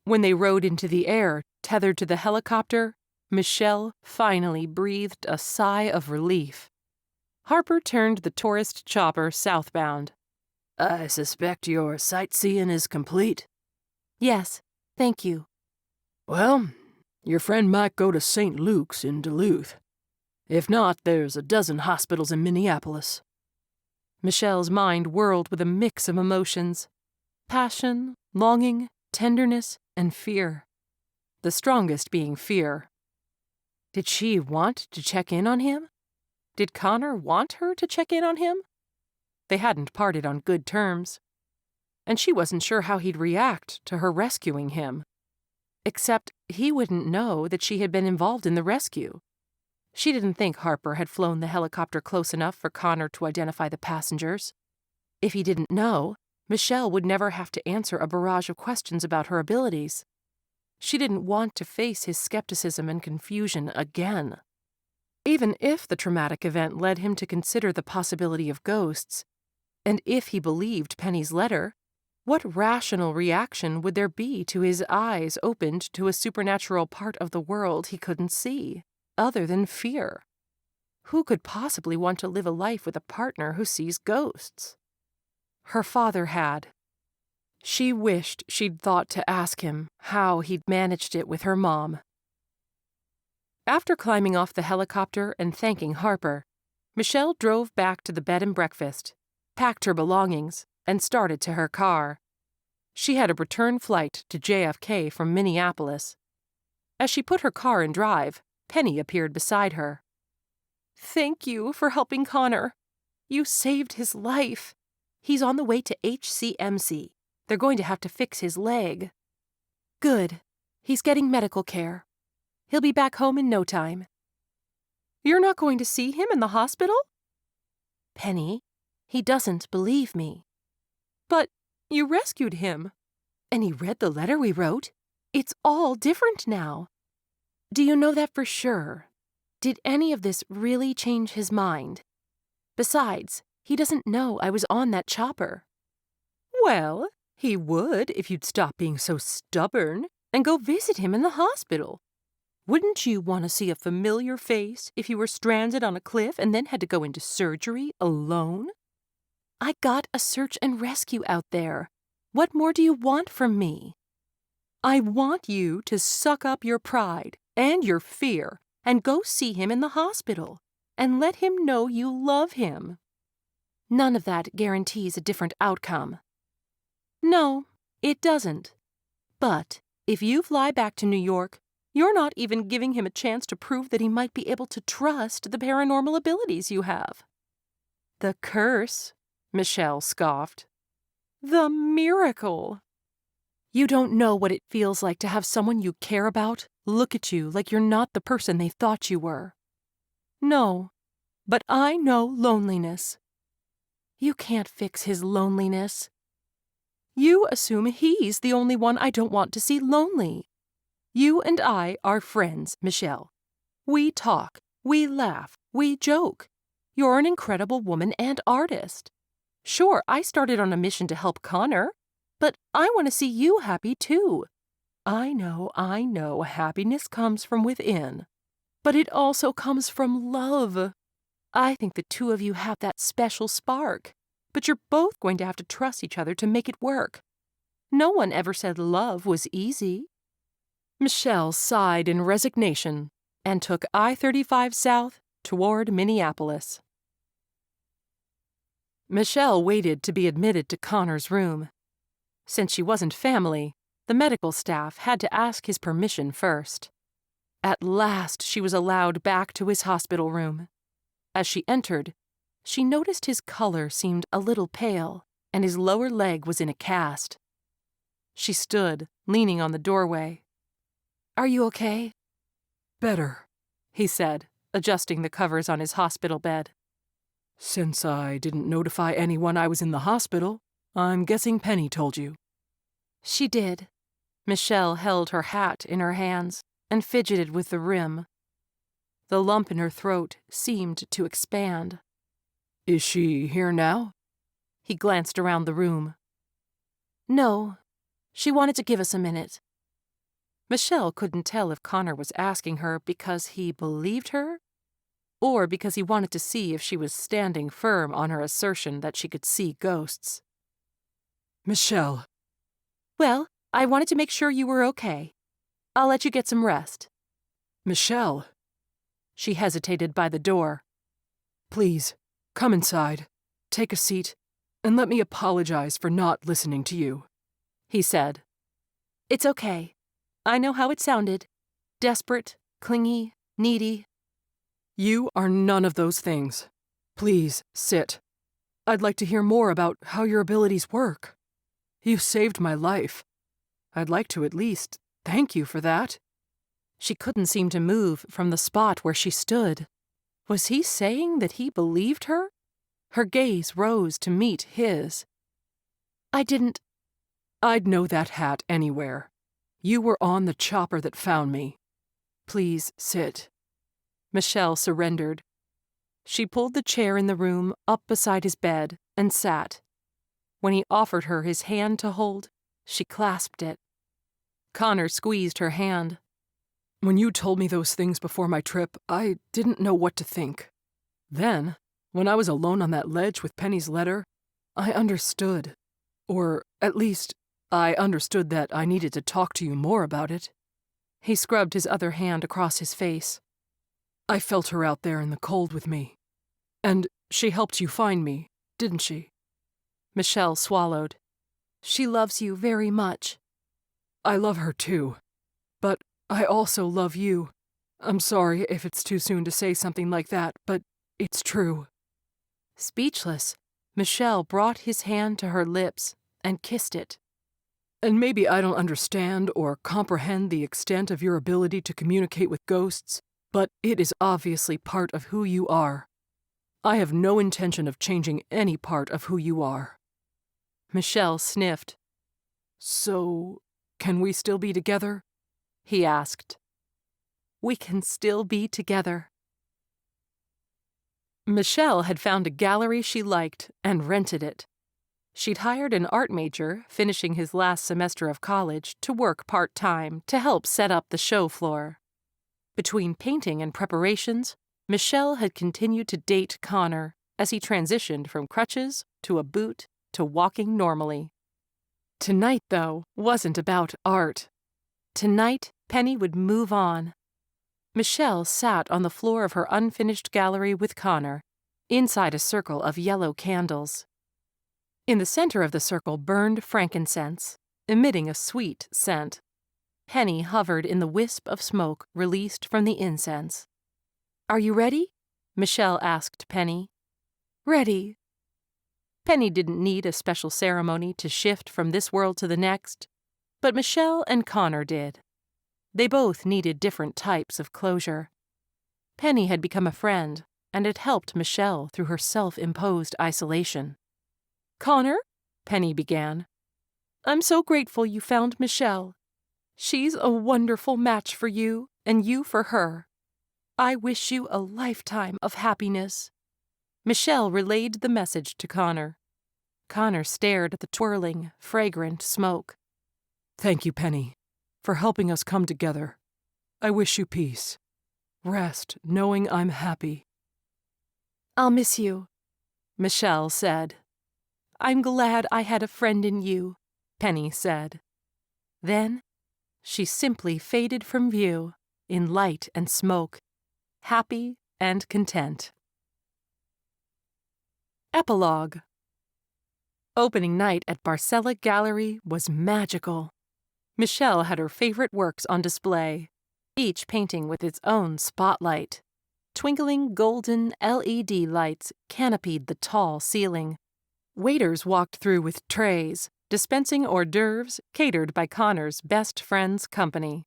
When they rode into the air, tethered to the helicopter, Michelle finally breathed a sigh of relief. Harper turned the tourist chopper southbound. I suspect your sightseeing is complete. Yes, thank you. Well, your friend might go to St. Luke's in Duluth. If not, there's a dozen hospitals in Minneapolis. Michelle's mind whirled with a mix of emotions: passion, longing, tenderness, and fear. The strongest being fear. Did she want to check in on him? Did Connor want her to check in on him? They hadn't parted on good terms, and she wasn't sure how he'd react to her rescuing him. Except he wouldn't know that she had been involved in the rescue. She didn't think Harper had flown the helicopter close enough for Connor to identify the passengers. If he didn't know, Michelle would never have to answer a barrage of questions about her abilities. She didn't want to face his skepticism and confusion again. Even if the traumatic event led him to consider the possibility of ghosts, and if he believed Penny's letter, what rational reaction would there be to his eyes opened to a supernatural part of the world he couldn't see, other than fear? Who could possibly want to live a life with a partner who sees ghosts? Her father had. She wished she'd thought to ask him how he'd managed it with her mom. After climbing off the helicopter and thanking Harper, Michelle drove back to the bed and breakfast, packed her belongings, and started to her car. She had a return flight to JFK from Minneapolis. As she put her car in drive, Penny appeared beside her. "Thank you for helping Connor. You saved his life. He's on the way to HCMC. They're going to have to fix his leg." "Good. He's getting medical care. He'll be back home in no time." "You're not going to see him in the hospital?" "Penny, he doesn't believe me." "But you rescued him. And he read the letter we wrote. It's all different now. Do you know that for sure? Did any of this really change his mind? Besides, he doesn't know I was on that chopper." "Well, he would if you'd stop being so stubborn and go visit him in the hospital. Wouldn't you want to see a familiar face if you were stranded on a cliff and then had to go into surgery alone? I got a search and rescue out there. What more do you want from me? I want you to suck up your pride and your fear and go see him in the hospital and let him know you love him." "None of that guarantees a different outcome." "No, it doesn't. But if you fly back to New York, you're not even giving him a chance to prove that he might be able to trust the paranormal abilities you have." "The curse," Michelle scoffed. "The miracle. You don't know what it feels like to have someone you care about look at you like you're not the person they thought you were." "No, but I know loneliness." "You can't fix his loneliness." "You assume he's the only one I don't want to see lonely. You and I are friends, Michelle. We talk, we laugh, we joke. You're an incredible woman and artist. Sure, I started on a mission to help Connor, but I want to see you happy too. I know, happiness comes from within, but it also comes from love. I think the two of you have that special spark, but you're both going to have to trust each other to make it work. No one ever said love was easy." Michelle sighed in resignation and took I-35 south toward Minneapolis. Michelle waited to be admitted to Connor's room. Since she wasn't family, the medical staff had to ask his permission first. At last she was allowed back to his hospital room. As she entered, she noticed his color seemed a little pale, and his lower leg was in a cast. She stood, leaning on the doorway. "Are you okay?" Better, he said, adjusting the covers on his hospital bed. Since I didn't notify anyone I was in the hospital, I'm guessing Penny told you. She did. Michelle held her hat in her hands and fidgeted with the rim. The lump in her throat seemed to expand. Is she here now? He glanced around the room. No, she wanted to give us a minute. Michelle couldn't tell if Connor was asking her because he believed her or because he wanted to see if she was standing firm on her assertion that she could see ghosts. Michelle. Well, I wanted to make sure you were okay. I'll let you get some rest. Michelle. She hesitated by the door. Please, come inside, take a seat, and let me apologize for not listening to you, he said. It's okay. I know how it sounded. Desperate, clingy, needy. You are none of those things. Please, sit. I'd like to hear more about how your abilities work. You saved my life. I'd like to at least thank you for that. She couldn't seem to move from the spot where she stood. Was he saying that he believed her? Her gaze rose to meet his. I'd know that hat anywhere. You were on the chopper that found me. Please sit. Michelle surrendered. She pulled the chair in the room up beside his bed and sat. When he offered her his hand to hold, she clasped it. Connor squeezed her hand. When you told me those things before my trip, I didn't know what to think. Then, when I was alone on that ledge with Penny's letter, I understood. Or, at least, I understood that I needed to talk to you more about it. He scrubbed his other hand across his face. I felt her out there in the cold with me. And she helped you find me, didn't she? Michelle swallowed. She loves you very much. I love her too. But I also love you. I'm sorry if it's too soon to say something like that, but it's true. Speechless, Michelle brought his hand to her lips and kissed it. And maybe I don't understand or comprehend the extent of your ability to communicate with ghosts, but it is obviously part of who you are. I have no intention of changing any part of who you are. Michelle sniffed. So, can we still be together? He asked. We can still be together. Michelle had found a gallery she liked and rented it. She'd hired an art major, finishing his last semester of college, to work part-time to help set up the show floor. Between painting and preparations, Michelle had continued to date Connor as he transitioned from crutches to a boot to walking normally. Tonight, though, wasn't about art. Tonight, Penny would move on. Michelle sat on the floor of her unfinished gallery with Connor, inside a circle of yellow candles. In the center of the circle burned frankincense, emitting a sweet scent. Penny hovered in the wisp of smoke released from the incense. Are you ready? Michelle asked Penny. Ready. Penny didn't need a special ceremony to shift from this world to the next, but Michelle and Connor did. They both needed different types of closure. Penny had become a friend, and it helped Michelle through her self-imposed isolation. Connor, Penny began, I'm so grateful you found Michelle. She's a wonderful match for you, and you for her. I wish you a lifetime of happiness. Michelle relayed the message to Connor. Connor stared at the twirling, fragrant smoke. Thank you, Penny, for helping us come together. I wish you peace. Rest, knowing I'm happy. I'll miss you, Michelle said. I'm glad I had a friend in you, Penny said. Then, she simply faded from view in light and smoke, happy and content. Epilogue. Opening night at Barcella Gallery was magical. Michelle had her favorite works on display, each painting with its own spotlight. Twinkling golden LED lights canopied the tall ceiling. Waiters walked through with trays, dispensing hors d'oeuvres catered by Connor's best friend's company.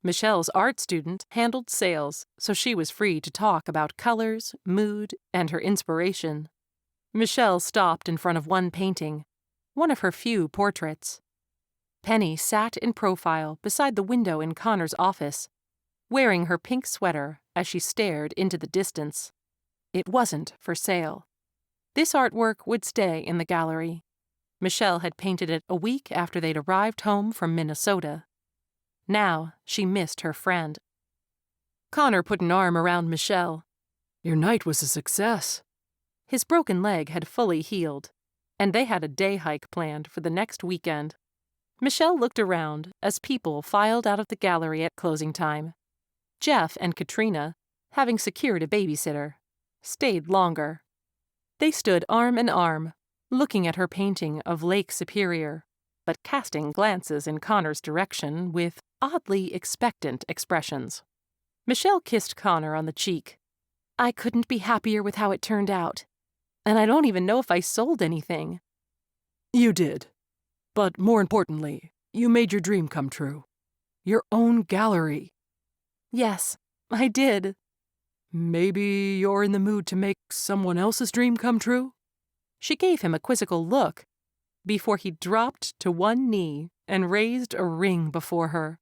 Michelle's art student handled sales, so she was free to talk about colors, mood, and her inspiration. Michelle stopped in front of one painting, one of her few portraits. Penny sat in profile beside the window in Connor's office, wearing her pink sweater as she stared into the distance. It wasn't for sale. This artwork would stay in the gallery. Michelle had painted it a week after they'd arrived home from Minnesota. Now she missed her friend. Connor put an arm around Michelle. Your night was a success. His broken leg had fully healed. and they had a day hike planned for the next weekend. Michelle looked around as people filed out of the gallery at closing time. Jeff and Katrina, having secured a babysitter, stayed longer. They stood arm in arm, looking at her painting of Lake Superior, but casting glances in Connor's direction with oddly expectant expressions. Michelle kissed Connor on the cheek. "I couldn't be happier with how it turned out. And I don't even know if I sold anything." You did. But more importantly, you made your dream come true. Your own gallery. "Yes, I did." Maybe you're in the mood to make someone else's dream come true? She gave him a quizzical look before he dropped to one knee and raised a ring before her.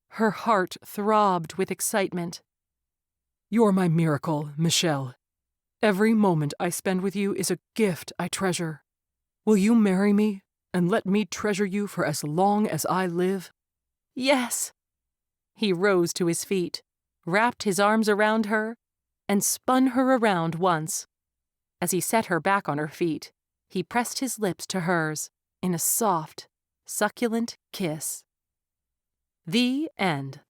Her heart throbbed with excitement. You're my miracle, Michelle. Every moment I spend with you is a gift I treasure. Will you marry me and let me treasure you for as long as I live? "Yes." He rose to his feet, wrapped his arms around her, and spun her around once. As he set her back on her feet, he pressed his lips to hers in a soft, succulent kiss. The end.